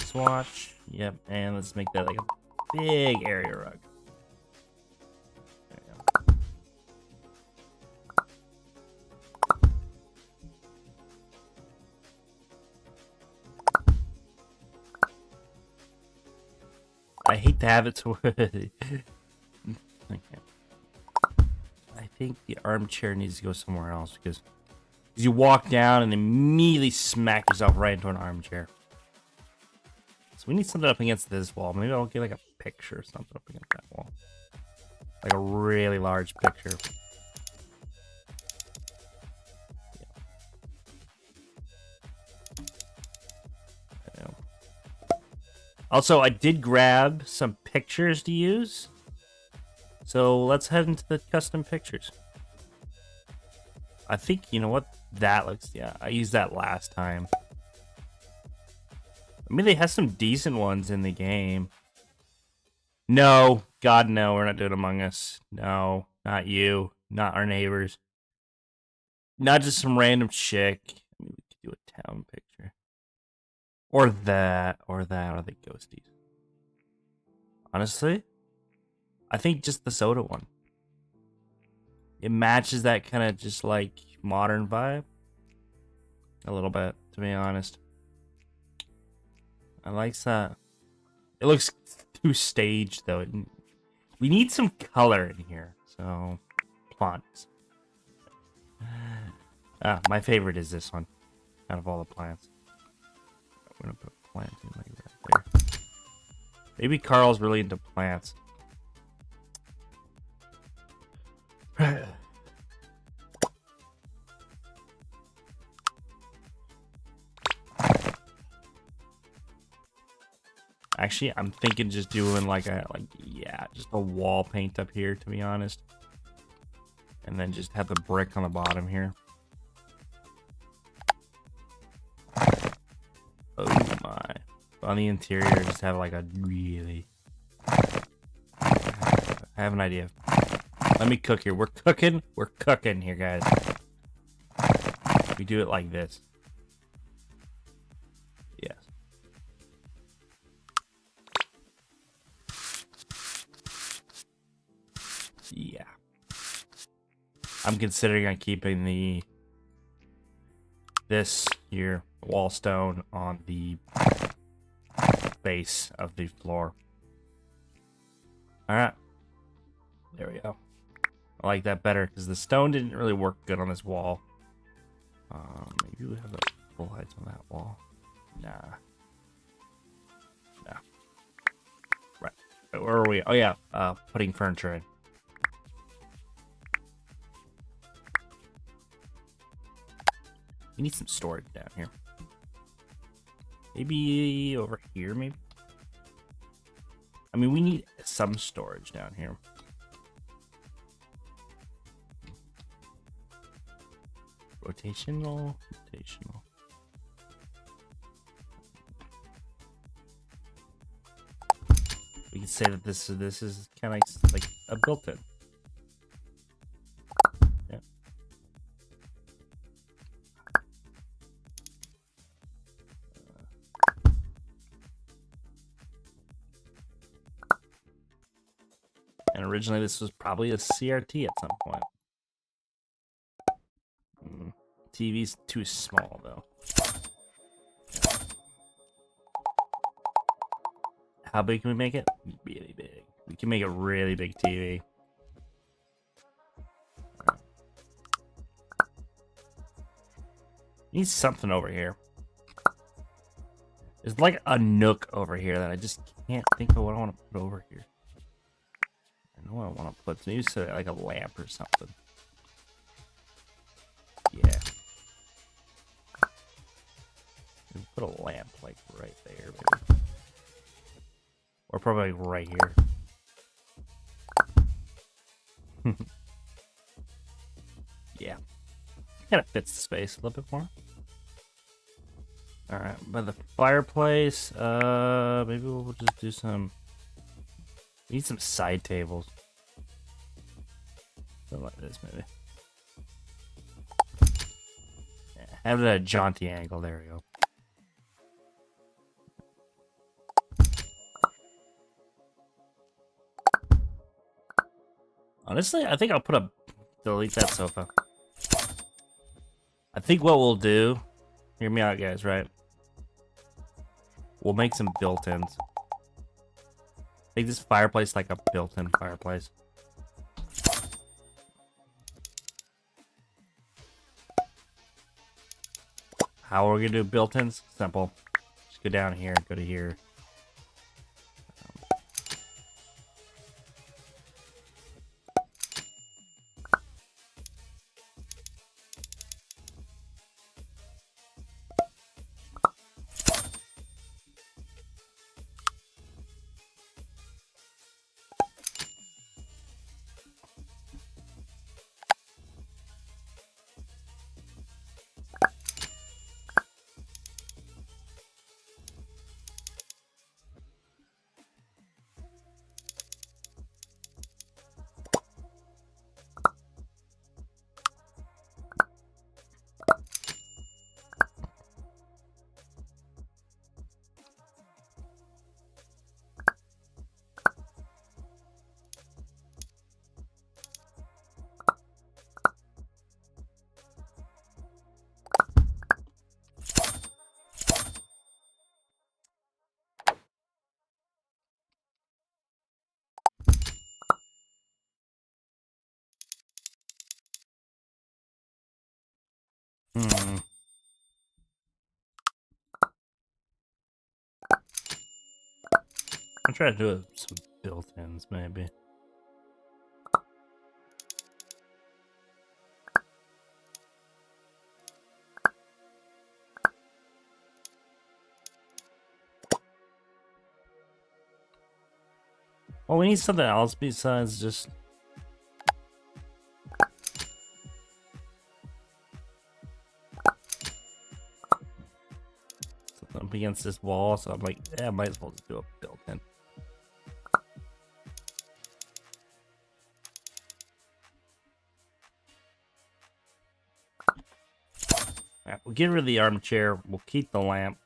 swatch. Yep, and let's make that like a big area rug. There we go. I hate to have it to where okay. I think the armchair needs to go somewhere else because you walk down and immediately smack yourself right into an armchair. So we need something up against this wall. Maybe I'll get like a picture or something up against that wall. Like a really large picture. Yeah. Also, I did grab some pictures to use. So let's head into the custom pictures. I think, you know what? That looks, yeah, I used that last time. I mean, they have some decent ones in the game. No, God, no, we're not doing Among Us. No, not you, not our neighbors. Not just some random chick. I mean, we could do a town picture. Or the ghosties. Honestly, I think just the soda one. It matches that kind of just like modern vibe. A little bit, to be honest. I like that. It looks too staged though. We need some color in here. So, plants. My favorite is this one. Out of all the plants. I'm gonna put a plant in like right there. Maybe Karl's really into plants. Actually, I'm thinking just doing just a wall paint up here, to be honest. And then just have the brick on the bottom here. Oh my. On the interior, just have like a really... I have an idea. Let me cook here. We're cooking here, guys. We do it like this. Yes. Yeah. I'm considering on keeping this here wall stone on the base of the floor. All right. There we go. I like that better because the stone didn't really work good on this wall. Maybe we have the full heights on that wall. Nah. Right. Where are we? Oh yeah, putting furniture in. We need some storage down here. Maybe over here, maybe? I mean, we need some storage down here. Rotational. We can say that this is kind of like a built-in. Yeah. And originally this was probably a CRT at some point. TV's too small though. How big can we make it? Really big. We can make a really big TV. Need something over here. There's like a nook over here that I just can't think of what I want to put over here. I know what I want to put. Maybe like a lamp or something. Yeah. can put a lamp like right there, maybe. Or probably right here. Yeah. Kind of fits the space a little bit more. Alright, by the fireplace, maybe we'll just do some... We need some side tables. Something like this, maybe. Yeah, have it at a jaunty angle, there we go. Honestly, I think I'll delete that sofa. I think what we'll do, hear me out guys, right? We'll make some built-ins. Make this fireplace like a built-in fireplace. How are we gonna do built-ins? Simple. Just go down here, go to here. I'm trying to do some built-ins, maybe. Well, we need something else besides just... something up against this wall, so I'm like, yeah, I might as well just do a built-in. Alright, we'll get rid of the armchair, we'll keep the lamp.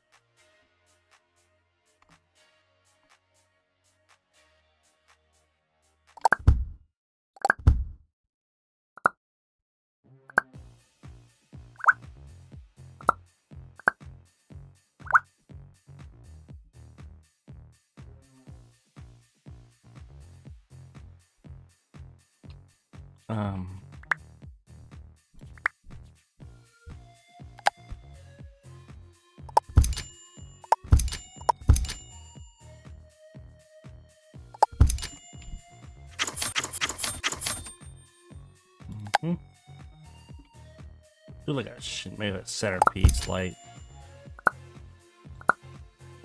Do like a maybe a centerpiece light.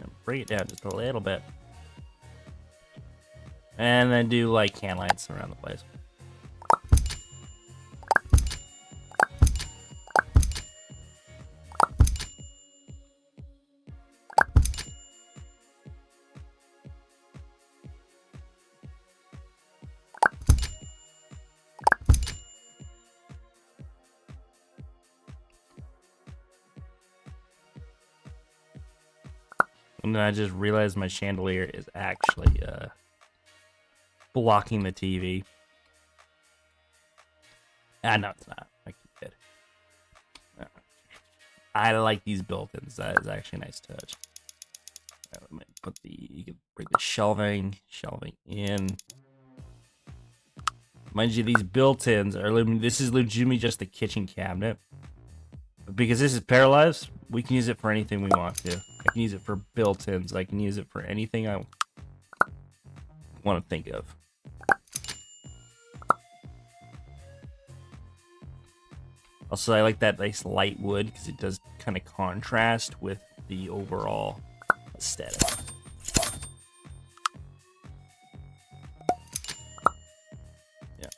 And bring it down just a little bit. And then do like can lights around the place. And then I just realized my chandelier is actually blocking the TV. Ah, no, it's not. I keep it. I like these built-ins. That is actually a nice touch. Let me put you can bring the shelving in. Mind you, these built-ins are this is legitimately just the kitchen cabinet. But because this is paralyzed, we can use it for anything we want to. I can use it for built-ins. I can use it for anything I want to think of. Also, I like that nice light wood because it does kind of contrast with the overall aesthetic. Yeah.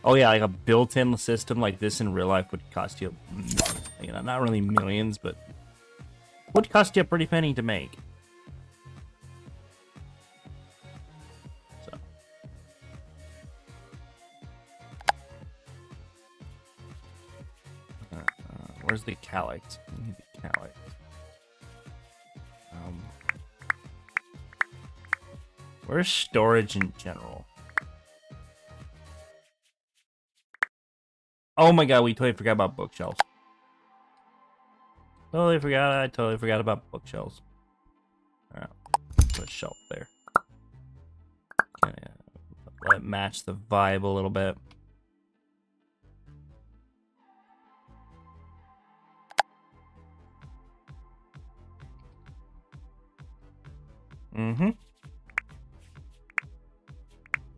Oh yeah, like a built-in system like this in real life would cost you, not really millions, but would cost you a pretty penny to make. So. Where's the calyx? We need the calyx. Where's storage in general? Oh my god, we totally forgot about bookshelves. I totally forgot about bookshelves. Alright, put a shelf there. Okay, let it match the vibe a little bit. Mm-hmm.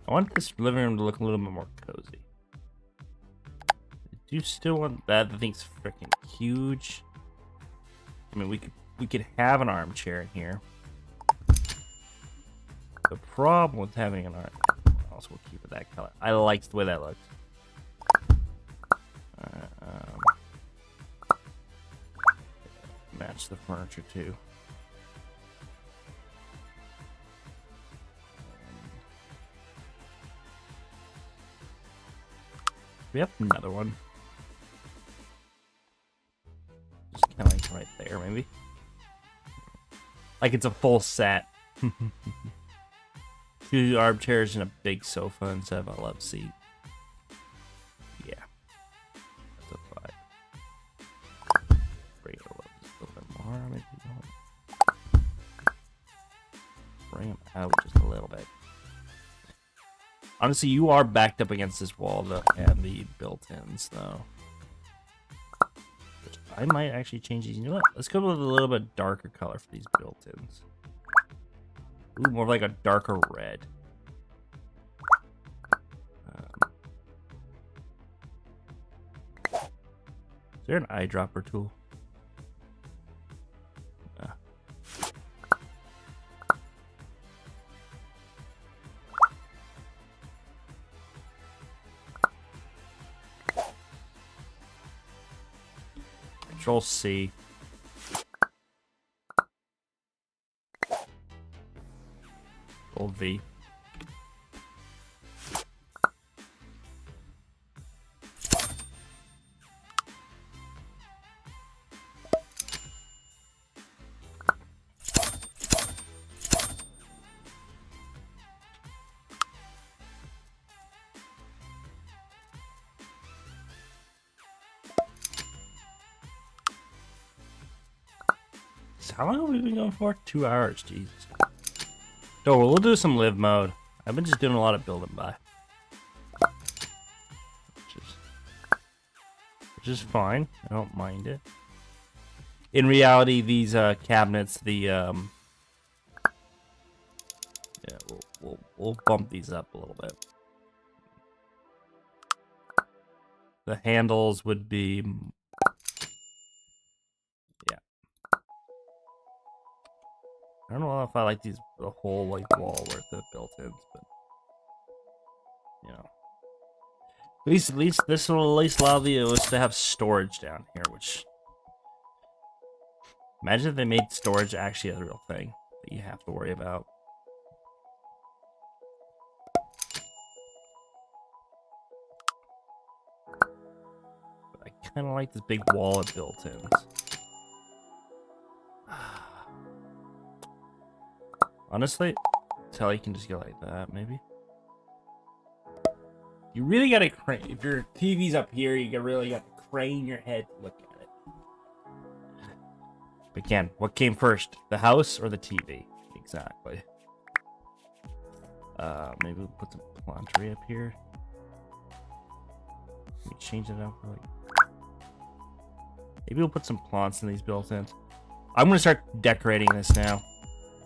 I want this living room to look a little bit more cozy. I do still want that. The thing's freaking huge. I mean, we could have an armchair in here. The problem with having an armchair, also we'll keep it that color. I like the way that looks. Match the furniture too. We have another one. Just kind of like right there, maybe. Like it's a full set. 2 armchairs and a big sofa instead of a love seat. Yeah. That's a vibe. Bring it a little bit more, maybe. Bring them out just a little bit. Honestly, you are backed up against this wall though, and the built-ins though. Which I might actually change these. You know what? Let's go with a little bit darker color for these built-ins. Ooh, more like a darker red. Is there an eyedropper tool? Control C. Control V. How long have we been going for? 2 hours, Jesus. So we'll do some live mode. I've been just doing a lot of building by. Which is fine. I don't mind it. In reality, these cabinets, yeah, we'll bump these up a little bit. The handles would be, yeah. I don't know if I like these, the whole like wall worth of built-ins, but you know, at least this will at least allow us to have storage down here. Which, imagine if they made storage actually a real thing that you have to worry about. But I kind of like this big wall of built-ins. Honestly, tell you can just go like that, maybe. You really gotta crane. If your TV's up here, you really gotta crane your head to look at it. But again, what came first, the house or the TV? Exactly. Maybe we'll put some plantery up here. Let me change it up for like. Maybe we'll put some plants in these built-ins. I'm gonna start decorating this now.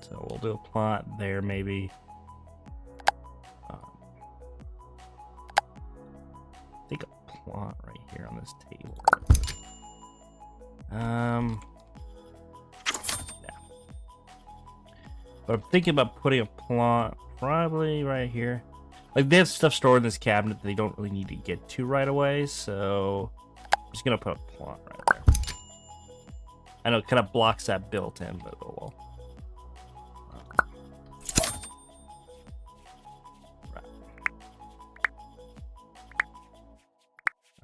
So we'll do a plant there, maybe. I think a plant right here on this table. Yeah. But I'm thinking about putting a plant probably right here. Like, they have stuff stored in this cabinet that they don't really need to get to right away, so I'm just gonna put a plant right there. I know it kind of blocks that built-in, but oh well.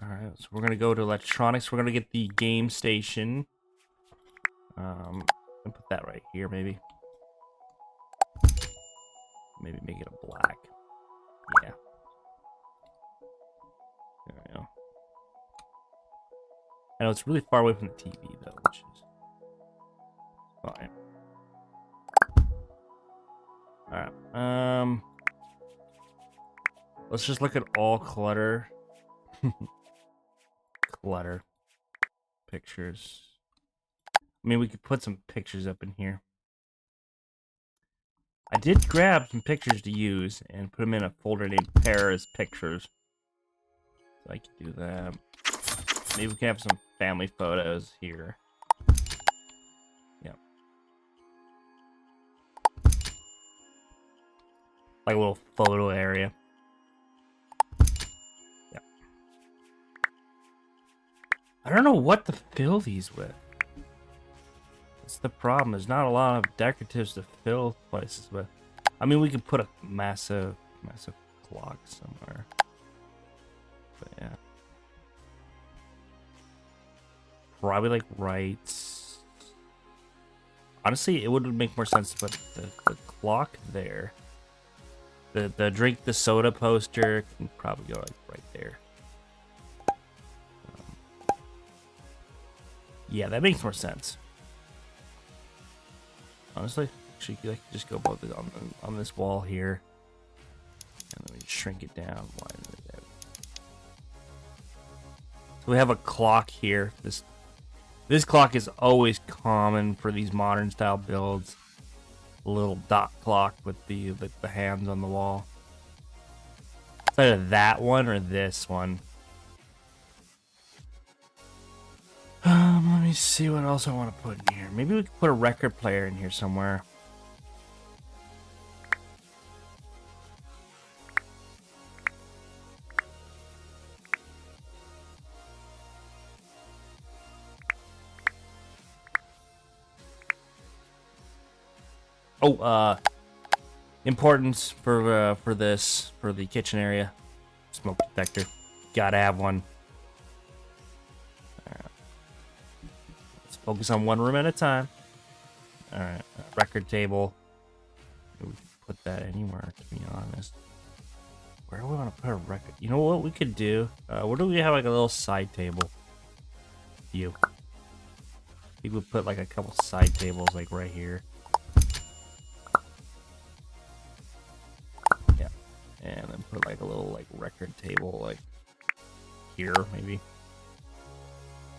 Alright, so we're gonna go to electronics. We're gonna get the game station. And put that right here, maybe. Maybe make it a black. Yeah. There we go. I know it's really far away from the TV though, which is fine. Alright. Let's just look at all clutter. Clutter. Pictures. I mean, we could put some pictures up in here. I did grab some pictures to use and put them in a folder named Paris Pictures. So I could do that. Maybe we can have some family photos here. Yep. Like a little photo area. Yep. I don't know what to fill these with. That's the problem. There's not a lot of decoratives to fill places with. I mean, we could put a massive clock somewhere. But yeah. Probably like right. Honestly, it would make more sense to put the clock there. The drink the soda poster can probably go like right there. Yeah, that makes more sense. Honestly, actually, I could just go both on this wall here, and then we shrink it down, widen it out. So we have a clock here. This clock is always common for these modern style builds. A little dot clock with the hands on the wall. It's either that one or this one. Let me see what else I want to put in here. Maybe we could put a record player in here somewhere. Oh, importance for the kitchen area. Smoke detector. Gotta have one. Focus on one room at a time. Alright, record table. We can put that anywhere, to be honest. Where do we want to put a record? You know what we could do? Where do we have like a little side table? You. We would put like a couple side tables like right here. Yeah. And then put like a little like record table like here, maybe.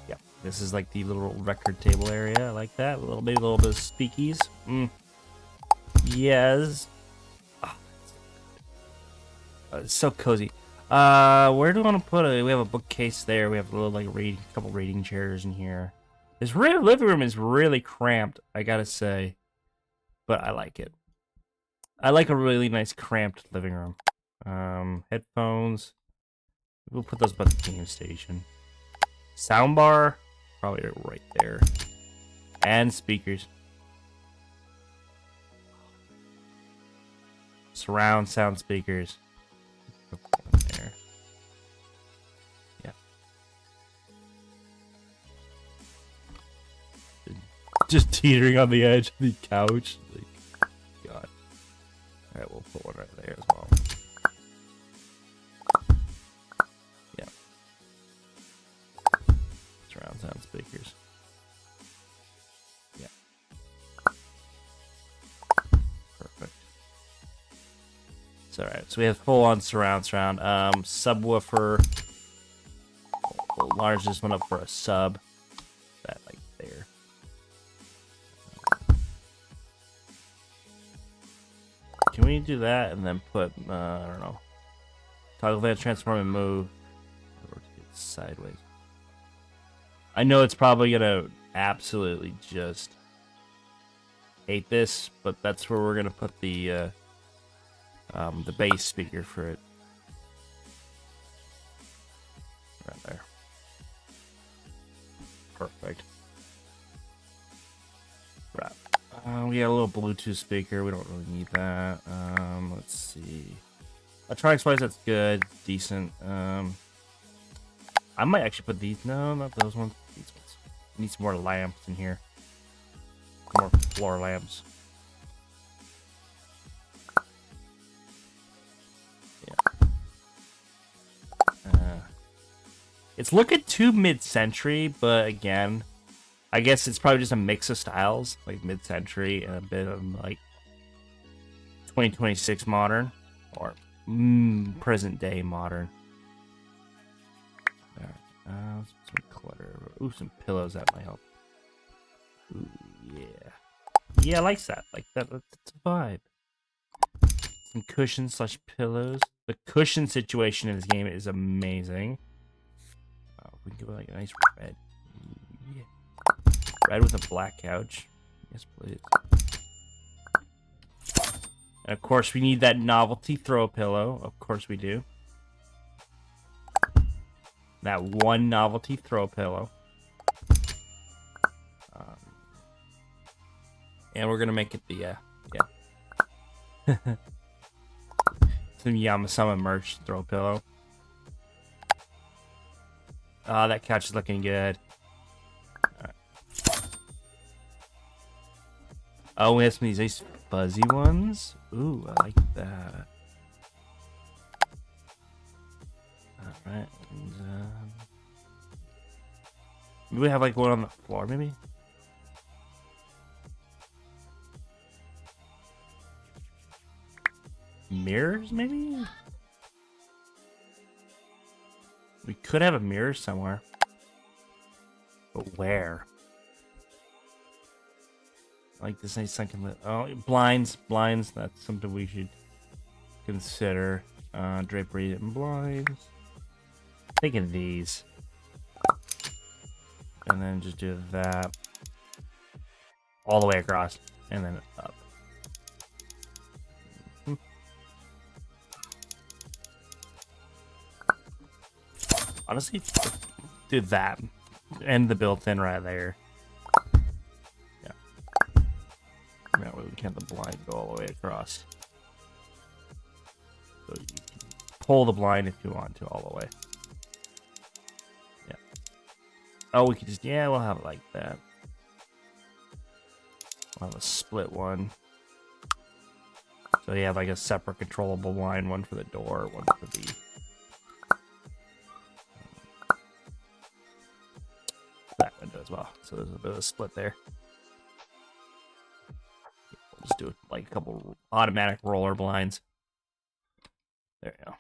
Yeah, this is like the little record table area. I like that. Maybe a little bit of speakies. Yes. Oh, it's so cozy. Where do we want to put it? We have a bookcase there. We have a little like couple reading chairs in here. This living room is really cramped, I gotta say, but I like it. I like a really nice cramped living room. Headphones. We'll put those by the game station. Soundbar, probably right there. And speakers. Surround sound speakers. There. Yeah. Just teetering on the edge of the couch. Like, God. Alright, we'll put one right there as well. Surround sound speakers. Yeah. Perfect. It's alright. So we have full on surround. Subwoofer. We'll enlarge this one up for a sub. That like there. Can we do that and then put I don't know. Toggle advance transform and move. Rotate sideways. I know it's probably gonna absolutely just hate this, but that's where we're gonna put the bass speaker for it. Right there. Perfect. Right. We got a little Bluetooth speaker. We don't really need that. Let's see. Electronics wise, that's good. Decent. I might actually put these. No, not those ones. These ones. Need some more lamps in here. More floor lamps. Yeah. It's looking too mid-century, but again, I guess it's probably just a mix of styles, like mid-century and a bit of like 2026 modern or present day modern. Some clutter. Ooh, some pillows that might help. Ooh, yeah. Yeah, I like that. Like that. That's a vibe. Some cushions slash pillows. The cushion situation in this game is amazing. Oh, we can go like a nice red. Ooh, yeah. Red with a black couch. Yes, please. And of course, we need that novelty throw pillow. Of course, we do. That one novelty throw pillow. And we're gonna make it the yeah. Some Yama merch throw pillow. That couch is looking good. Right. Oh, we have some of these nice fuzzy ones. Ooh, I like that. Alright. Maybe we have like one on the floor, maybe? Mirrors, maybe? We could have a mirror somewhere. But where? Like this nice sunken lit. Oh, blinds. That's something we should consider. Drapery and blinds. Thinking these. And then just do that. All the way across. And then up. Honestly, do that. And the built-in right there. Yeah. That way we can have the blind go all the way across. So you can pull the blind if you want to all the way. Yeah. Oh, we could just, yeah, we'll have it like that. We'll have a split one. So you have like a separate controllable blind, one for the door, one for the... that window as well. So there's a bit of a split there. We'll just do like a couple automatic roller blinds. There you go.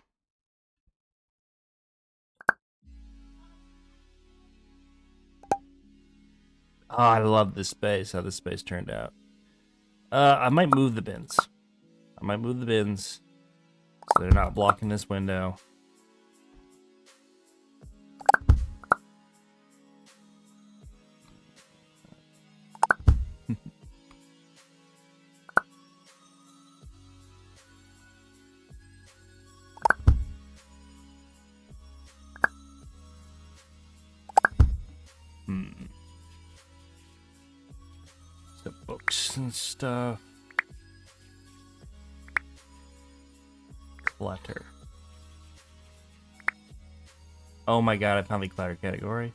Oh, I love this space, how this space turned out. I might move the bins. So they're not blocking this window. The books and stuff. Clutter. Oh my god, I found the clutter category.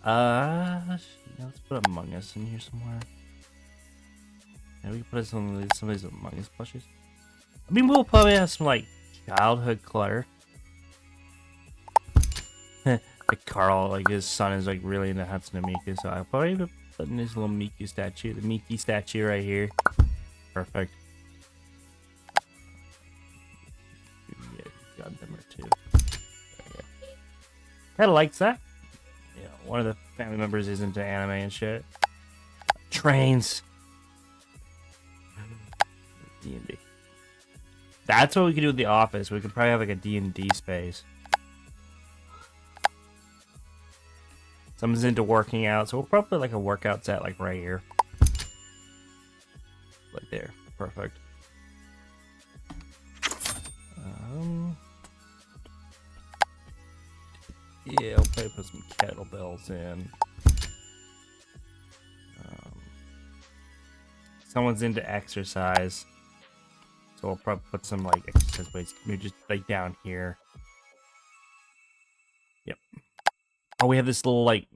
Let's put Among Us in here somewhere. Yeah, we can put some of these Among Us plushies. I mean, we'll probably have some like childhood clutter. Like Karl, like his son is like really into Hatsune Miku, so I'll probably put in this little Miku statue, the Miki statue right here. Perfect. Yeah, got them or two. Kind of likes that. You know, one of the family members is into anime and shit. Trains. D&D. That's what we could do with the office. We could probably have like a D&D space. Someone's into working out, so we'll probably put like a workout set like right here. Like there. Perfect. Yeah, I'll probably put some kettlebells in. Someone's into exercise, so we'll probably put some like exercise weights, maybe just like down here. Yep. Oh, we have this little like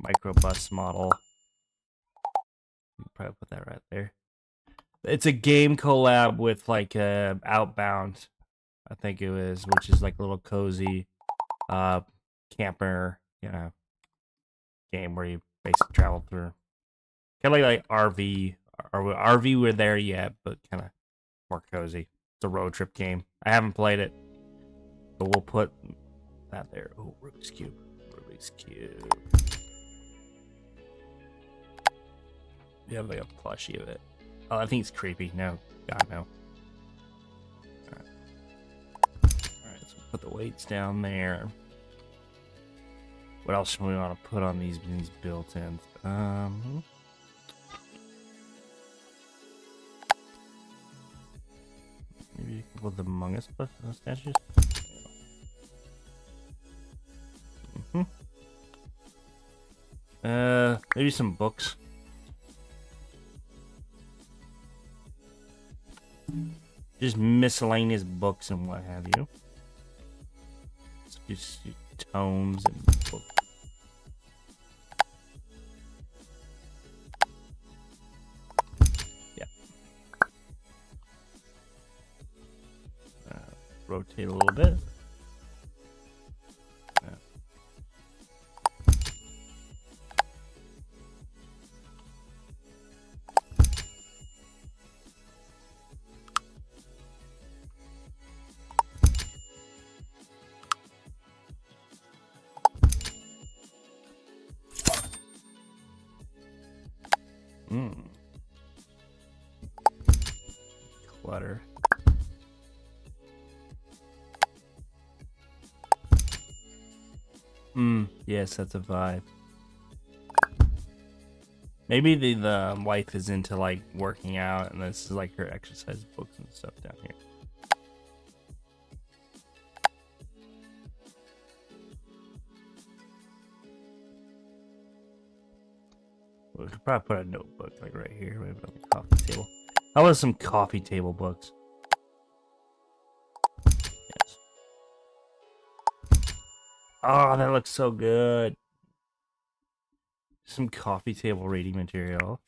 microbus model. Probably put that right there. It's a game collab with like Outbound, I think it was, which is like a little cozy camper, game where you basically travel through. Kind of like RV. Or RV we're there yet, but kind of more cozy. It's a road trip game. I haven't played it, but we'll put that there. Oh, Rubik's Cube. Rubik's Cube. You have like a plushie of it. Oh, I think it's creepy. No. God, no. Alright. Alright, so put the weights down there. What else do we want to put on these built-ins? Maybe you can put the Among Us statues. Maybe some books. Just miscellaneous books and what have you. It's just tomes and books. Yeah. Rotate a little bit. Clutter. Yes, that's a vibe. Maybe the wife is into like working out, and this is like her exercise books and stuff down here. We could probably put a notebook like right here, maybe on the coffee table. How about some coffee table books? Yes. Oh, that looks so good. Some coffee table reading material.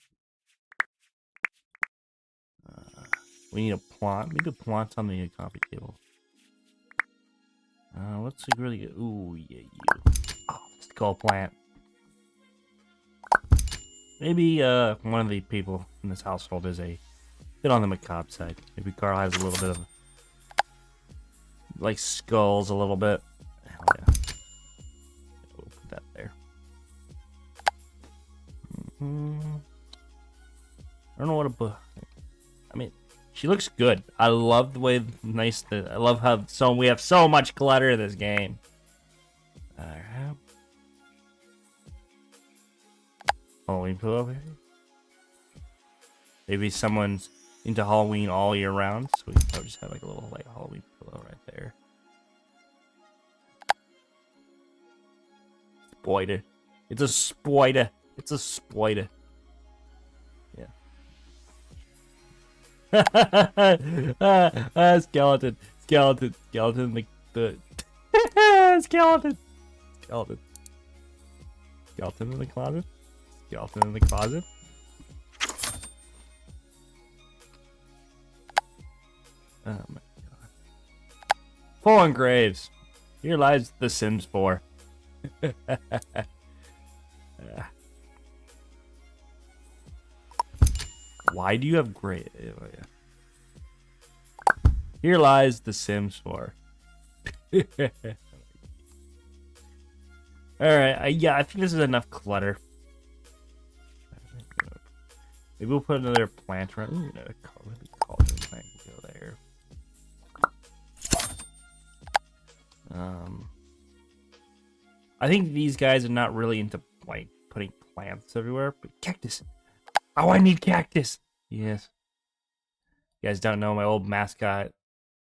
We need a plant. Maybe a plant on the coffee table. What's a really good? Ooh, yeah, you. Oh, skull plant. Maybe one of the people in this household is a bit on the macabre side. Maybe Karl has a little bit of like skulls a little bit. Hell yeah. We'll put that there. I don't know what a book. I mean, she looks good. I love the way I love how we have so much clutter in this game. Alright. Halloween pillow over here. Maybe someone's into Halloween all year round, so we can just have like a little like Halloween pillow right there. Spoiler. It's a spoiler. It's a spoiler. Yeah. Skeleton. Skeleton. Skeleton. The skeleton. Skeleton. Skeleton in the closet. Skeleton in the closet. Oh my god. Fallen Graves. Here lies The Sims 4. Why do you have gray? Oh, yeah. Here lies The Sims 4. Alright, yeah, I think this is enough clutter. Maybe we'll put another plant around. Ooh, another cauldron plant can go there. I think these guys are not really into like putting plants everywhere, but cactus. Oh, I need cactus. Yes. You guys don't know my old mascot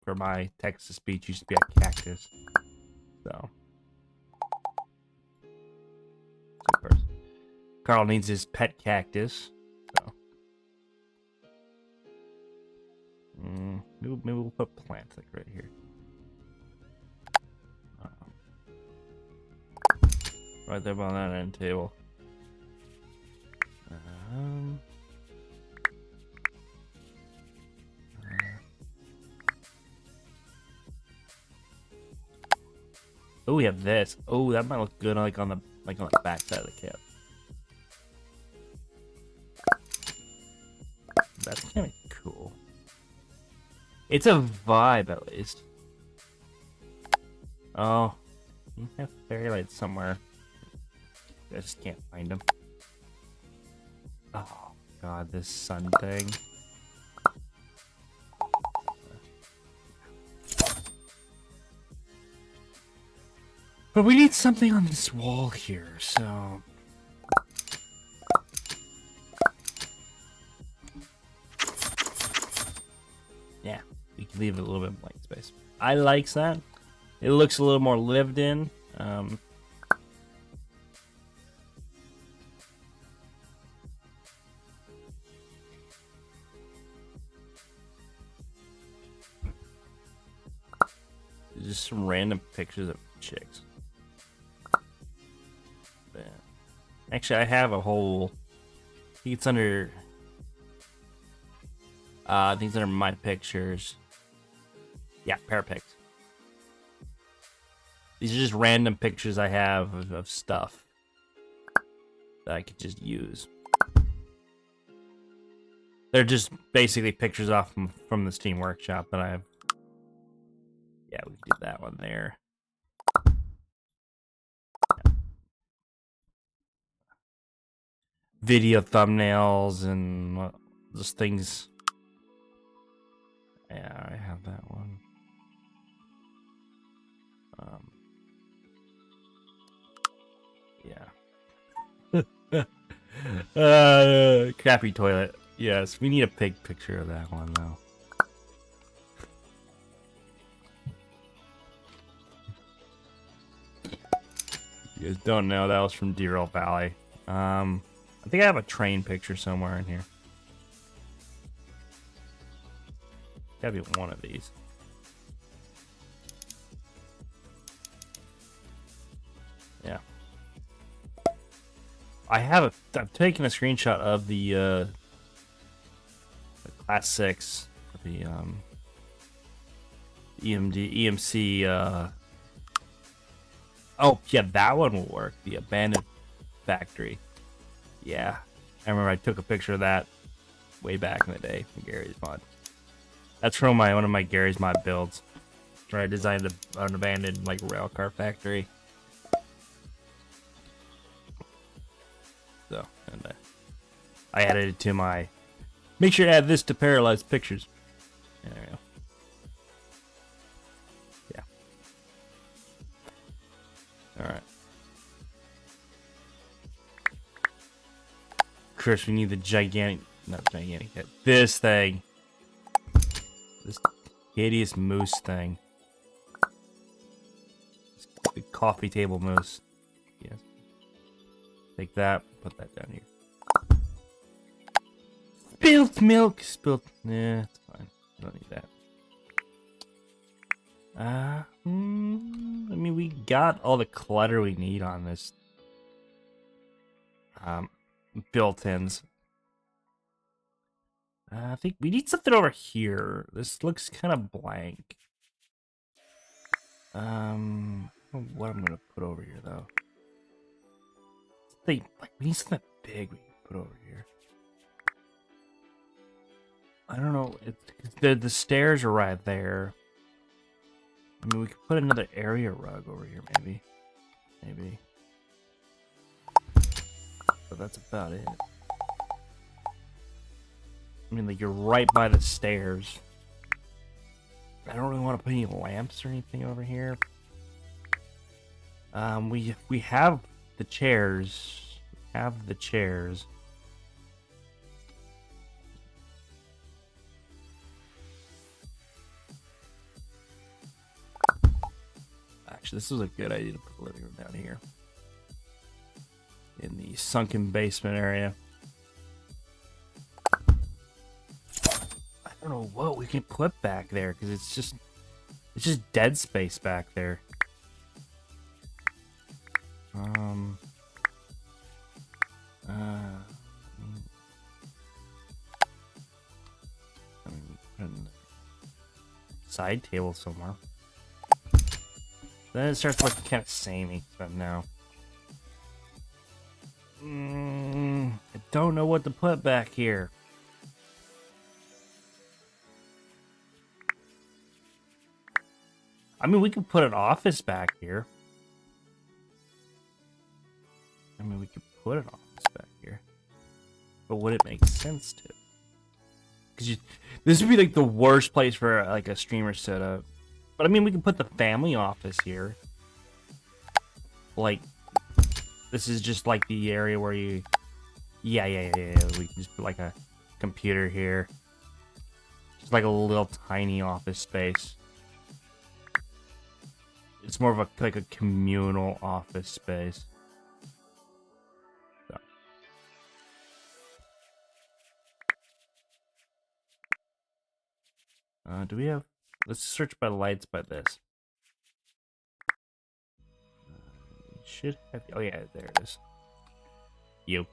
for my Texas speech used to be a cactus. So. Super. Karl needs his pet cactus. So. Maybe we'll put plants like right here. Right there on that end table. Oh, we have this. Oh, that might look good like on the back side of the cap. That's kind of cool. It's a vibe at least. Oh, you have fairy lights somewhere. I just can't find them. Oh god, this sun thing. But we need something on this wall here, so... Yeah, we can leave it a little bit of blank space. I like that. It looks a little more lived in. Just some random pictures of chicks. Actually, I have a whole... I think it's under... I think it's under my pictures. Yeah, pair pics. These are just random pictures I have of stuff that I could just use. They're just basically pictures off from the Steam Workshop that I have. Yeah, we can do that one there. Video thumbnails and just things. Yeah, I have that one. Yeah. Crappy toilet. Yes, we need a big picture of that one though. You guys don't know, that was from Deer Valley. I think I have a train picture somewhere in here. Gotta be one of these. Yeah. I've taken a screenshot of the Class 6, the EMC, oh, yeah, that one will work. The abandoned factory. Yeah. I remember I took a picture of that way back in the day from Gary's mod. That's from one of my Gary's mod builds, where I designed an abandoned like rail car factory. So, and I added it to my. Make sure to add this to paralyzed pictures. There we go. Yeah. All right. Chris, we need the gigantic, not gigantic, this thing. This hideous moose thing. This big coffee table moose. Yes. Take that, put that down here. Spilt milk! Spilt. Yeah, it's fine. I don't need that. I mean, we got all the clutter we need on this. Built-ins. I think we need something over here. This looks kind of blank. I don't know what I'm gonna put over here though. We need something big we can put over here. I don't know. The stairs are right there. I mean, we could put another area rug over here, maybe. Maybe. But that's about it. I mean, like, you're right by the stairs. I don't really want to put any lamps or anything over here. We have the chairs. Have the chairs. Actually, this was a good idea to put the living room down here. In the sunken basement area. I don't know what we can put back there, because it's just dead space back there. Side table somewhere. Then it starts looking kind of samey, but no. I don't know what to put back here. I mean, we could put an office back here. But would it make sense to? Because this would be like the worst place for like a streamer setup. But I mean, we can put the family office here. Like, this is just like the area where you... Yeah. We can just put like a computer here. Just like a little tiny office space. It's more of a like a communal office space. So. Do we have... Let's search by lights by this. Should have... Oh yeah, there it is. You.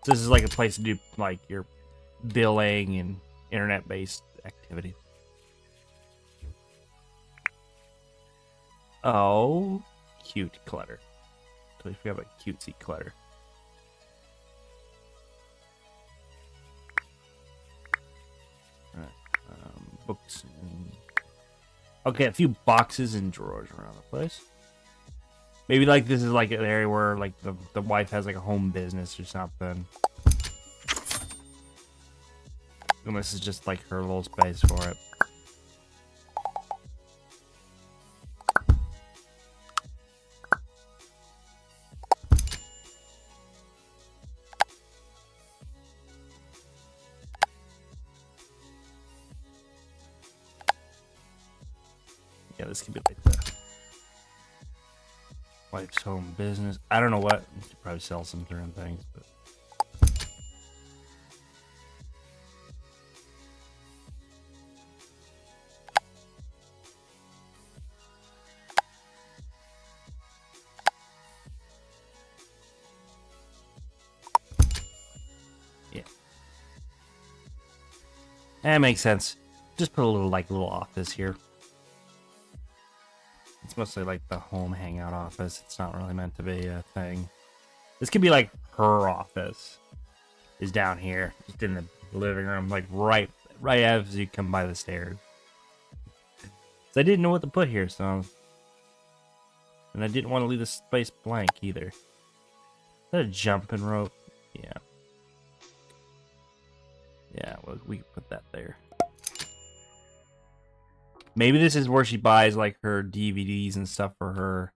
This is like a place to do like your billing and internet-based activity. Oh, cute clutter. Totally forgot about cutesy clutter. Alright, books. Okay, a few boxes and drawers around the place. Maybe like this is like an area where like the wife has like a home business or something. And this is just like her little space for it. Yeah, this could be like the wife's home business. I don't know what. You could probably sell some different things, but. Yeah. That makes sense. Just put a little office here. It's mostly like the home hangout office. It's not really meant to be a thing. This could be like her office. Is down here, just in the living room, like right as you come by the stairs. So I didn't know what to put here, so, and I didn't want to leave the space blank either. Is that a jumping rope? Yeah. Yeah, well, we can put that there. Maybe this is where she buys like her DVDs and stuff for her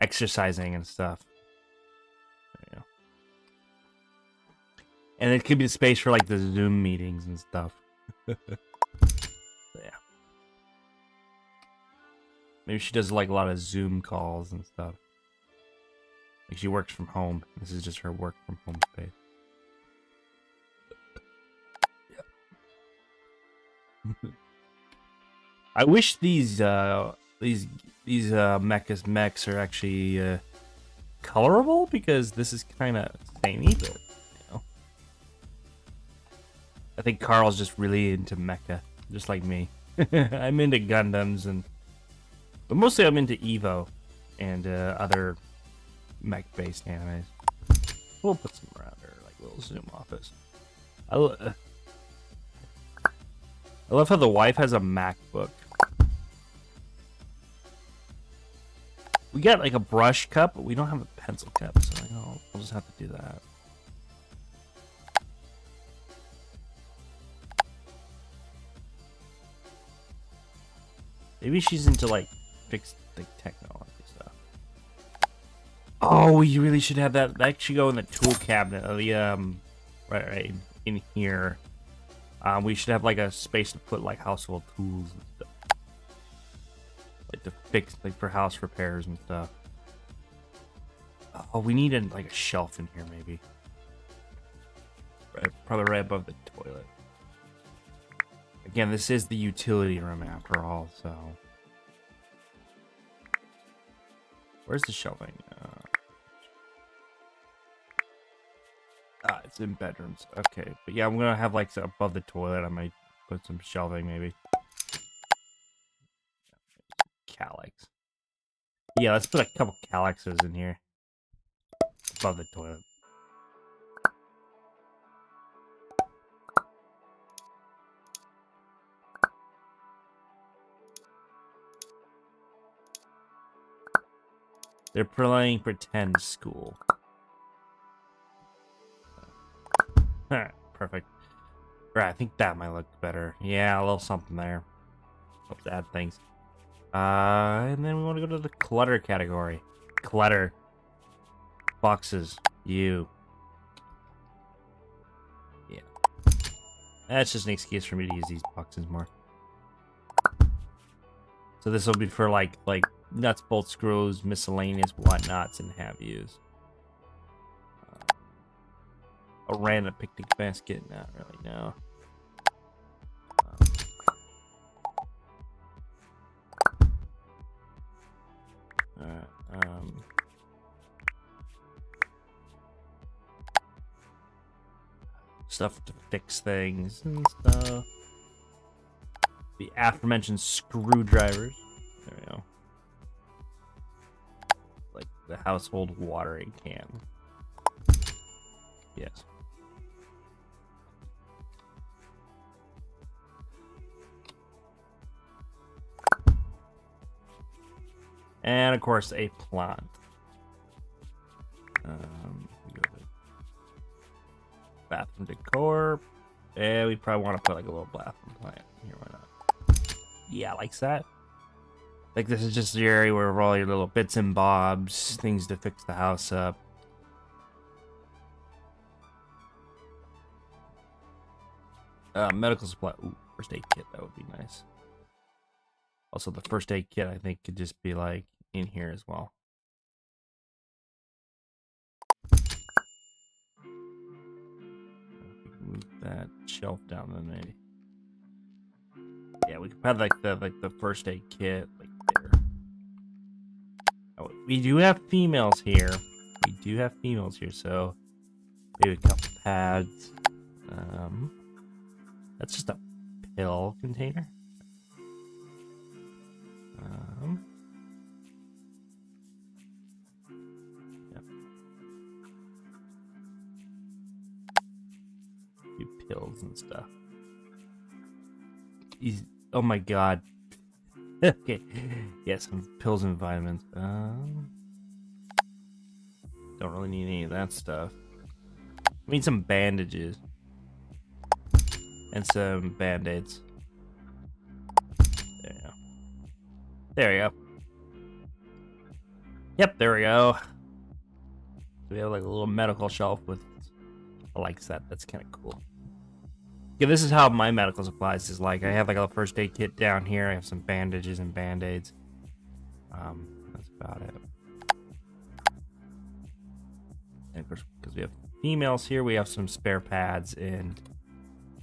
exercising and stuff. There you go. And it could be the space for like the Zoom meetings and stuff. Yeah. Maybe she does like a lot of Zoom calls and stuff. Like she works from home. This is just her work from home space. Yeah. I wish these mechs are actually colorable, because this is kind of samey, but you know. I think Karl's just really into mecha, just like me. I'm into Gundams, but mostly I'm into Evo and other mech-based animes. We'll put some around her, like little Zoom office. I love how the wife has a MacBook. We got like a brush cup, but we don't have a pencil cup, so we'll just have to do that. Maybe she's into like the technology stuff. Oh, we really should have that. That should go in the tool cabinet. Right in here. We should have like a space to put like household tools and stuff, like to fix, like for house repairs and stuff. Oh, we need like a shelf in here maybe. Right, probably right above the toilet. Again, this is the utility room after all, so. Where's the shelving? It's in bedrooms. Okay, but yeah, I'm gonna have like above the toilet. I might put some shelving maybe. Calyx. Yeah, let's put a couple calyxes in here above the toilet. They're playing pretend school. Perfect. Right, I think that might look better. Yeah, a little something there. Helps add things. And then we want to go to the clutter category. Clutter. Boxes. You. Yeah. That's just an excuse for me to use these boxes more. So this will be for like nuts, bolts, screws, miscellaneous whatnots, and have yous. A random picnic basket? Not really, no. Stuff to fix things and stuff. The aforementioned screwdrivers. There we go. Like the household watering can. Yes. And of course, a plant. We go to bathroom decor. And we probably want to put like a little bathroom plant here. Why not? Yeah, like that. Like this is just the area where all your little bits and bobs, things to fix the house up. Medical supply. Ooh, first aid kit. That would be nice. Also, the first aid kit, I think, could just be, like, in here as well. Move that shelf down then, maybe. Yeah, we could have, like, the first aid kit, like, there. Oh, we do have females here. We do have females here, so maybe a couple pads. That's just a pill container. Yep. Few pills and stuff. Oh my god. Okay. Yeah, some pills and vitamins. Don't really need any of that stuff. I need some bandages. And some band-aids. There we go. There we go. Yep, there we go. So we have like a little medical shelf with a like set. That's kind of cool. Yeah, this is how my medical supplies is like. I have like a first aid kit down here. I have some bandages and band-aids. That's about it. And of course, because we have females here, we have some spare pads and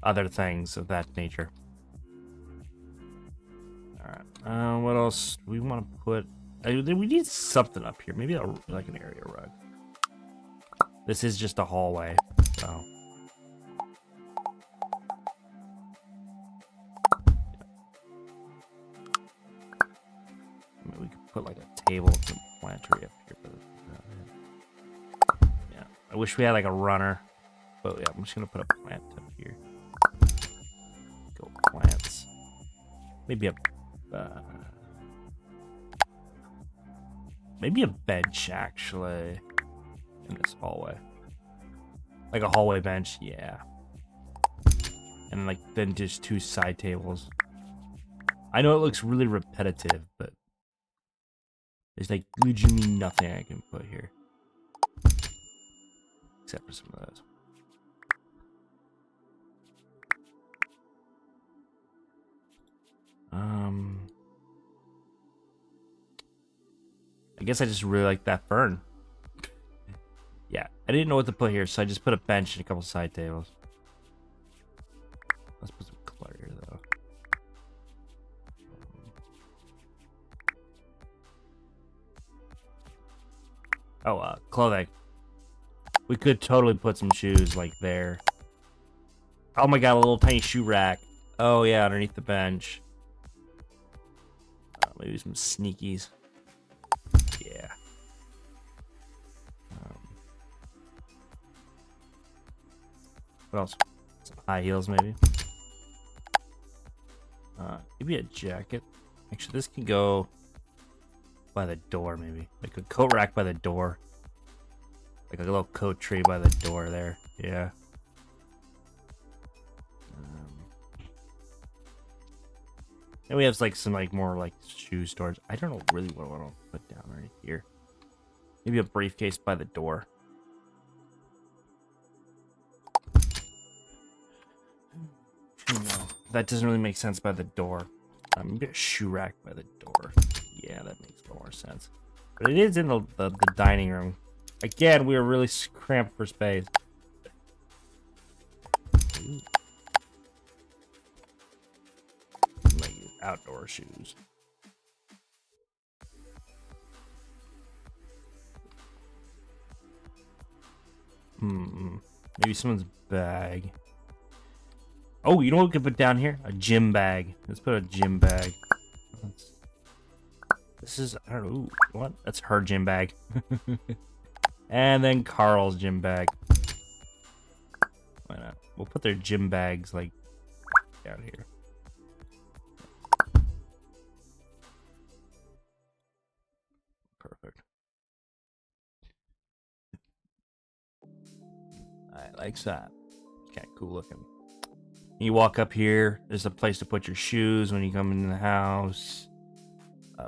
other things of that nature. Alright, what else do we want to put? We need something up here. Maybe like an area rug. This is just a hallway, so. Maybe we could put like a table and some plantery up here. But, yeah, I wish we had like a runner. But yeah, I'm just going to put a plant up here. Go plants. Maybe a bench actually in this hallway, like a hallway bench, yeah. And like then just 2 side tables. I know it looks really repetitive, but There's like literally nothing I can put here. Except for some of those. I guess I just really like that fern. Yeah, I didn't know what to put here, so I just put a bench and a couple side tables. Let's put some clutter here, though. Oh, clothing. We could totally put some shoes like there. Oh my god, a little tiny shoe rack. Oh yeah, underneath the bench. Maybe some sneakies. Yeah. What else? Some high heels, maybe. Maybe a jacket. Actually, this can go by the door, maybe. Like a coat rack by the door. Like a little coat tree by the door there. Yeah. And we have like some like more like shoe storage. I don't know really what I want to put down right here. Maybe a briefcase by the door. No, that doesn't really make sense by the door. Maybe a shoe rack by the door. Yeah, that makes more sense. But it is in the dining room. Again, we are really cramped for space. Ooh. Like outdoor shoes. Maybe someone's bag. Oh, you know what we could put down here? A gym bag. Let's put a gym bag. This is, I don't know, ooh, what? That's her gym bag. And then Karl's gym bag. Why not? We'll put their gym bags, like, down here. Perfect. I like that. Kind of cool looking. You walk up here, there's a place to put your shoes when you come into the house.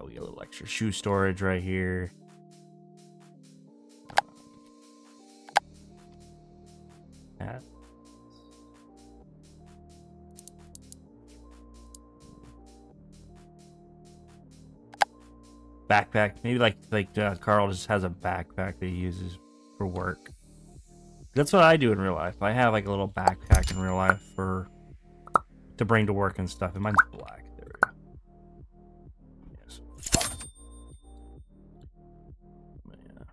We get a little extra shoe storage right here. Hat. Backpack. Maybe like Karl just has a backpack that he uses for work. That's what I do in real life. I have like a little backpack in real life to bring to work and stuff. And mine's black. There we go. Yes. Yeah.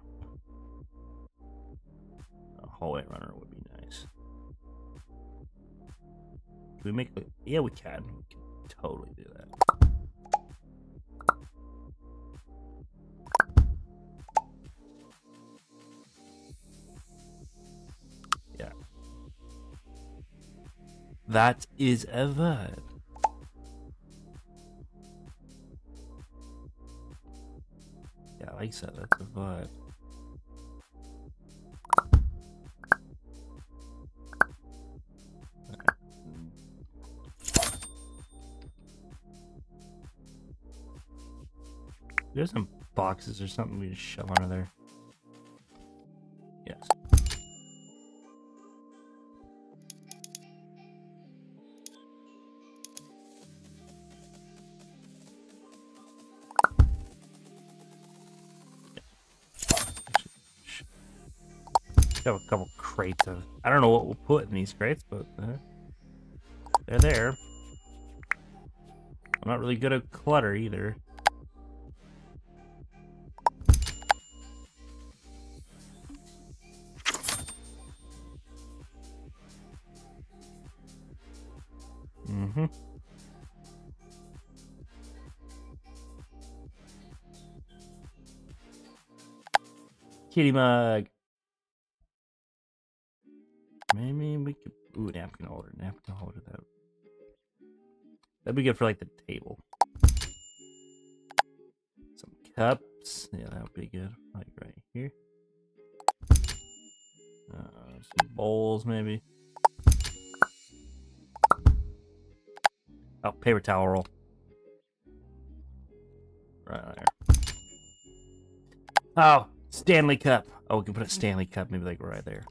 A hallway runner would be nice. Can we make it? Yeah, we can. We can totally do that. Yeah. That is a vibe. Yeah, like I said, that's a vibe. There's some boxes or something we just shove under there. Yes. Have a couple crates of. I don't know what we'll put in these crates, but they're there. I'm not really good at clutter either. Kitty mug. Maybe we could. Ooh, napkin holder. Napkin holder. That'd be good for like the table. Some cups. Yeah, that would be good. Like right here. Some bowls, maybe. Oh, paper towel roll. Right there. Oh, Stanley Cup. Oh, we can put a Stanley Cup maybe like right there.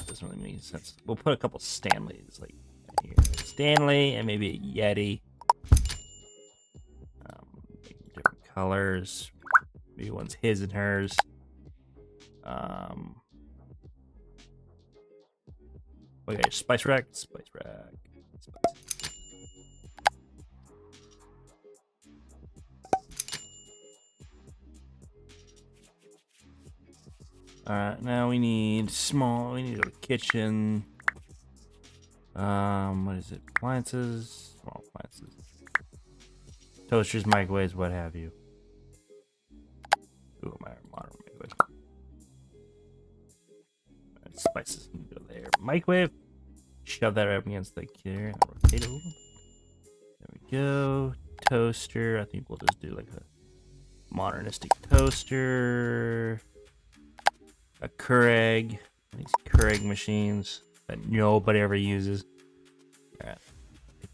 Doesn't really make sense. We'll put a couple Stanleys like here. Stanley and maybe a Yeti. Different colors. Maybe one's his and hers. Okay, spice rack. Spice rack. Spice. Alright, now we need we need a kitchen. What is it? Appliances? Small appliances. Toasters, microwaves, what have you. Ooh, my modern microwave. Alright, spices can go there. Microwave. Shove that up against the here. Rotate it. There we go. Toaster. I think we'll just do like a modernistic toaster. A Keurig. These Keurig machines that nobody ever uses. Alright.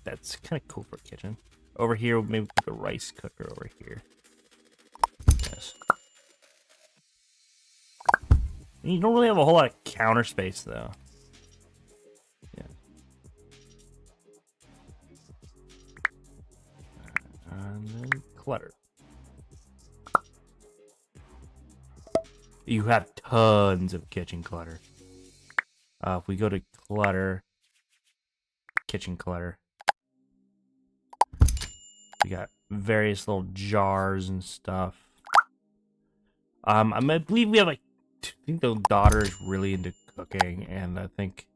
That's kind of cool for a kitchen. Over here, maybe put the rice cooker over here. Yes. You don't really have a whole lot of counter space, though. Yeah. And then clutter. You have tons of kitchen clutter. If we go to clutter, kitchen clutter, we got various little jars and stuff. I believe we have like, I think the daughter is really into cooking, and I think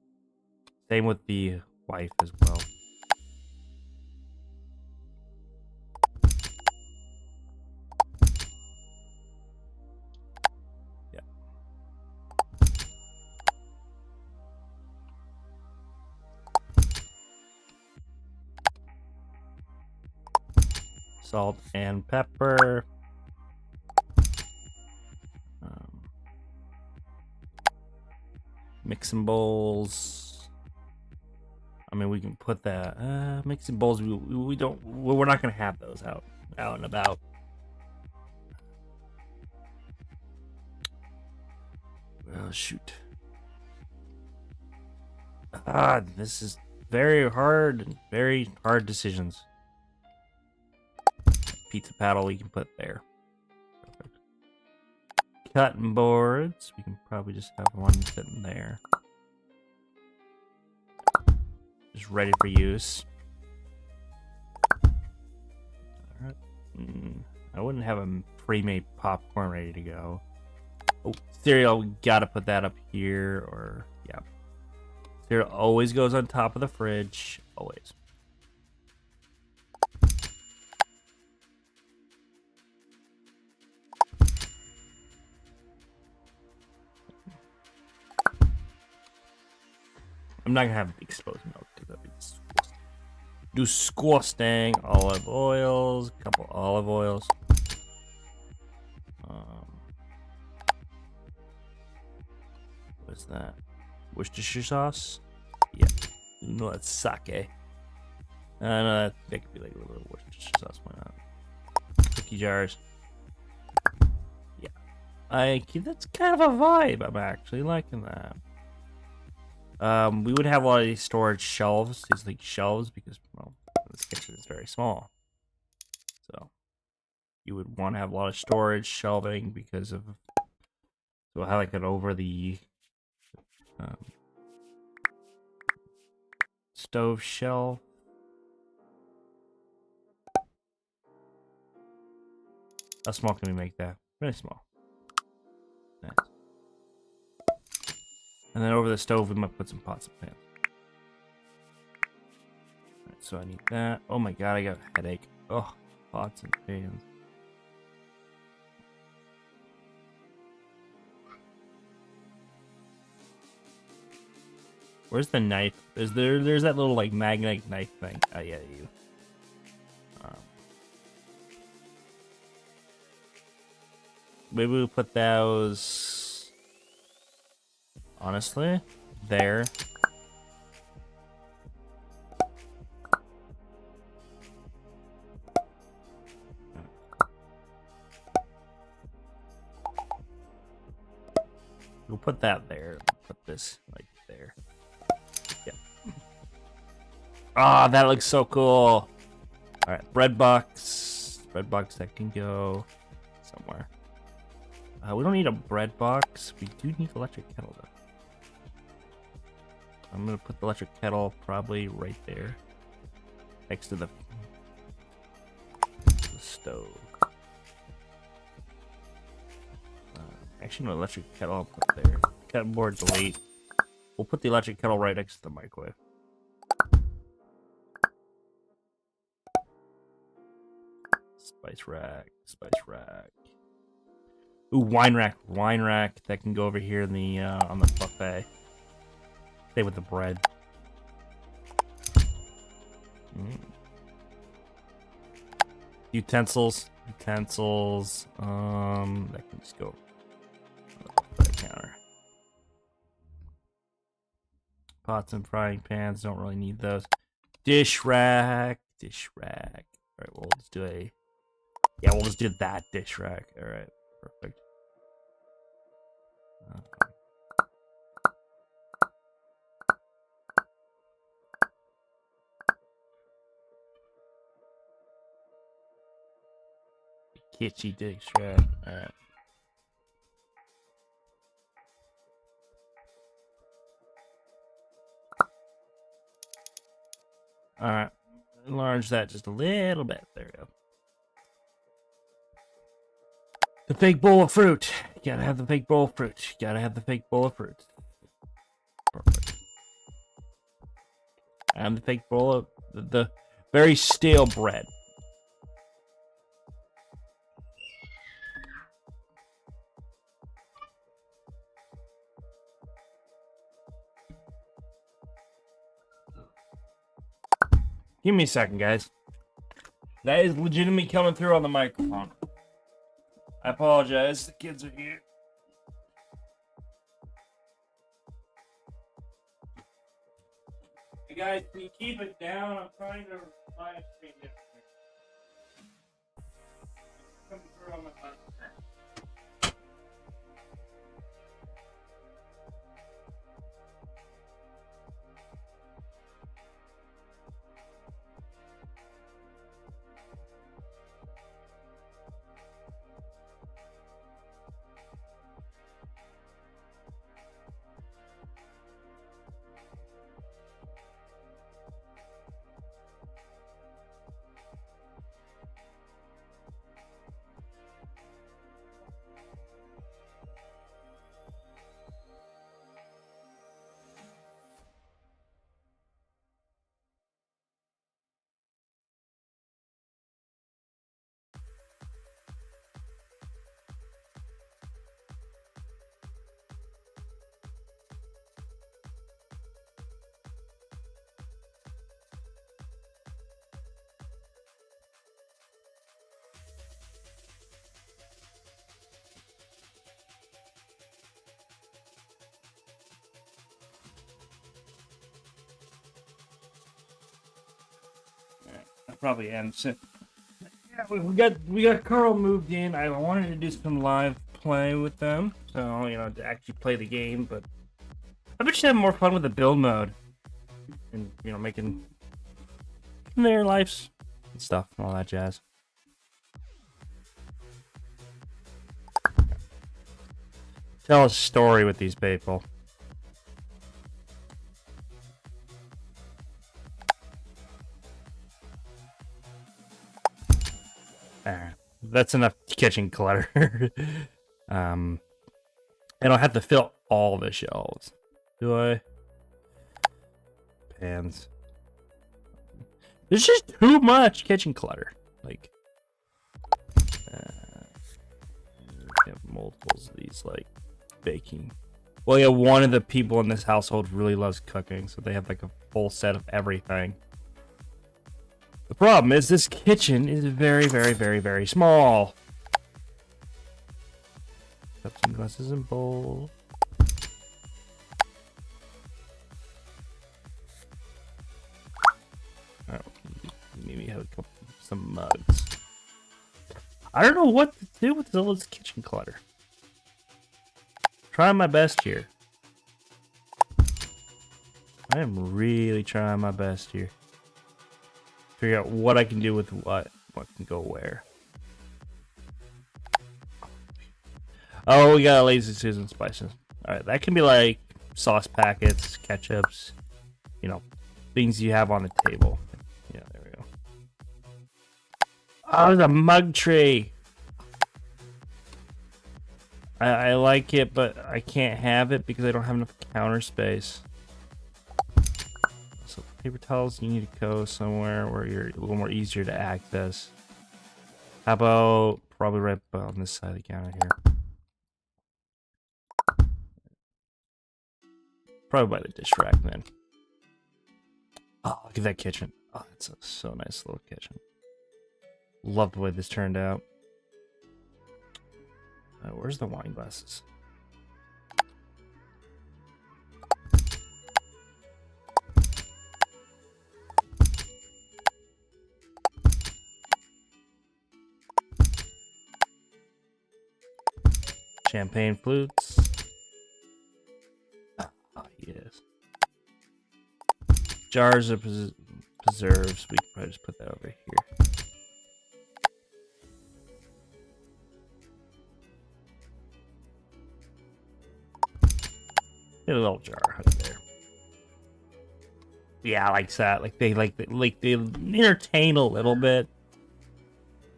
same with the wife as well. Yeah. Salt and pepper. Mixing bowls. I mean, we can put that. Mixing bowls. We don't. We're not gonna have those out and about. Well, shoot. This is very hard. Very hard decisions. Pizza paddle we can put there. Perfect. Cutting boards. We can probably just have one sitting there. Just ready for use. Alright. I wouldn't have a pre-made popcorn ready to go. Oh, cereal, we gotta put that up here, or, yeah. Cereal always goes on top of the fridge. Always. I'm not gonna have exposed milk because that'd be disgusting. Olive oils, a couple olive oils. What is that? Worcestershire sauce? Yeah. No, that's sake. No, that could be like a little bit of Worcestershire sauce. Why not? Cookie jars. Yeah. That's kind of a vibe. I'm actually liking that. We would have a lot of these storage shelves, these like shelves, because well, this kitchen is very small. So you would want to have a lot of storage shelving because of so I like it over the stove shelf. How small can we make that? Really small. Nice. And then over the stove, we might put some pots and pans. Alright, so I need that. Oh my god, I got a headache. Oh, pots and pans. Where's the knife? There's that little like magnetic knife thing. Oh yeah, you. Maybe we'll put those. Honestly, there. put that there. Put this like there. Yeah. Ah, that looks so cool. All right, bread box. Bread box that can go somewhere. We don't need a bread box. We do need electric kettle though. I'm gonna put the electric kettle probably right there, next to the stove. Actually, no, electric kettle I'll put there. Cutting board delete. We'll put the electric kettle right next to the microwave. Spice rack, spice rack. Ooh, wine rack, wine rack that can go over here in the on the buffet. Stay with the bread. Utensils, utensils. That can just go on the counter. Pots and frying pans, don't really need those. Dish rack, dish rack. All right, we'll just do a. Yeah, we'll just do that dish rack. All right, perfect. Kitschy dish rack. All right. All right, enlarge that just a little bit. There we go. The fake bowl of fruit. You gotta have the fake bowl of fruit. You gotta have the fake bowl of fruit. Perfect. And the fake bowl of the very stale bread. Give me a second, guys. That is legitimately coming through on the microphone. I apologize. The kids are here. Hey guys, can you keep it down? I'm trying to live stream it. Coming through on my microphone. Probably end soon. Yeah, we got Karl moved in. I wanted to do some live play with them, so you know, to actually play the game. But I bet you have more fun with the build mode, and you know, making their lives and stuff and all that jazz. Tell a story with these people. That's enough kitchen clutter. I don't have to fill all the shelves, do I? Pans. There's just too much kitchen clutter. Like, have multiples of these, like baking. Well, yeah, one of the people in this household really loves cooking, so they have like a full set of everything. The problem is this kitchen is very, very, very, very small. Cups and glasses and bowls. Oh, maybe have some mugs. I don't know what to do with all this kitchen clutter. trying my best here. I am really trying my best here. Figure out what I can do with what can go where. Oh, we got a lazy Susan spices. Alright, that can be like sauce packets, ketchups, you know, things you have on the table. Yeah, there we go. Oh, there's a mug tray. I like it, but I can't have it because I don't have enough counter space. So paper towels, you need to go somewhere where you're a little more easier to access. How about probably right on this side of the counter here? Probably by the dish rack then. Oh, look at that kitchen. Oh, it's a so nice little kitchen. Love the way this turned out. Where's the wine glasses? Champagne flutes. Oh, yes. Jars of preserves. We can probably just put that over here. Get a little jar right there. Yeah, I like that. Like they entertain a little bit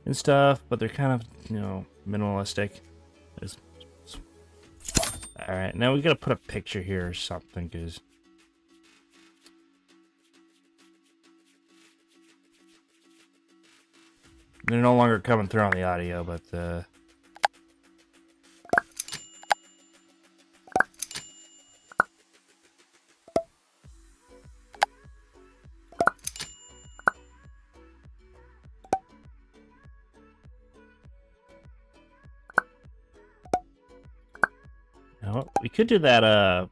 and stuff, but they're kind of, you know, minimalistic. All right, now we gotta put a picture here or something, cause they're no longer coming through on the audio, but no, we could do that.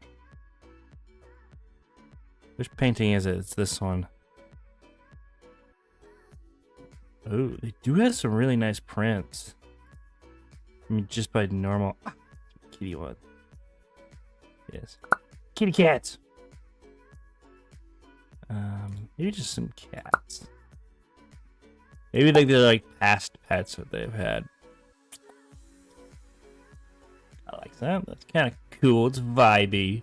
Which painting is it? It's this one. Oh, they do have some really nice prints. I mean, just by normal kitty one. Yes, kitty cats. Maybe just some cats. Maybe like they're like past pets that they've had. I like that. That's kind of cool. It's vibey.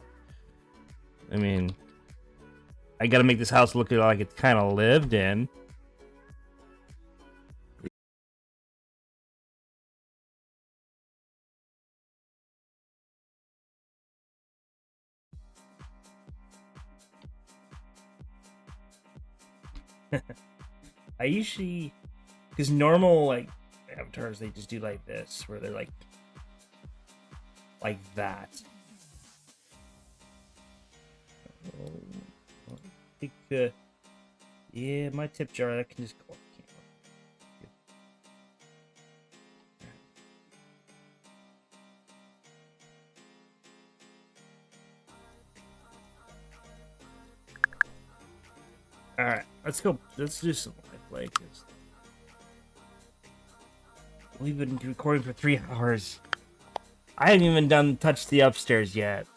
I mean, I gotta make this house look like it's kind of lived in. I usually, because normal like avatars, they just do like this, where they're like that. I think, yeah, my tip jar that can just go off camera. All right, let's go. Let's do some live play because we've been recording for 3 hours. I haven't even touched the upstairs yet.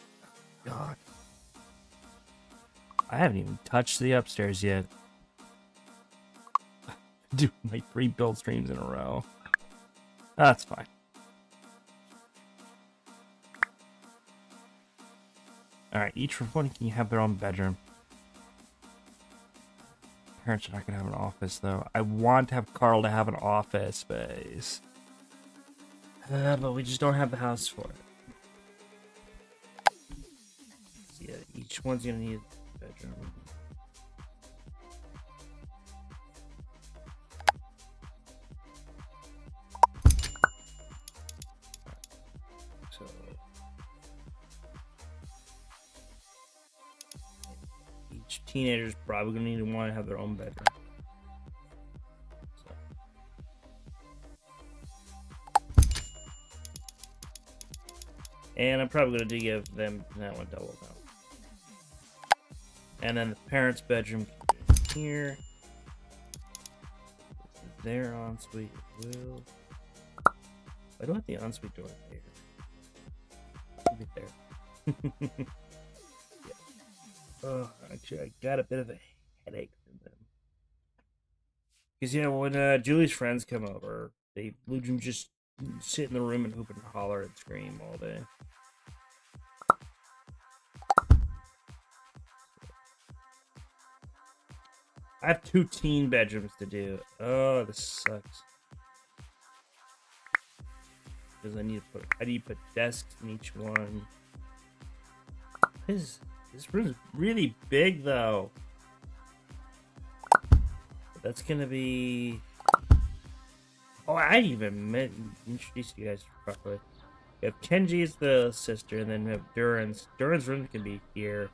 God, I haven't even touched the upstairs yet. Doing like 3 build streams in a row. That's fine. All right, each one can have their own bedroom. Parents are not gonna have an office though. I want to have Karl to have an office space, but we just don't have the house for it. So yeah, each one's gonna need a bedroom. So each teenager's probably gonna need to want to have their own bedroom. So. And I'm probably gonna give them that one double now. And then the parents' bedroom here. Their ensuite will. I don't have the ensuite door there. Leave it there. Oh, actually, I got a bit of a headache from them. Because, yeah, when Julie's friends come over, they just sit in the room and hoop and holler and scream all day. I have 2 teen bedrooms to do. Oh, this sucks. Because I need to put desks in each one. This room's really big though. That's gonna be. Oh, I didn't even introduce you guys properly. We have Kenji as the sister, and then we have Duran's. Duran's room can be here.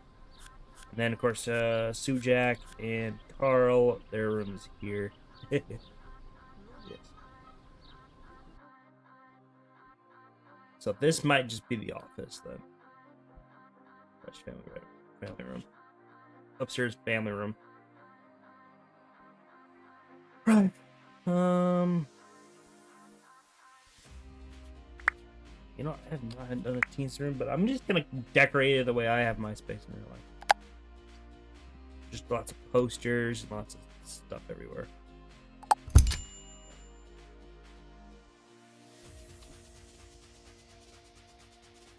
And then, of course, Sujak and Karl, their room is here. Yes. So this might just be the office, then. That's family room. Upstairs, family room. Right. You know, I have not done a teen's room, but I'm just gonna decorate it the way I have my space in real life. Just lots of posters and lots of stuff everywhere.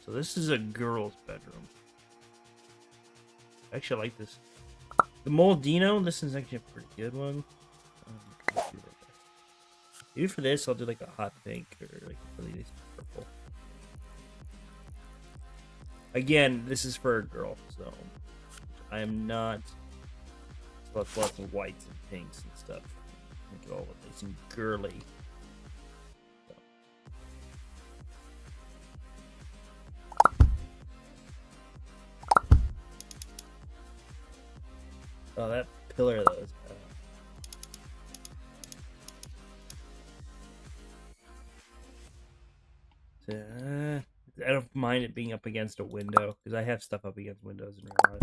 So this is a girl's bedroom. Actually, I like this. The Moldino, this is actually a pretty good one. Maybe for this, I'll do like a hot pink or like a really nice purple. Again, this is for a girl, so I am not. So lots of whites and pinks and stuff. Make it all look nice and girly. Oh, that pillar though is I don't mind it being up against a window because I have stuff up against windows in real life.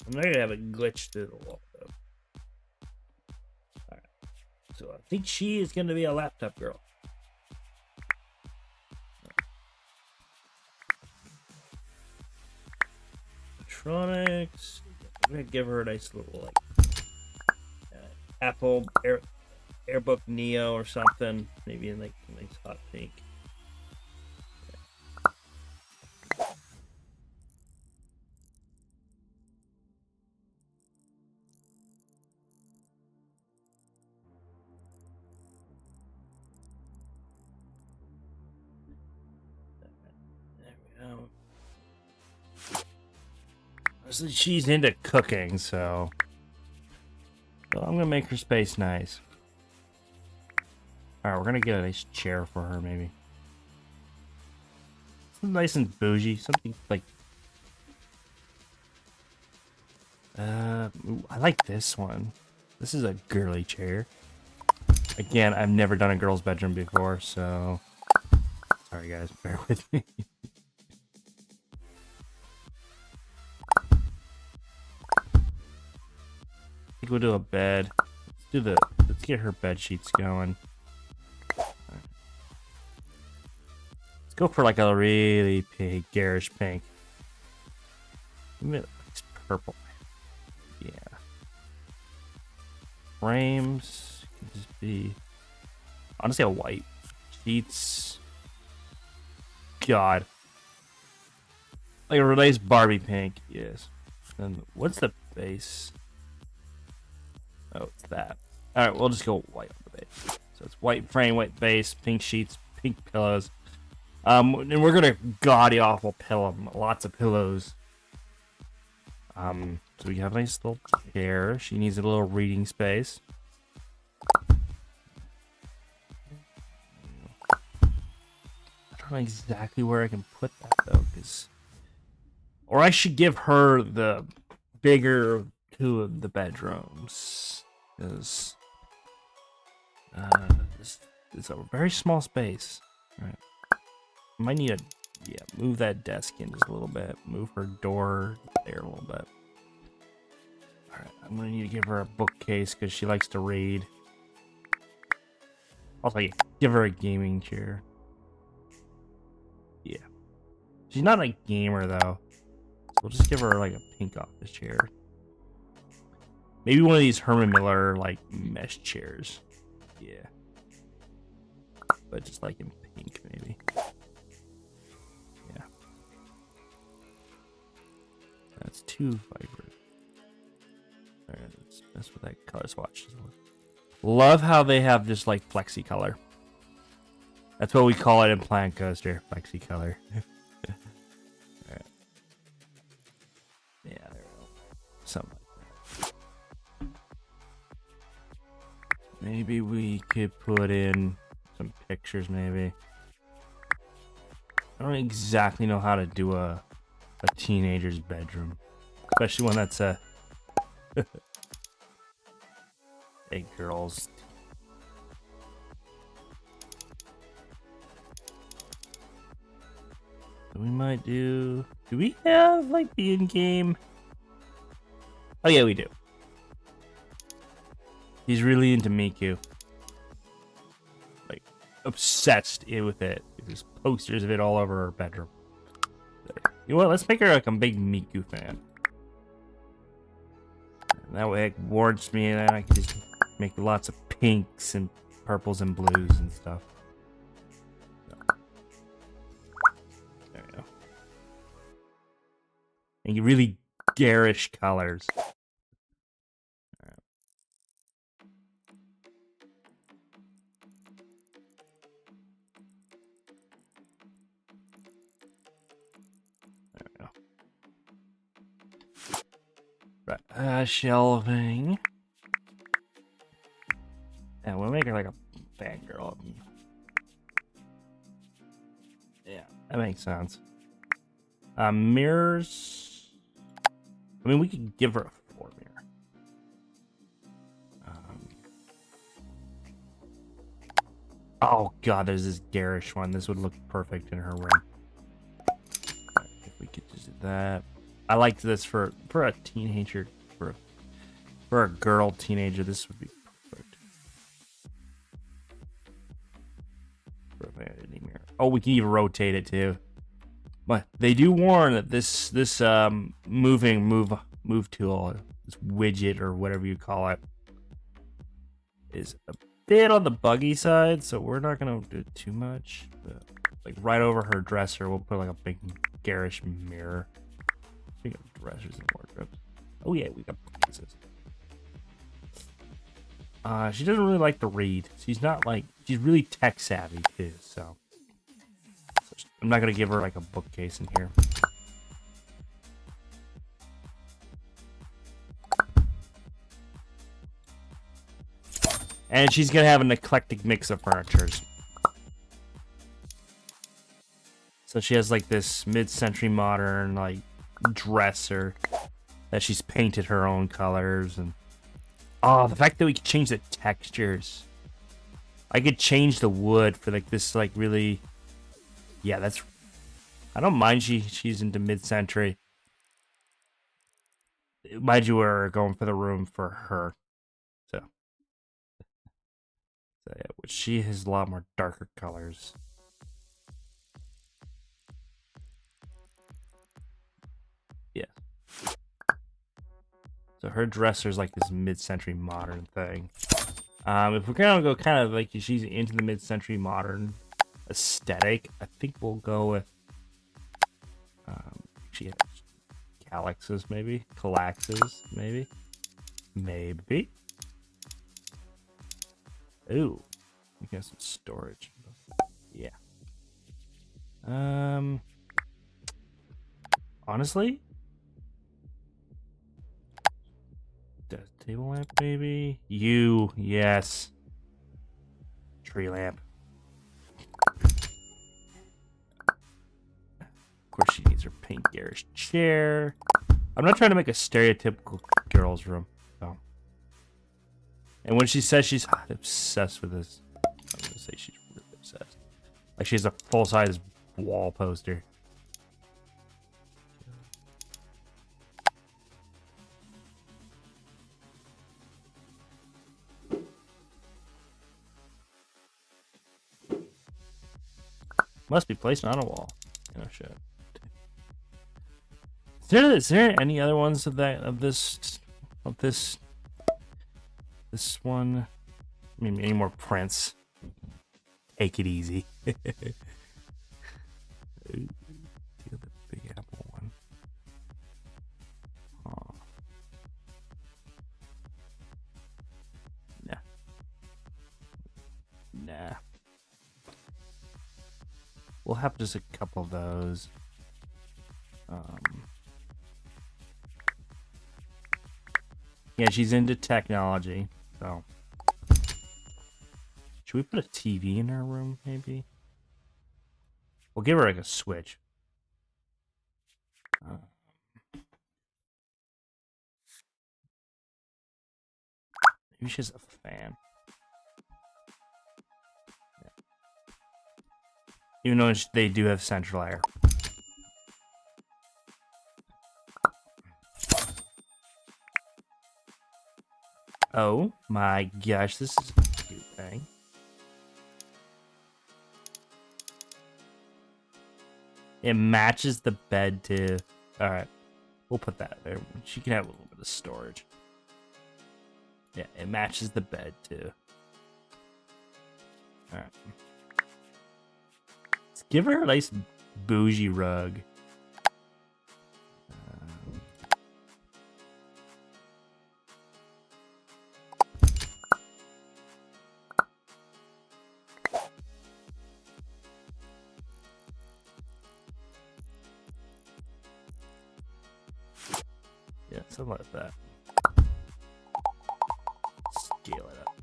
I'm not gonna have it glitch through the wall though. Alright. So I think she is gonna be a laptop girl. Electronics. I'm gonna give her a nice little like Apple Airbook Neo or something, maybe in like a nice hot pink. There we go. She's into cooking, so I'm gonna make her space nice. Alright, we're gonna get a nice chair for her, maybe. Something nice and bougie. Something like... ooh, I like this one. This is a girly chair. Again, I've never done a girl's bedroom before, so... Sorry guys, bear with me. I think we'll do a bed. Let's get her bed sheets going. Go for like a really big garish pink. Maybe it's purple. Yeah. Frames can just be honestly a white. Sheets. God. Like a nice Barbie pink, yes. And what's the base? Oh, it's that. Alright, we'll just go white on the base. So it's white frame, white base, pink sheets, pink pillows. And we're gonna gaudy awful pillow, lots of pillows. So we have a nice little chair. She needs a little reading space. I don't know exactly where I can put that though, or I should give her the bigger 2 of the bedrooms, because it's a very small space. All right. Might need move that desk in just a little bit. Move her door there a little bit. Alright, I'm gonna need to give her a bookcase because she likes to read. Also, give her a gaming chair. She's not a gamer though. So we'll just give her like a pink office chair. Maybe one of these Herman Miller like mesh chairs. Yeah. But just like in pink maybe. Yeah. That's too vibrant. Alright, let's mess with that color swatch. Love how they have just like flexi color. That's what we call it in Plant Coaster, flexi color. Alright. Yeah, there we go. Something like that. Maybe we could put in some pictures, maybe. I don't exactly know how to do a teenager's bedroom. Especially one that's a girl's. We might do we have like the in-game? Oh yeah, we do. He's really into Miku. Like obsessed with it. There's posters of it all over her bedroom. You know what? Let's make her like a big Miku fan. And that way it wards me and I can just make lots of pinks and purples and blues and stuff. There we go. And really garish colors. Alright. There we go. Right, shelving. Yeah, we'll make her like a fangirl. Yeah, that makes sense. Mirrors. I mean, we could give her a floor mirror. Oh god, there's this garish one. This would look perfect in her room. Right, if we could just do that. I liked this for a teenager, for a girl teenager. This would be perfect. For a vanity mirror. Oh, we can even rotate it too. But they do warn that this move tool, this widget or whatever you call it, is a bit on the buggy side, so we're not gonna do too much. But like right over her dresser, we'll put like a big garish mirror. Speaking of dressers and wardrobes, oh yeah, we got bookcases. She doesn't really like to read. She's really tech savvy too, so I'm not gonna give her like a bookcase in here. And she's gonna have an eclectic mix of furnitures. So she has like this mid-century modern like dresser that she's painted her own colors, and oh, the fact that we could change the textures. I could change the wood for like this like really, yeah, that's, I don't mind she's into mid-century. Mind you, we're going for the room for her. So yeah, which she has a lot more darker colors. Yeah. So her dresser's like this mid-century modern thing. If we're gonna go kind of like she's into the mid-century modern aesthetic, I think we'll go with she has calyxes, maybe calaxes, maybe. Ooh, we got some storage. Yeah. Honestly, table lamp, maybe. Yes. Tree lamp. Of course, she needs her pink garish chair. I'm not trying to make a stereotypical girl's room, so. And when she says she's obsessed with this, I'm gonna say she's really obsessed. Like she has a full-size wall poster. Must be placed on a wall. Oh shit. Is there any other ones of this one? I mean, any more prints? Take it easy. Ooh, the Big Apple one. Oh. Nah. We'll have just a couple of those. Yeah, she's into technology, so. Should we put a TV in her room, maybe? We'll give her like a switch. Maybe she has a fan. Yeah. Even though they do have central air. Oh my gosh, this is a cute thing. It matches the bed too. Alright. We'll put that there. She can have a little bit of storage. Yeah, it matches the bed too. Alright. Let's give her a nice bougie rug. Yeah, something like that. Scale it up.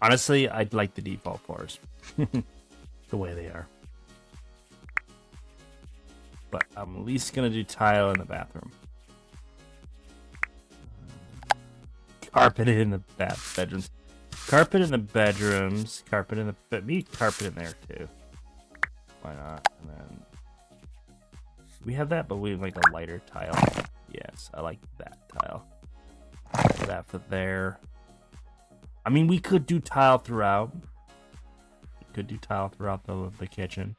Honestly, I'd like the default floors. The way they are. But I'm at least going to do tile in the bathroom. Carpet in the bedrooms. Carpet in the bedrooms. Carpet in the... Maybe carpet in there too. Why not? And then... We have that, but we have like a lighter tile. Yes, I like that tile. That for there. I mean, we could do tile throughout. We could do tile throughout the kitchen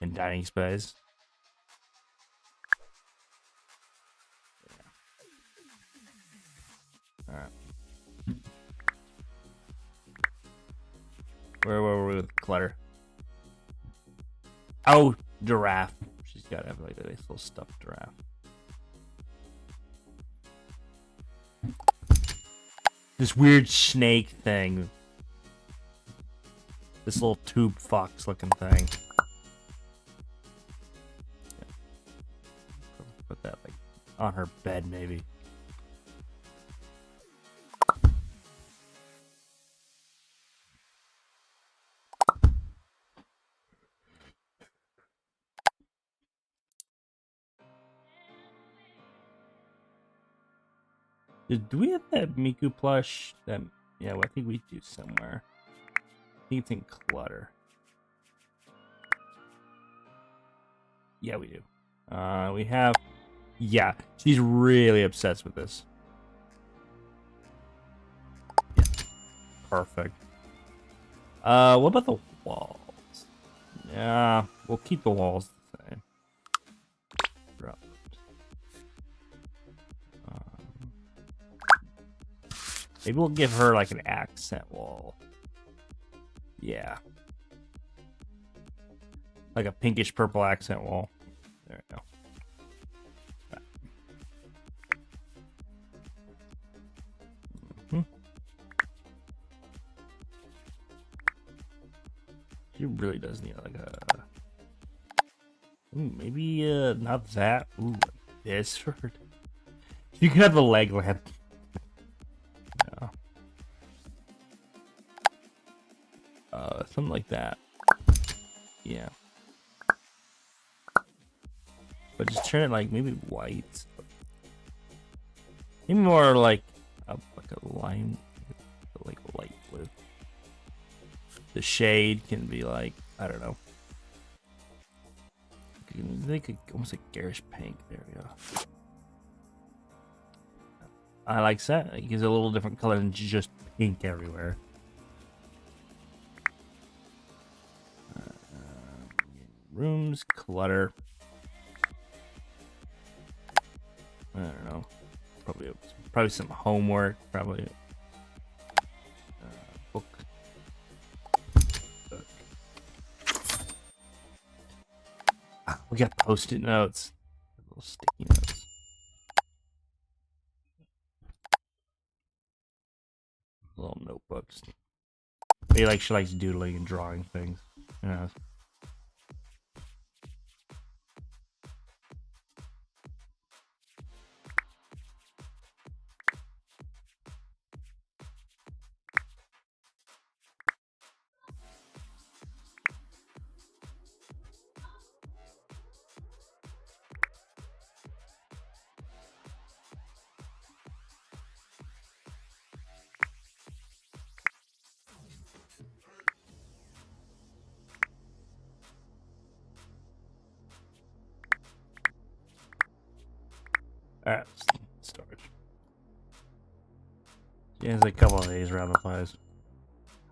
and dining space. Yeah. All right. Where were we with clutter? Oh, giraffe. She's got to have like a nice little stuffed giraffe. This weird snake thing. This little tube fox looking thing. Yeah. Put that like on her bed maybe. Do we have that Miku plush? That, yeah, well, I think we do somewhere. I think it's in clutter. Yeah, we do. We have... Yeah, she's really obsessed with this. Yeah. Perfect. What about the walls? Yeah, we'll keep the walls the same. Drop. Maybe we'll give her like an accent wall. Yeah. Like a pinkish purple accent wall. There we go. She really does need like a... Ooh, maybe not that. Ooh, like this for her. You can have the leg lamp. Yeah. Something like that. Yeah. But just turn it like maybe white. Maybe more like a lime, like light blue. The shade can be like, I don't know. They could almost like garish pink. There we go. I like that. It gives it a little different color than just pink everywhere. Rooms, clutter. I don't know. Probably some homework. Probably book. We got post-it notes. Little sticky notes. Little notebooks. She likes doodling and drawing things. You know. Alright, storage. Yeah, there's a couple of these around the place.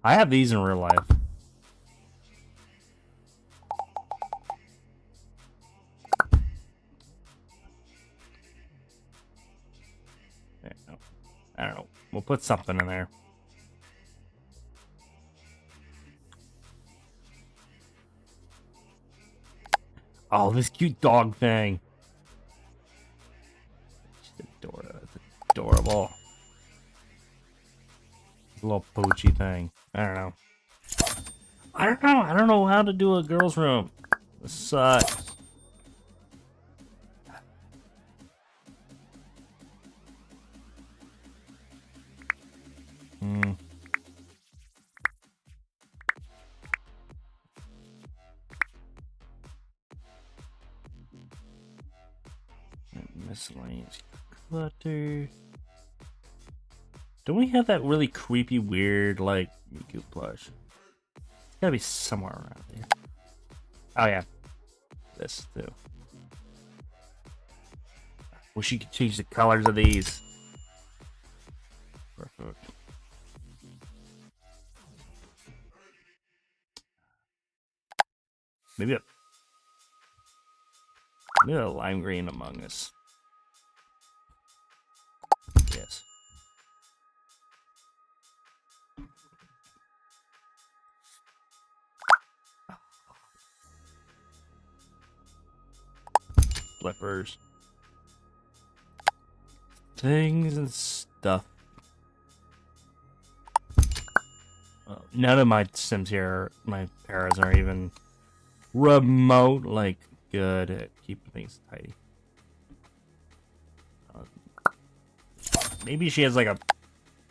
I have these in real life. I don't know. We'll put something in there. Oh, this cute dog thing. She's adorable. It's adorable. This little poochy thing. I don't know. I don't know how to do a girl's room. This sucks. Miscellaneous clutter. Don't we have that really creepy, weird, like, Miku plush? It's gotta be somewhere around here. Oh, yeah. This, too. Wish you could change the colors of these. Perfect. Maybe a lime green Among Us. Yes. Flippers. Things and stuff. None of my Sims here, my parents are even remote, like, good at keeping things tidy. Maybe she has, like, a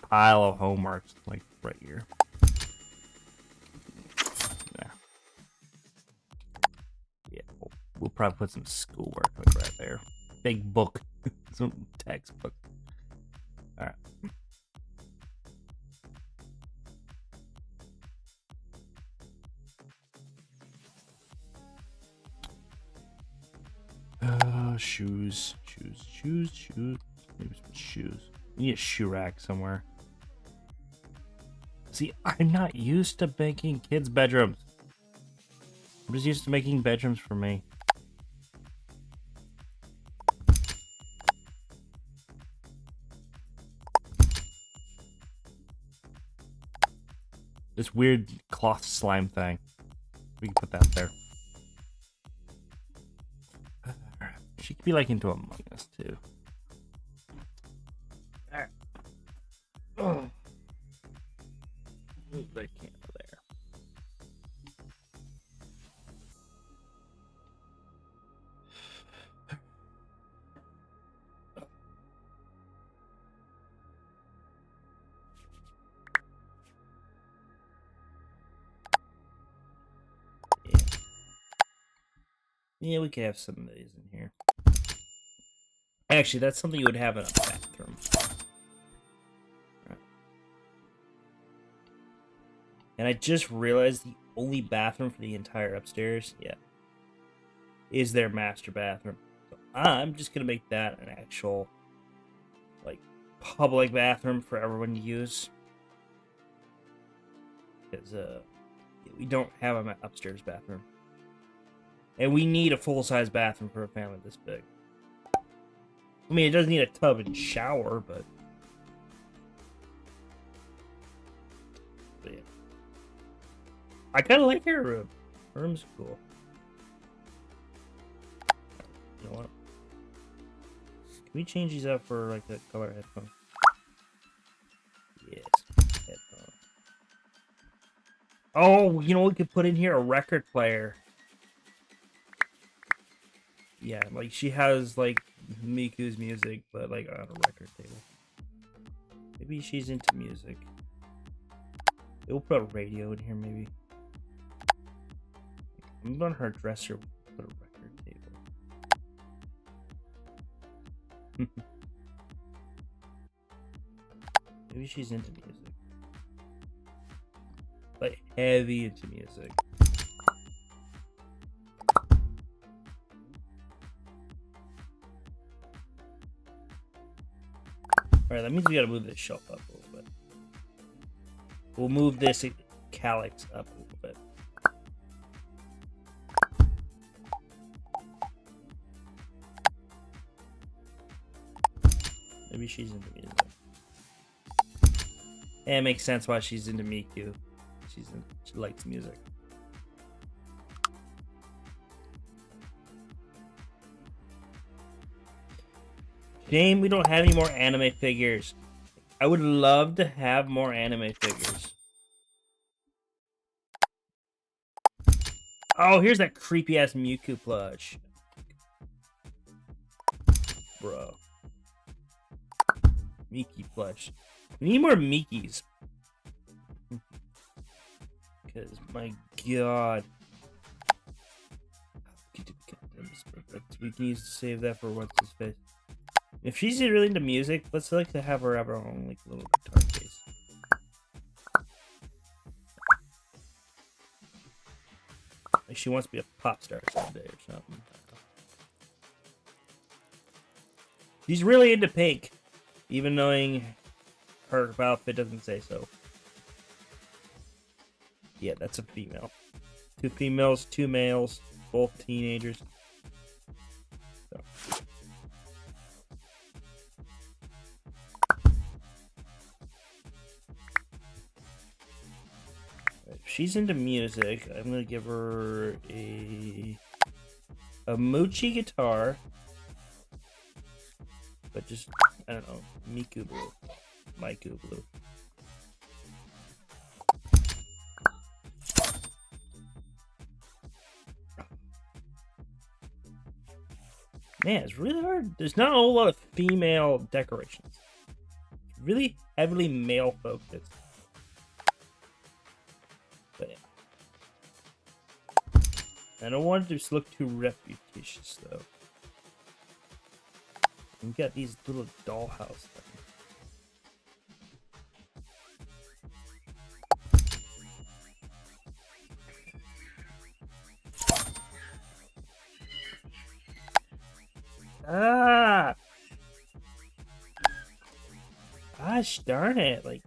pile of homeworks, like, right here. Yeah, we'll probably put some schoolwork, like, right there. Big book. Some textbook. Alright. Shoes. Maybe some shoes. We need a shoe rack somewhere. See, I'm not used to making kids' bedrooms. I'm just used to making bedrooms for me. This weird cloth slime thing. We can put that there. She could be like into Among Us too. Alright. Oh. Move the camera there. Yeah, we could have some of these in here. Actually, that's something you would have in a bathroom. Right. And I just realized the only bathroom for the entire upstairs, is their master bathroom. So I'm just gonna make that an actual, like, public bathroom for everyone to use. Because we don't have an upstairs bathroom. And we need a full-size bathroom for a family this big. I mean, it doesn't need a tub and shower, but yeah. I kind of like her room. Her room's cool. You know what? Can we change these out for like a color headphone? Yes, headphone. Oh, you know, we could put in here a record player. Yeah, like she has like Miku's music, but like on a record table. Maybe she's into music. We'll put a radio in here, maybe. I'm on her dresser. Put a record table. Maybe she's into music. Like heavy into music. Alright, that means we gotta move this shelf up a little bit. We'll move this calyx up a little bit. Maybe she's into music. Yeah, it makes sense why she's into Miku. She likes music. Shame we don't have any more anime figures. I would love to have more anime figures. Oh, here's that creepy ass Miku plush. Bro. Miki plush. We need more Mikis. Because, my god. We can use to save that for what's his face. If she's really into music, let's like to have her own like little guitar case. Like she wants to be a pop star someday or something. She's really into pink, even knowing her outfit doesn't say so. Yeah, that's a female. 2 females, 2 males, both teenagers. So. If she's into music, I'm gonna give her a Mochi guitar, but just I don't know, Miku blue, Miku blue. Man, it's really hard. There's not a whole lot of female decorations. It's really heavily male focused. But yeah. I don't want it to just look too reputatious, though. We got these little dollhouse things. Ah! Gosh darn it, like...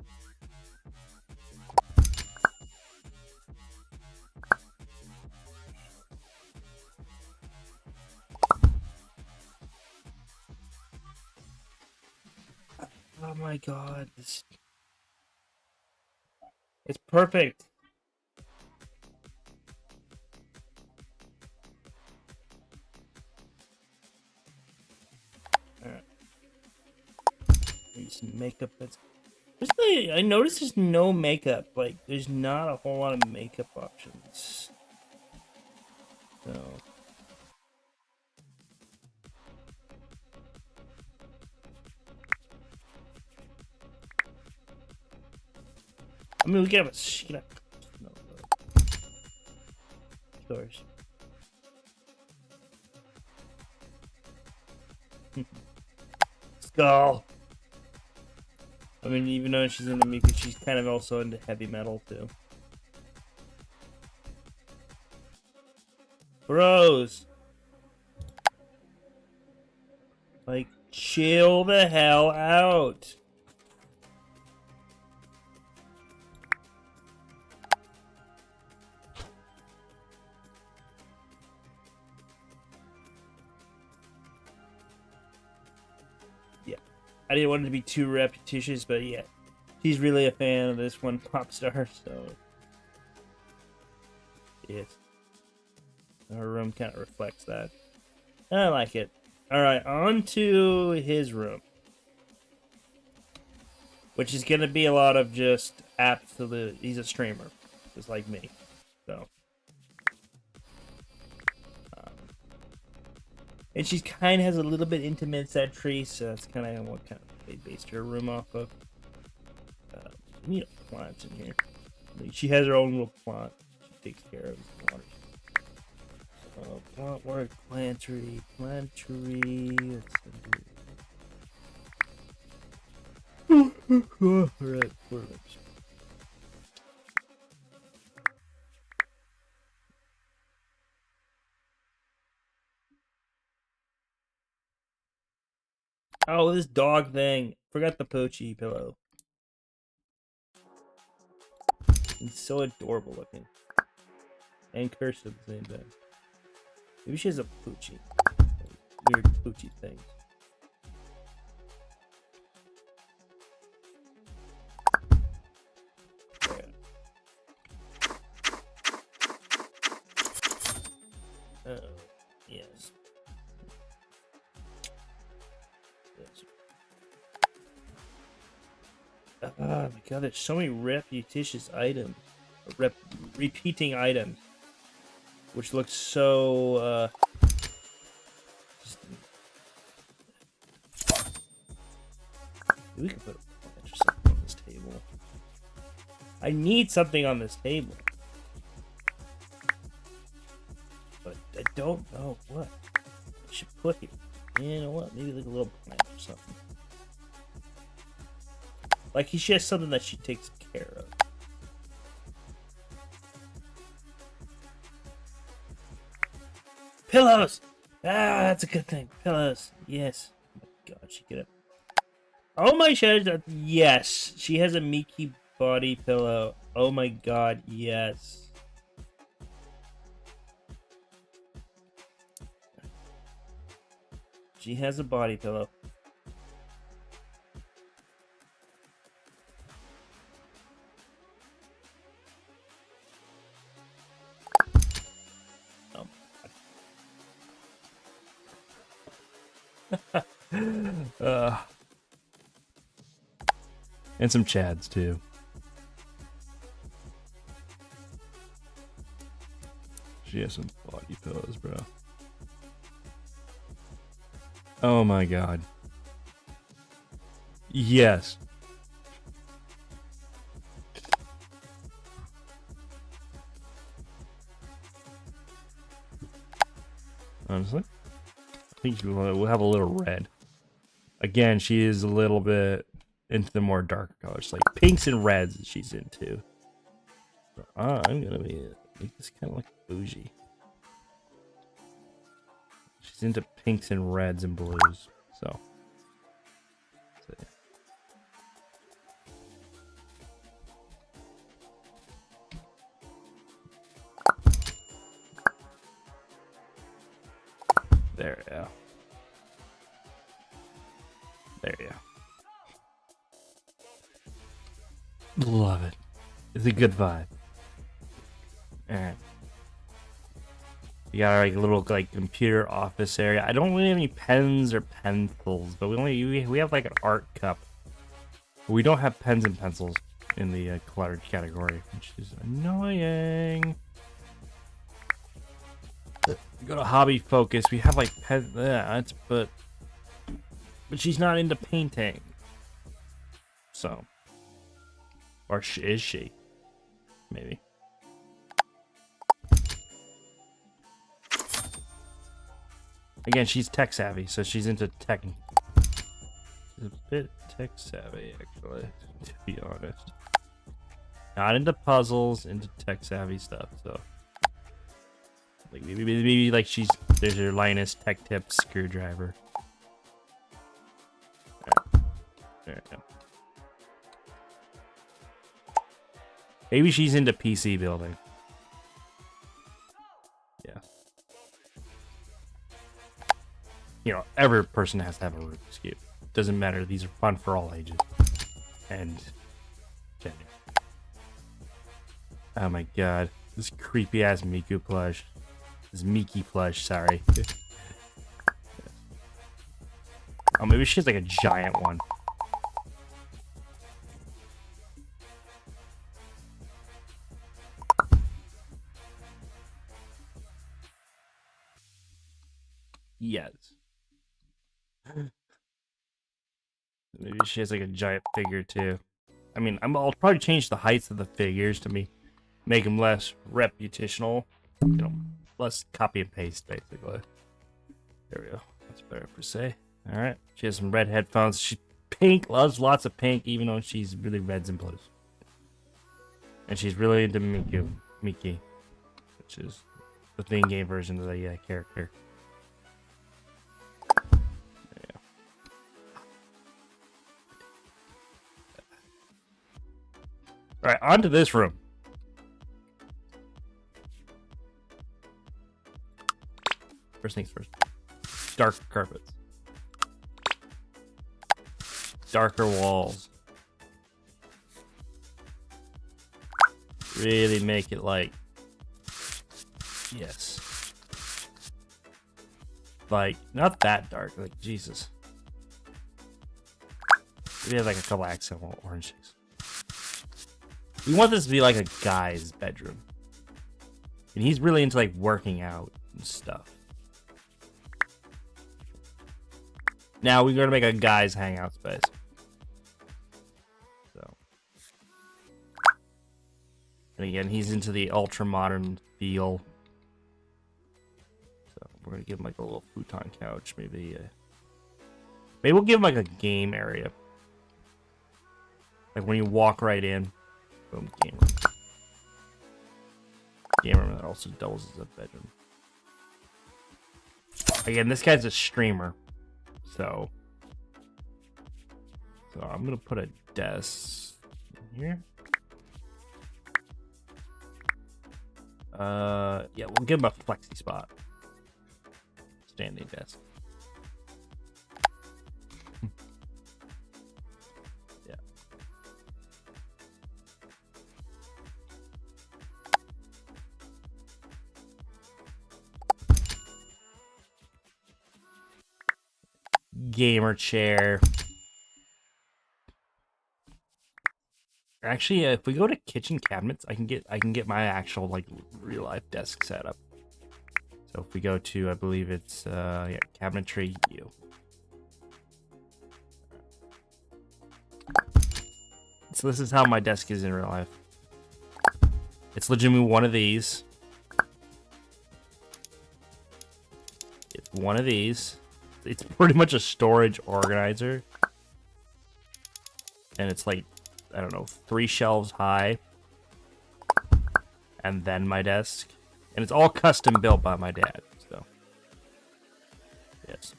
Oh my god, this... It's perfect! Alright. Some makeup that's... I noticed there's no makeup. Like, there's not a whole lot of makeup options. So... I mean, we can have a shit. No, stores. Skull. I mean, even though she's into Mika, she's kind of also into heavy metal too. Bros, like, chill the hell out. I didn't want it to be too repetitious, but yeah, she's really a fan of this one pop star, so yes, her room kind of reflects that. I like it. All right, on to his room, which is gonna be a lot of just absolute. He's a streamer, just like me, so. And she kind of has a little bit intimate tree, so that's kind of what kind of they based her room off of. We need a plant in here. She has her own little plant. She takes care of the water. Plant work, plantery. Alright, oh, this dog thing. Forgot the Pochi pillow. It's so adorable looking. And cursed at the same time. Maybe she has a Poochie. Weird Poochie thing. Oh, yes. Oh my god, there's so many repetitious items. Repeating items. Which looks so, we could put a bunch of something on this table. I need something on this table. But I don't know what I should put here. You know what? Maybe like a little plant or something. Like she has something that she takes care of. Pillows! Ah, that's a good thing. Pillows. Yes. Oh my god, she get it. Oh my god, yes. She has a Mickey body pillow. Oh my god, yes. She has a body pillow. And some Chads too. She has some body pillows, bro. Oh my god. Yes. Honestly, I think we'll have a little red. Again, she is a little bit into the more darker colors, like pinks and reds she's into. So I'm gonna make this kind of like bougie. She's into pinks and reds and blues, so. There, yeah. There, yeah. Love it. It's a good vibe. Alright. We got our like little like computer office area. I don't really have any pens or pencils, but we have like an art cup. We don't have pens and pencils in the cluttered category, which is annoying. We go to hobby focus. We have like pen. Yeah, but she's not into painting. So, or is she? Maybe. Again, she's tech savvy, so she's into tech. She's a bit tech savvy, actually, to be honest. Not into puzzles, into tech savvy stuff. So, like maybe like there's her Linus Tech Tips screwdriver. There we go. Maybe she's into PC building. Yeah. You know, every person has to have a Rubik's Cube. doesn't matter. These are fun for all ages and gender. Oh my god, this creepy ass Miku plush. This Miki plush, sorry. Oh, maybe she has like a giant one. Yes. Maybe she has like a giant figure too. I mean, I'll probably change the heights of the figures to make them less reputational. You know, less copy and paste, basically. There we go. That's better per se. All right. She has some red headphones. She's pink. Loves lots of pink, even though she's really reds and blues. And she's really into Miki, which is the thing game version of the character. All right, on to this room. First things first. Dark carpets. Darker walls. Really make it like... Yes. Like, not that dark. Like, Jesus. We have like a couple accent oranges. We want this to be like a guy's bedroom. And he's really into like working out and stuff. Now we're going to make a guy's hangout space. So. And again, he's into the ultra modern feel. So we're going to give him like a little futon couch. Maybe we'll give him like a game area. Like when you walk right in. Boom, game room. Game room that also doubles as a bedroom. Again, this guy's a streamer. So I'm gonna put a desk in here. Yeah, we'll give him a flexi spot. Standing desk. Yeah. Gamer chair. Actually, if we go to kitchen cabinets, I can get my actual like real life desk set up. So if we go to, I believe it's yeah, cabinetry U. So this is how my desk is in real life. It's legitimately one of these. It's one of these. It's pretty much a storage organizer. And it's like, I don't know, 3 shelves high. And then my desk. And it's all custom built by my dad. So, yes.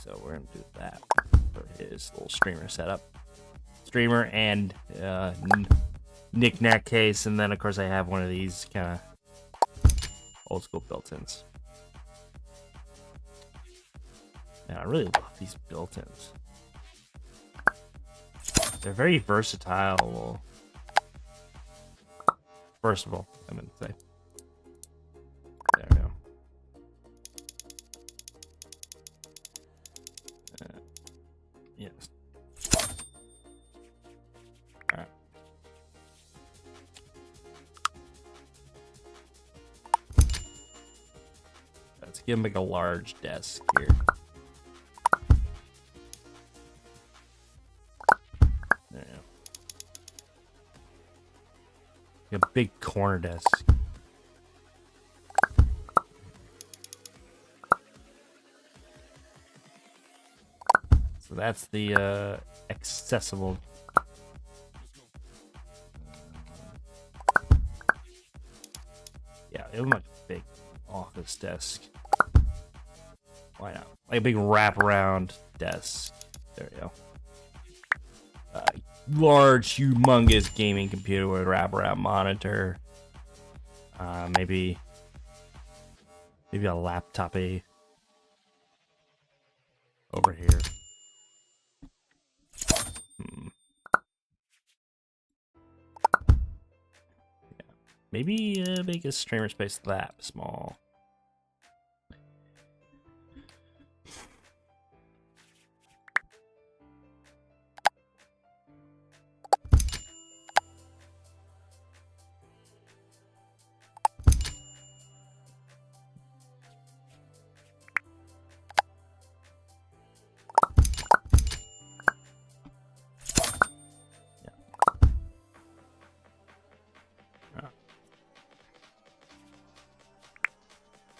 So we're going to do that for his little streamer setup. Streamer and knick-knack case. And then, of course, I have one of these kind of old school built-ins. Man, I really love these built-ins. They're very versatile. Versatile, I meant to say. There we go. Yes. Alright. Let's give him like a large desk here. There you go. A big corner desk. So that's the accessible. Yeah, it was a big office desk. Why not? Like a big wraparound desk. There you go. Large, humongous gaming computer with a wraparound monitor. Maybe a laptop. over here. Maybe make a streamer space that small.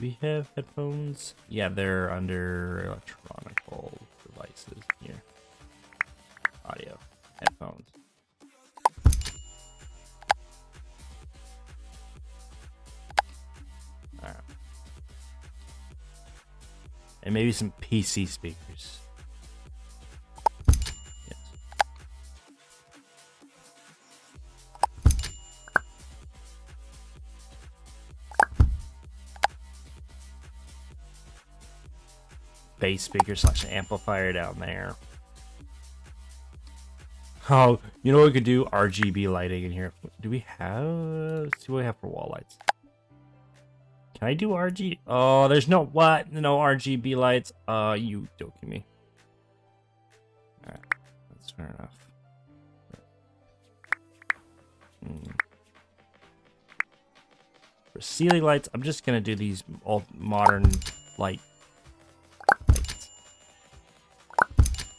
We have headphones. Yeah, they're under electronical devices here. Audio, headphones. All right. And maybe some PC speakers. Yes. Bass speaker / amplifier down there. Oh, you know what we could do? RGB lighting in here. Do we have? Let's see what we have for wall lights. Can I do RG? Oh, there's no what? No RGB lights. You joking me? All right, that's fair enough. For ceiling lights, I'm just gonna do these all modern lights.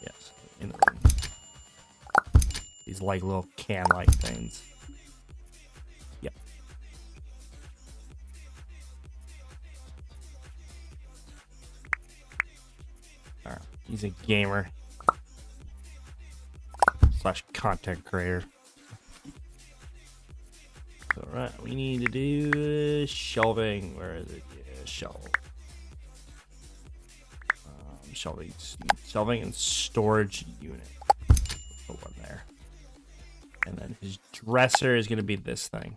Yes, in the room. These like little can light things. Yep. All right, he's a gamer / content creator. All right, we need to do shelving. Where is it? Yeah, shelf. Shelving and storage unit. Put one there. And then his dresser is going to be this thing.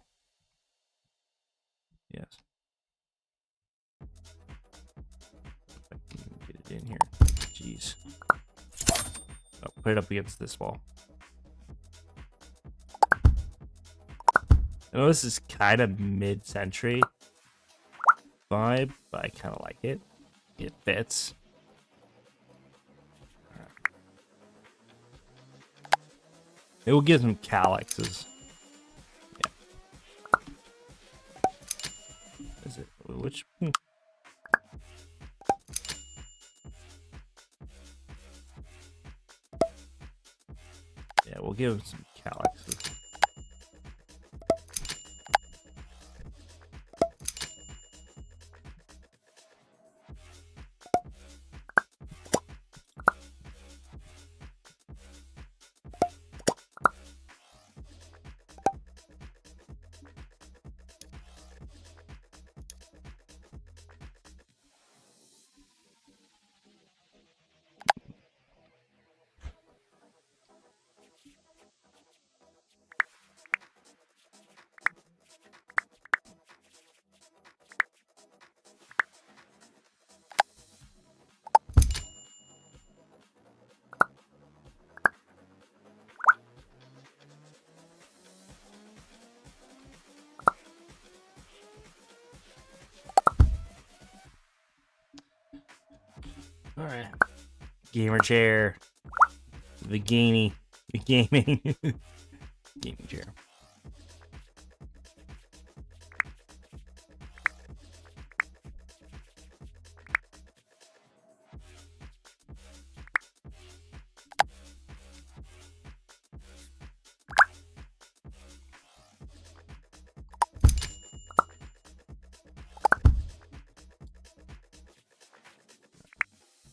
Yes. If I can get it in here. Jeez. Oh, put it up against this wall. I know this is kind of mid-century vibe, but I kind of like it. It fits. It will give some calyxes. Yeah. Is it which? Yeah, we'll give him some calyxes. All right. Gamer chair. The gaming. Gaming chair.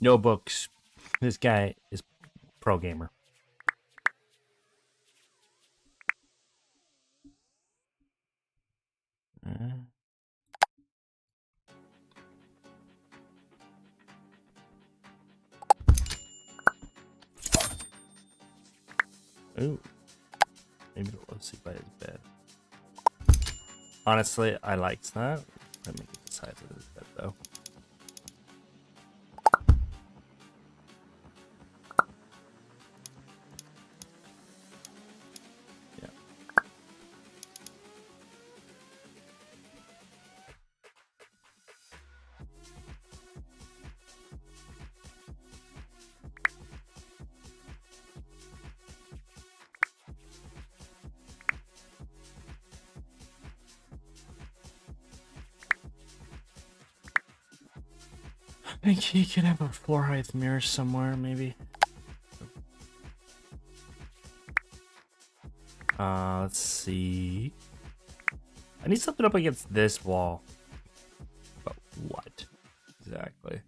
No books. This guy is pro gamer. Ooh. Maybe let's see by his bed. Honestly, I liked that. Let me get the size of his bed though. I think he could have a floor height mirror somewhere, maybe. Let's see. I need something up against this wall. But what? Exactly.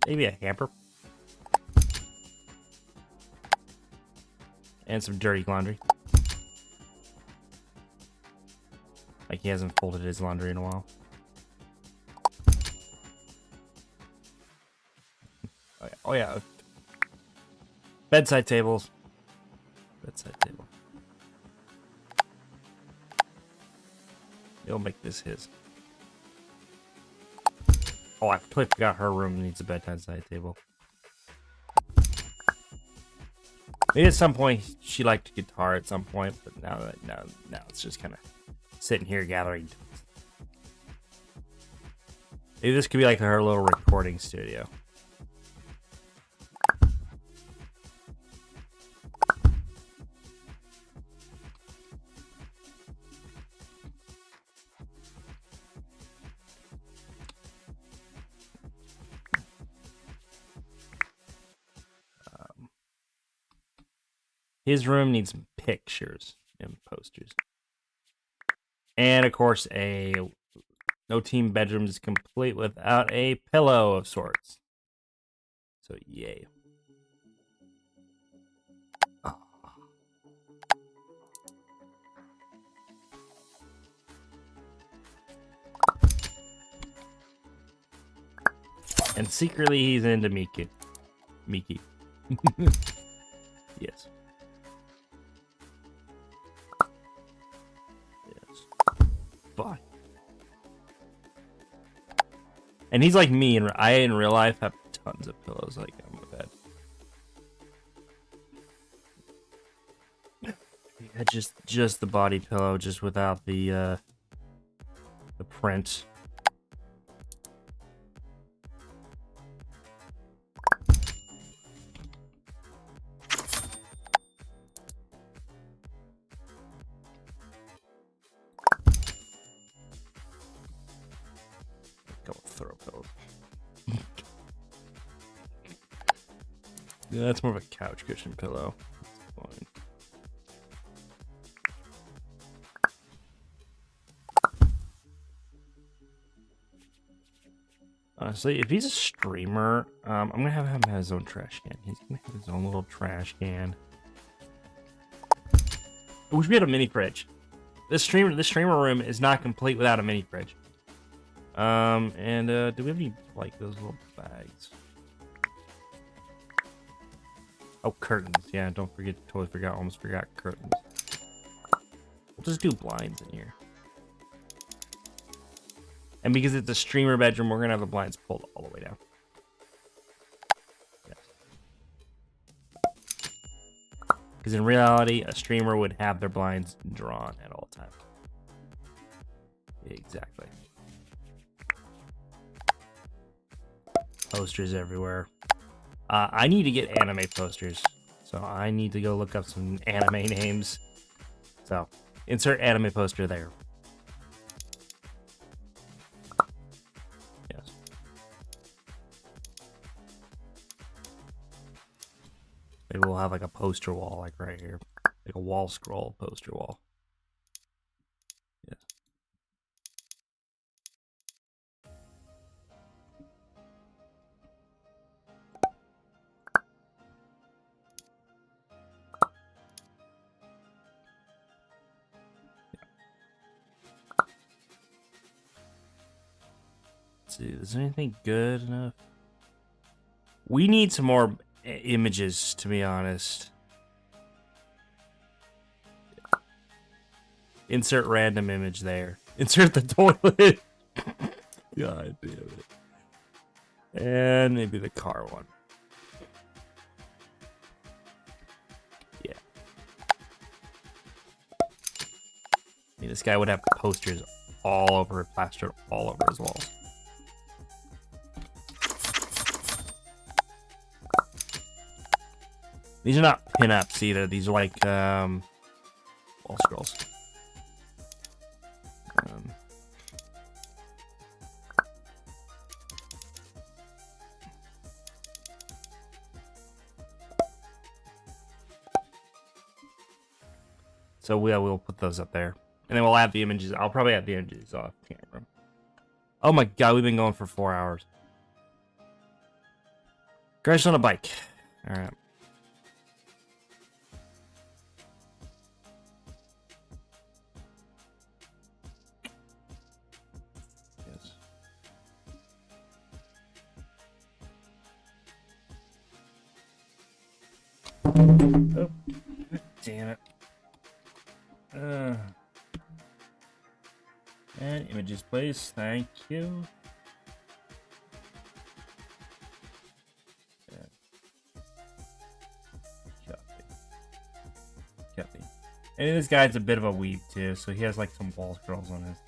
Maybe a hamper. And some dirty laundry. Like he hasn't folded his laundry in a while. Oh yeah. Oh yeah. Bedside tables. Bedside table. He'll make this his. Oh, I totally forgot her room needs a bedside table. Maybe at some point she liked guitar at some point, but now it's just kind of sitting here gathering. Maybe this could be like her little recording studio. His room needs pictures and posters. And of course, no team bedroom is complete without a pillow of sorts. So yay. Oh. And secretly he's into Miki. Yes. But and he's like me, and I in real life have tons of pillows like on my bed. Yeah, just the body pillow, just without the print. Throw pillows. Yeah, that's more of a couch cushion pillow. That's fine. Honestly, if he's a streamer, I'm gonna have him have his own trash can. He's gonna have his own little trash can. I wish we had a mini fridge. This streamer room is not complete without a mini fridge. And do we have any, like, those little bags? Oh, curtains. Yeah, totally forgot, almost forgot curtains. We'll just do blinds in here. And because it's a streamer bedroom, we're gonna have the blinds pulled all the way down. Yes. Because in reality, a streamer would have their blinds drawn at all times. Exactly. Posters everywhere. I need to get anime posters, so I need to go look up some anime names. So, insert anime poster there. Yes. Maybe we'll have like a poster wall, like right here, like a wall scroll poster wall. Yes. See, is there anything good enough? We need some more images, to be honest. Insert random image there. Insert the toilet. God damn it. And maybe the car one. Yeah. I mean, this guy would have posters all over, plastered all over his walls. These are not pinups either. These are like wall scrolls. So we'll put those up there. And then we'll add the images. I'll probably add the images off camera. Oh my god, we've been going for 4 hours. Crash on a bike. Alright. Yes. Oh, damn it. And images, please. Thank you. Copy. And this guy's a bit of a weeb too, so he has like some wall scrolls on his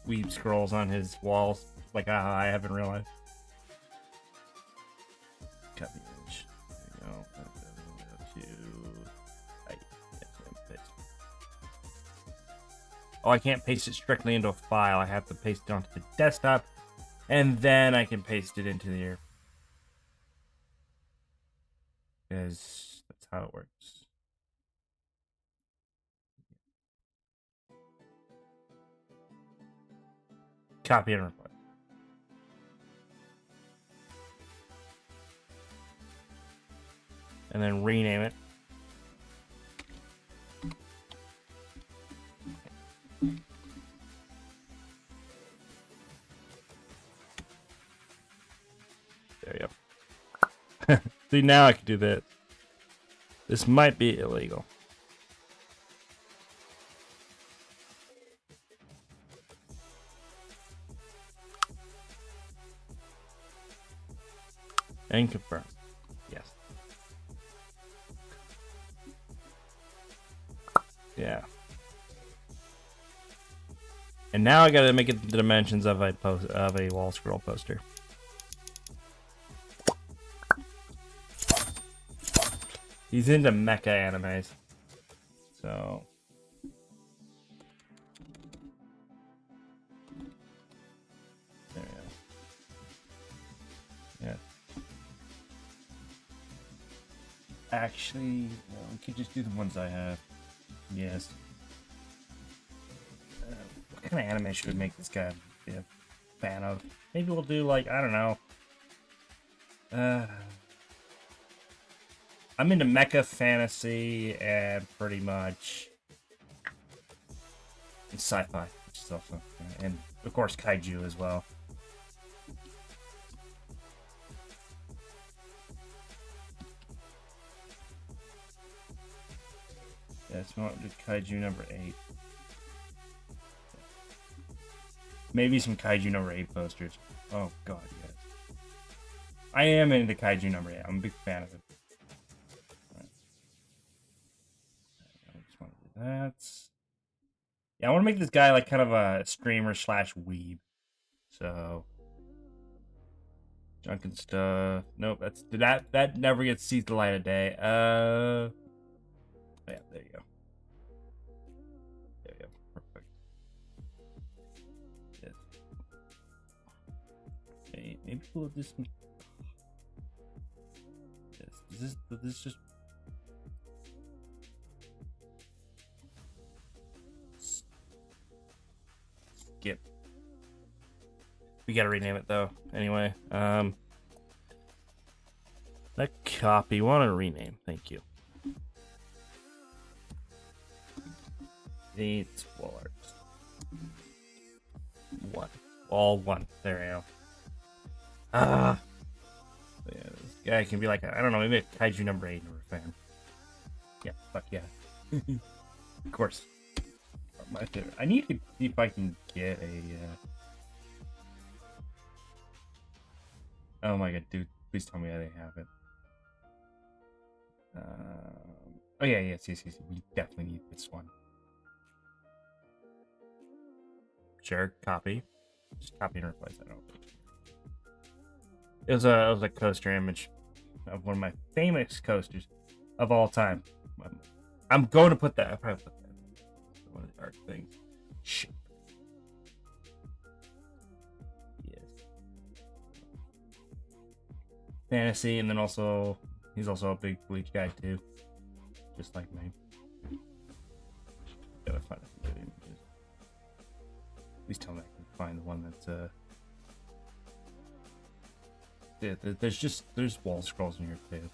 weeb scrolls on his walls. Like, I haven't realized. Copy image. There you go. Oh, I can't paste it strictly into a file. I have to paste it onto the desktop, and then I can paste it into the air. Because that's how it works. Copy and reply. And then rename it. There you go. See, now I can do this. This might be illegal. And confirm. Yes. Yeah. And now I gotta make it the dimensions of a wall scroll poster. He's into mecha animes. So there we go. Yeah. Actually, no, we could just do the ones I have. Yes. What kind of anime should we make this guy be a fan of? Maybe we'll do, like, I don't know. I'm into mecha fantasy and pretty much sci-fi, which is also, and of course kaiju as well. Yeah, so we'll do kaiju number 8. Maybe some kaiju number 8 posters. Oh god, yes. I am into kaiju number 8. I'm a big fan of it. I just want to do that. Yeah, I want to make this guy like kind of a streamer slash weeb. So junk and stuff. Nope, that never gets sees the light of day. Yeah, there you go. There you go. Perfect. Yes. Okay, maybe we'll do some. Yes. Does this just skip? We gotta rename it though. Anyway, that copy. Want to rename? Thank you. It's wall arts. 1. All 1. There we go. Yeah, this guy can be like, I don't know, maybe a kaiju number 8 or a fan. Yeah, fuck yeah. Of course. My favorite. I need to see if I can get a. Oh my god, dude! Please tell me they have it. Oh yeah, yes. We definitely need this one. Sure, copy. Just copy and replace that. It was a coaster image of one of my famous coasters of all time. I'm going to put that. I probably put that. One of the art things. Shit. Yes. Fantasy, and then also he's also a big Bleach guy too, just like me. yeah, there's wall scrolls in here too.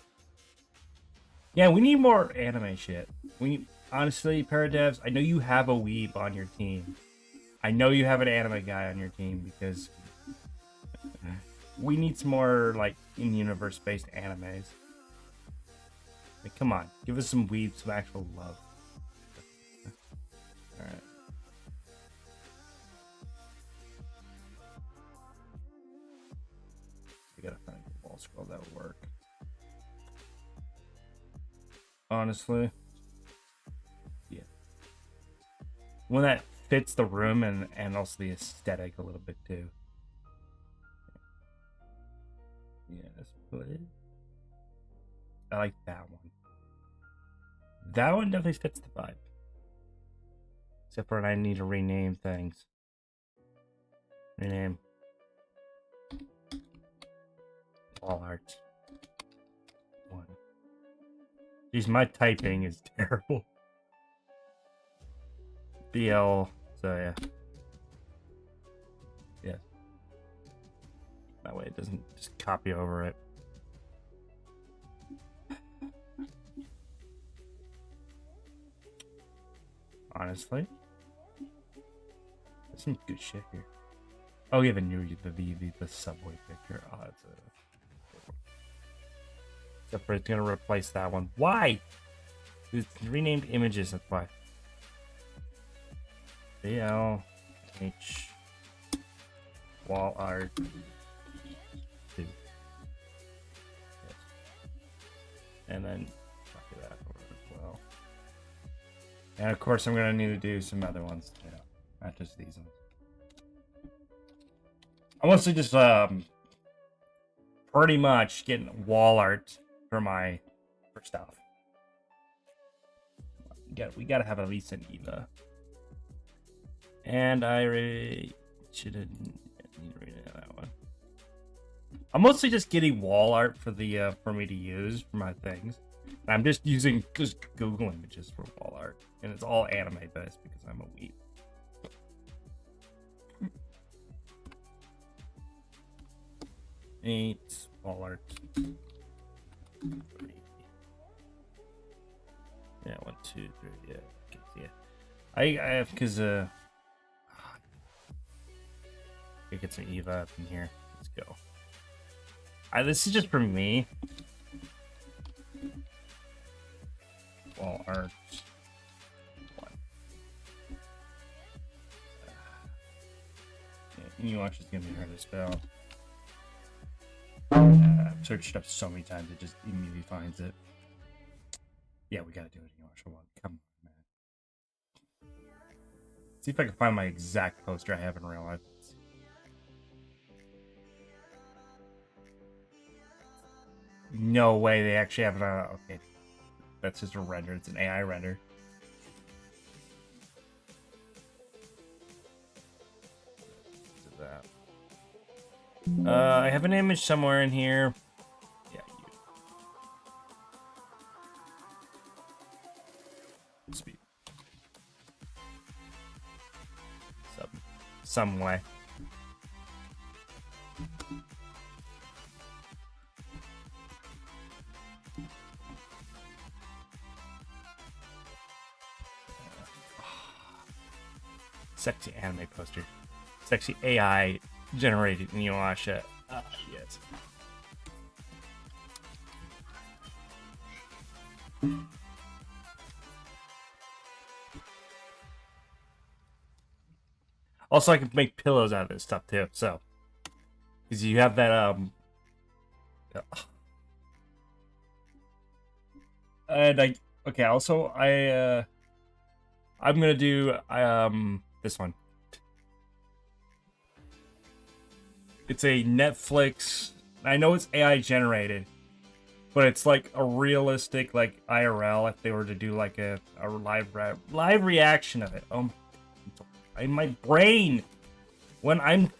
Yeah, we need more anime shit. Honestly, Paradevs, I know you have a weeb on your team. I know you have an anime guy on your team because we need some more like in-universe based animes. Like, come on, give us some weeb, some actual love. All right. I gotta find a wall scroll that would work. Honestly, yeah, one that fits the room and also the aesthetic a little bit too. Yeah, let's put it. I like that one. That one definitely fits the vibe. Except for I need to rename things. Rename wall art. One. Jeez, my typing is terrible. BL, so yeah. Yeah. That way it doesn't just copy over it. Honestly. There's some good shit here. Oh, we have a new the subway picture. Oh, that's a except for it's gonna replace that one. Why? It's renamed images, that's why. BLH wall art 2. Yes. And then copy that over as well. And of course I'm gonna need to do some other ones, you know, not just these ones. I'm mostly just pretty much getting wall art for stuff. We gotta have at least an Eva. And I really shouldn't need to read that one. I'm mostly just getting wall art for the for me to use for my things. And I'm just using Google images for wall art, and it's all anime based because I'm a weeb. Eight wall art. 3. Yeah, 1, 2, 3. Yeah, yeah. I have because I get some Eva up in here. Let's go. This is just for me. Wall art 1. Yeah, Inuash is gonna be hard to spell. I've searched it up so many times it just immediately finds it. Yeah, we gotta do it, Inuash. Come on, man. See if I can find my exact poster I have in real life. No way they actually have it on. Okay. That's just a render. It's an AI render. I have an image somewhere in here. Yeah, you. Speed. Some way. Sexy anime poster. Sexy AI generated Inuyasha. Yes. Also, I can make pillows out of this stuff too. So, because you have that and I'm gonna do this one. It's a Netflix. I know it's AI generated, but it's like a realistic, like IRL. If they were to do like a live reaction of it. In my brain, when I'm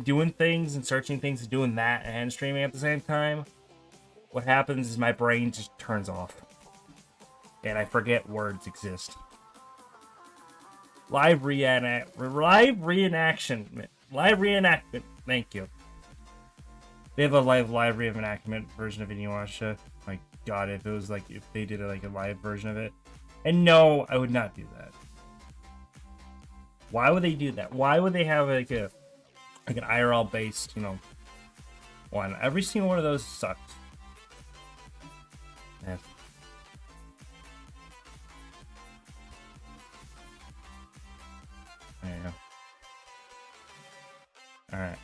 doing things and searching things and doing that and streaming at the same time, what happens is my brain just turns off, and I forget words exist. Live reenaction. Live reenactment. Thank you. They have a live reenactment version of Inuyasha. My God, if it was like if they did like a live version of it, and no, I would not do that. Why would they do that? Why would they have like an IRL based, you know, one? Every single one of those sucks. Yeah. There you go. All right.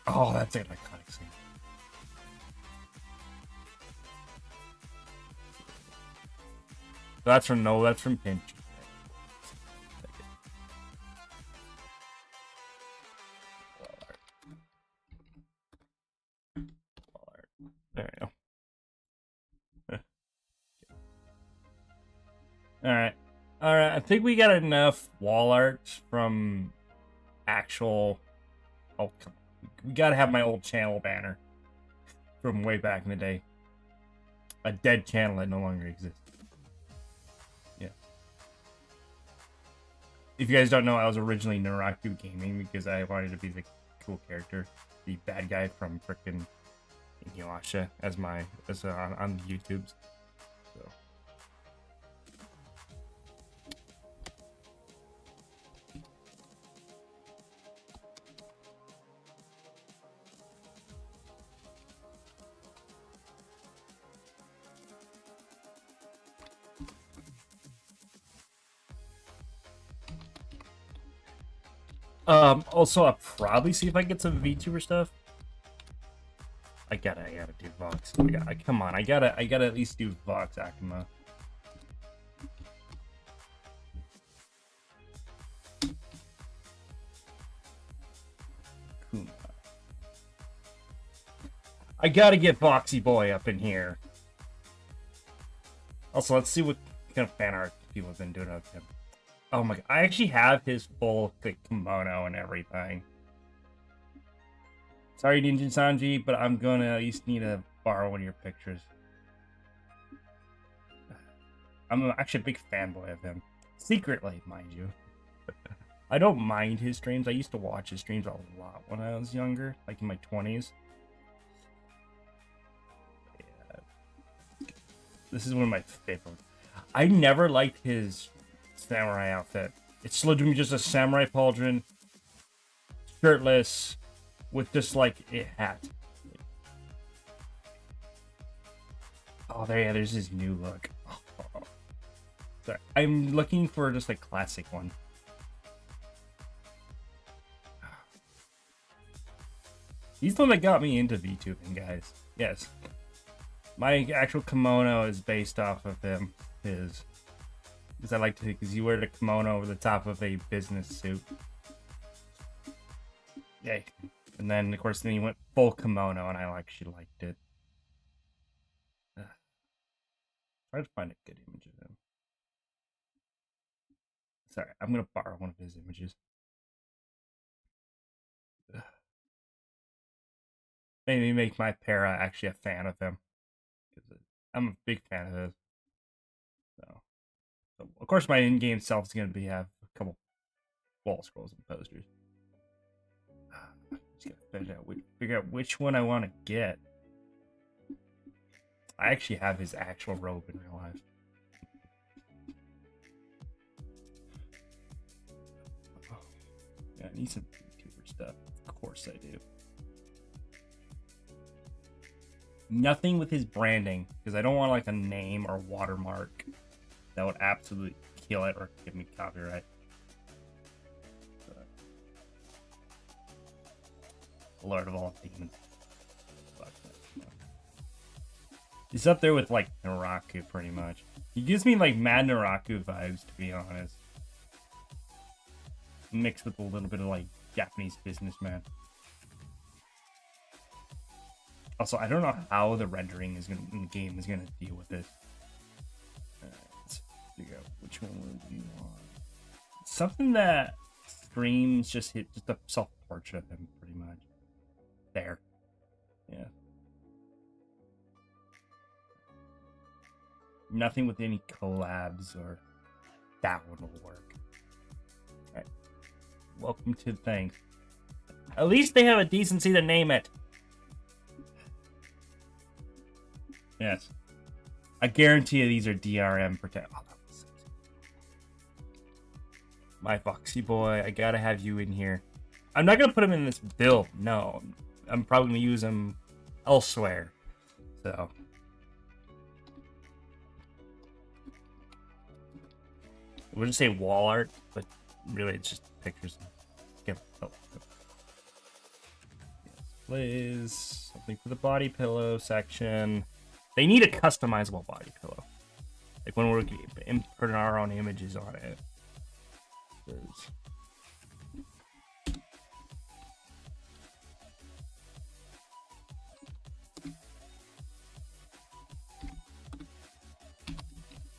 Oh, that's an iconic scene. That's from that's from Pinch. There you go. Alright. Alright, I think we got enough wall art from actual... Oh, come on. We gotta have my old channel banner from way back in the day. A dead channel that no longer exists. Yeah. If you guys don't know, I was originally Naraku Gaming because I wanted to be the cool character. The bad guy from frickin' Inuyasha as on YouTube's. So. Also, I'll probably see if I can get some VTuber stuff. I gotta do Vox. Come on, I gotta at least do Vox Akuma. Kuma. I gotta get Voxy Boy up in here. Also, let's see what kind of fan art people have been doing of him. Oh my god, I actually have his full like, kimono and everything. Sorry, Ninja Sanji, but I'm gonna at least need to borrow one of your pictures. I'm actually a big fanboy of him. Secretly, mind you. I don't mind his streams. I used to watch his streams a lot when I was younger, like in my 20s. Yeah. This is one of my favorites. I never liked his samurai outfit. It's literally just a samurai pauldron, shirtless, with just like a hat. Oh, there's his new look. Oh. Sorry. I'm looking for just a classic one. He's the one that got me into VTubing, guys. Yes. My actual kimono is based off of him. Because I like to, because you wear the kimono over the top of a business suit. Yay. And then, of course, then he went full kimono, and I actually liked it. Try to find a good image of him. Sorry, I'm going to borrow one of his images. Maybe make my para actually a fan of him. I'm a big fan of his. So of course, my in-game self is going to have a couple wall scrolls and posters. Just gotta figure out which one I want to get. I actually have his actual robe in real life. Oh, yeah, I need some YouTuber stuff. Of course I do. Nothing with his branding, because I don't want like a name or watermark that would absolutely kill it or give me copyright. Lord of all demons. Fuck that. He's up there with like Naraku pretty much. He gives me like Mad Naraku vibes, to be honest. Mixed with a little bit of like Japanese businessman. Also, I don't know how the rendering is gonna in the game is gonna deal with it. Let's figure out which one would we want. Something that streams just a self-portrait of him pretty much. There. Yeah. Nothing with any collabs or that one will work. Alright. Welcome to things. At least they have a decency to name it. Yes. I guarantee you these are DRM protect. Oh, that was sexy. My Foxy boy, I gotta have you in here. I'm not gonna put him in this build. No, I'm probably gonna use him elsewhere. So. We'll just say wall art, but really it's just pictures. Please, something for the body pillow section. They need a customizable body pillow. Like when we're putting our own images on it.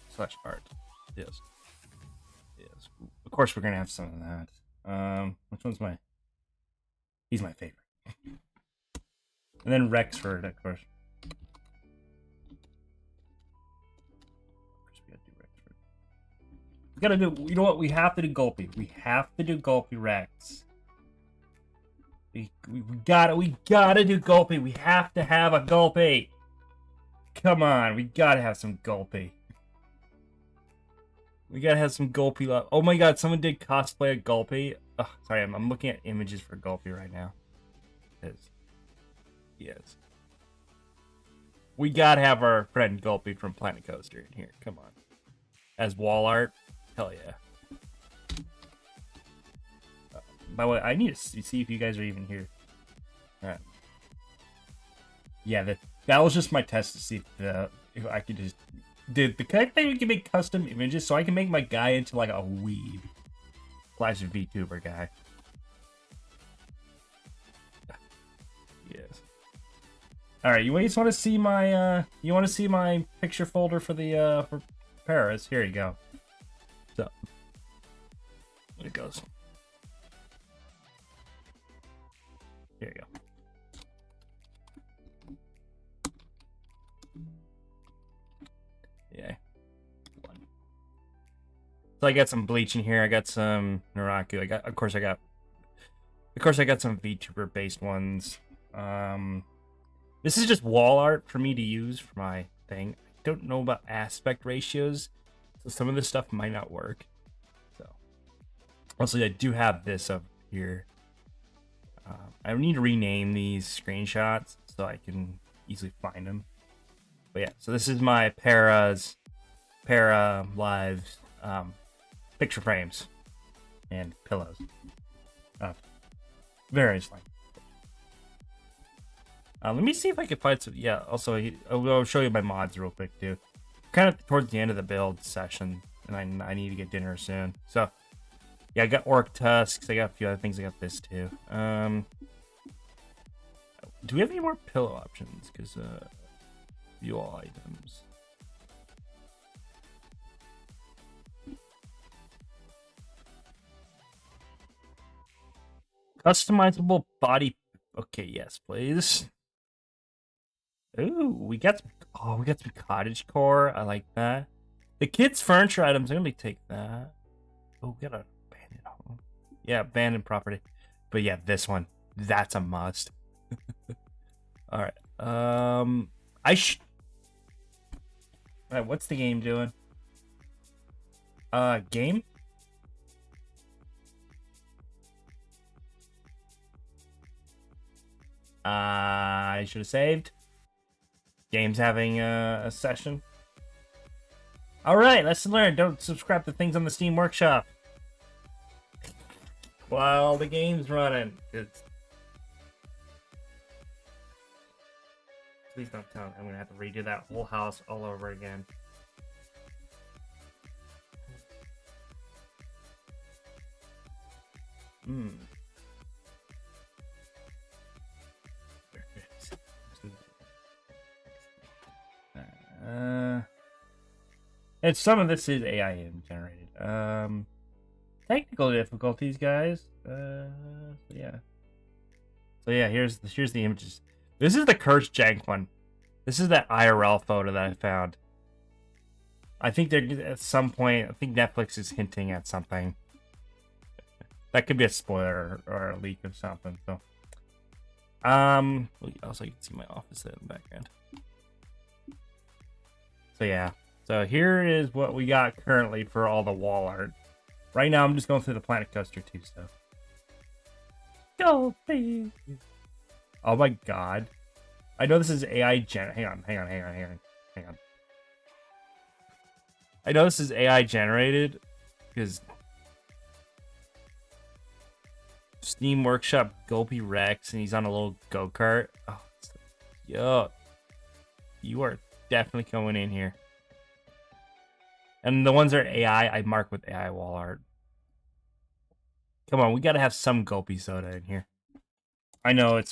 Slash art. Yes. Yes. Of course we're gonna have some of that. Which one's my... He's my favorite. And then Rexford, of course. We gotta do, you know what? We have to do Gulpy. We have to do Gulpy Rex. We gotta do Gulpy. We have to have a Gulpy. Come on, we gotta have some Gulpy. We gotta have some Gulpy love. Oh my god, someone did cosplay a Gulpy. Oh, sorry, I'm looking at images for Gulpy right now. Yes. We gotta have our friend Gulpy from Planet Coaster in here. Come on. As wall art. Hell yeah. By the way, I need to see if you guys are even here. Alright. Yeah, that was just my test to see if I could just... The correct thing we can make custom images so I can make my guy into like a weeb. Slash VTuber guy. Yes. Alright, you just want to see my picture folder for the for Paris? Here you go. So there it goes. Here you go. Yeah. So I got some Bleach in here. I got some Naraku. Of course I got some VTuber based ones. This is just wall art for me to use for my thing. I don't know about aspect ratios, so some of this stuff might not work. So, also I do have this up here. I need to rename these screenshots so I can easily find them. But yeah, so this is my Para Lives picture frames and pillows. Various lengths. Let me see if I can find some. Yeah, also, I'll show you my mods real quick, too. Kind of towards the end of the build session, and I need to get dinner soon. So, yeah, I got Orc Tusks. I got a few other things. I got this, too. Do we have any more pillow options? Because, view all items. Customizable body. Okay, yes, please. Ooh, we got some cottage core. I like that. The kids' furniture items, I'm gonna take that. Oh, we got an abandoned home. Yeah, abandoned property. But yeah, this one. That's a must. Alright. Alright, what's the game doing? Game? I should have saved. Game's having a session. Alright, lesson learned. Don't subscribe to things on the Steam Workshop while the game's running. Please don't tell me I'm gonna have to redo that whole house all over again. And some of this is AI generated. Technical difficulties, guys. So yeah. Here's the images. This is the cursed jank one. This is that IRL photo that I found. I think they're at some point. I think Netflix is hinting at something. That could be a spoiler or a leak or something. So, also you can see my office there in the background. So yeah, so here is what we got currently for all the wall art. Right now, I'm just going through the Planet Coaster 2 stuff. Go, please. Oh my god. I know this is AI hang on. I know this is AI generated because Steam Workshop Gulpy Rex and he's on a little go-kart. Oh, yo. You are definitely coming in here. And the ones that are AI, I mark with AI wall art. Come on, we gotta have some Gulpy soda in here. I know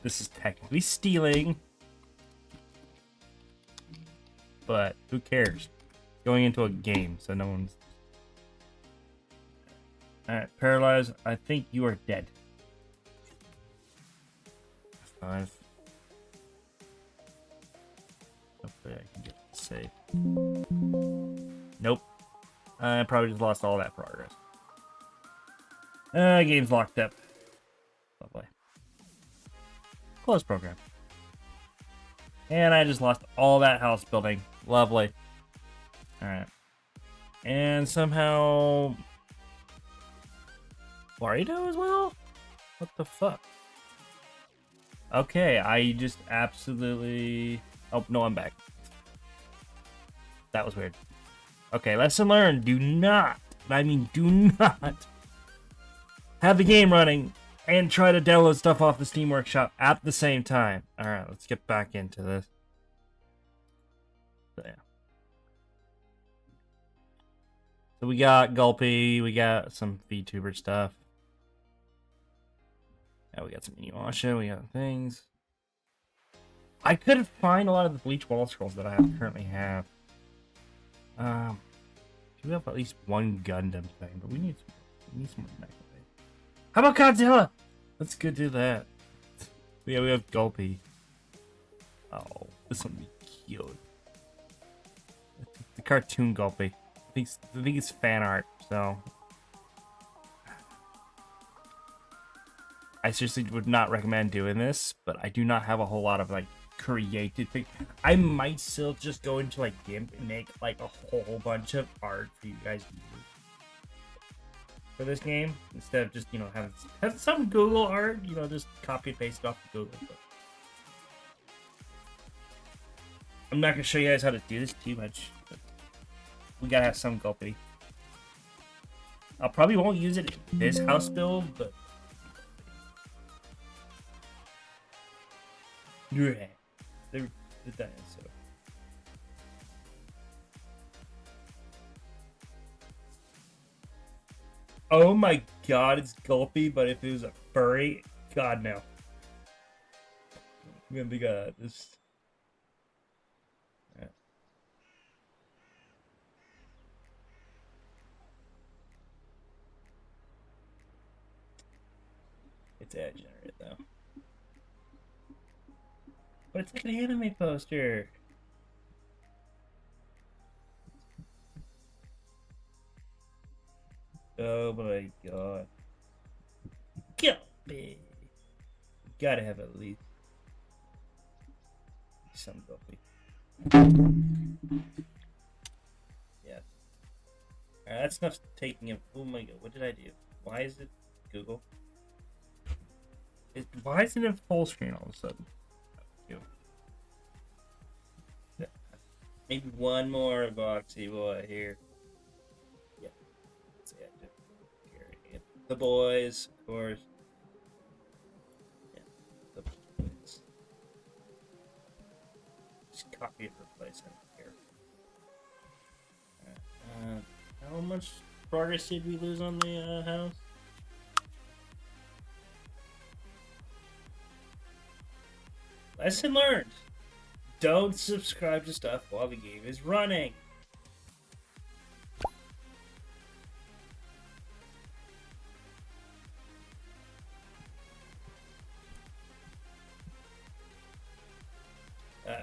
this is technically stealing, but who cares? Going into a game, so no one's. Alright, Paralyzed, I think you are dead. 5. Hopefully I can get safe. Nope. I probably just lost all that progress. Game's locked up. Lovely. Close program. And I just lost all that house building. Lovely. Alright. And somehow... Burrito as well? What the fuck? Okay, I just absolutely... Oh, no, I'm back. That was weird. Okay, lesson learned. Do not, I mean do not, have the game running and try to download stuff off the Steam Workshop at the same time. Alright, let's get back into this. So, yeah. So we got Gulpy, we got some VTuber stuff. Yeah, we got some Inuyasha, we got things. I could find a lot of the Bleach wall scrolls that I currently have. We have at least one Gundam thing, but we need some more. How about Godzilla? Let's go do that. Yeah, we have Gulpy. Oh, this one would be cute. The cartoon Gulpy. I think it's fan art, so I seriously would not recommend doing this, but I do not have a whole lot of like created things. I might still just go into like GIMP and make like a whole bunch of art for you guys to use for this game instead of just, you know, have some Google art, you know, just copy and paste it off of Google. But I'm not gonna show you guys how to do this too much, but we gotta have some Gulpy. I probably won't use it in this house build, but yeah, the dinosaur. Oh my god, it's Gulpy, but if it was a furry, god no. I'm gonna be this. Yeah. It's ad generated though. But it's like an anime poster. Oh my god. Gulpy. Gotta have at least some Gulpy. Yeah. Alright, that stuff's taking it. Oh my god, what did I do? Why is it Google? Why isn't it full screen all of a sudden? Maybe one more boxy boy here. Yeah. That's it. The boys, of course. Yeah. The boys. Just copy and replace it here. How much progress did we lose on the house? Lesson learned. Don't subscribe to stuff while the game is running.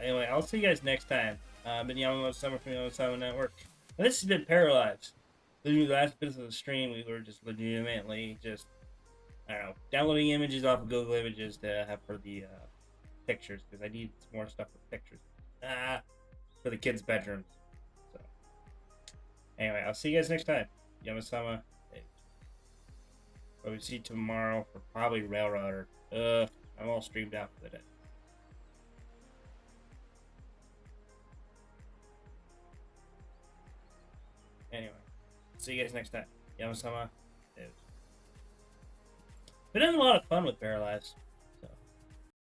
Anyway, I'll see you guys next time. Been Yama Summer from the Yama Network. And this has been Paralyzed. the last bits of the stream, we were just legitimately just, I don't know, downloading images off of Google Images to have for the pictures, because I need some more stuff for pictures. For the kids' bedrooms. So, anyway, I'll see you guys next time. Yama-sama. But we see tomorrow for probably Railroader. I'm all streamed out for the day. Anyway, see you guys next time. Yama-sama. Been having a lot of fun with Paralyzed.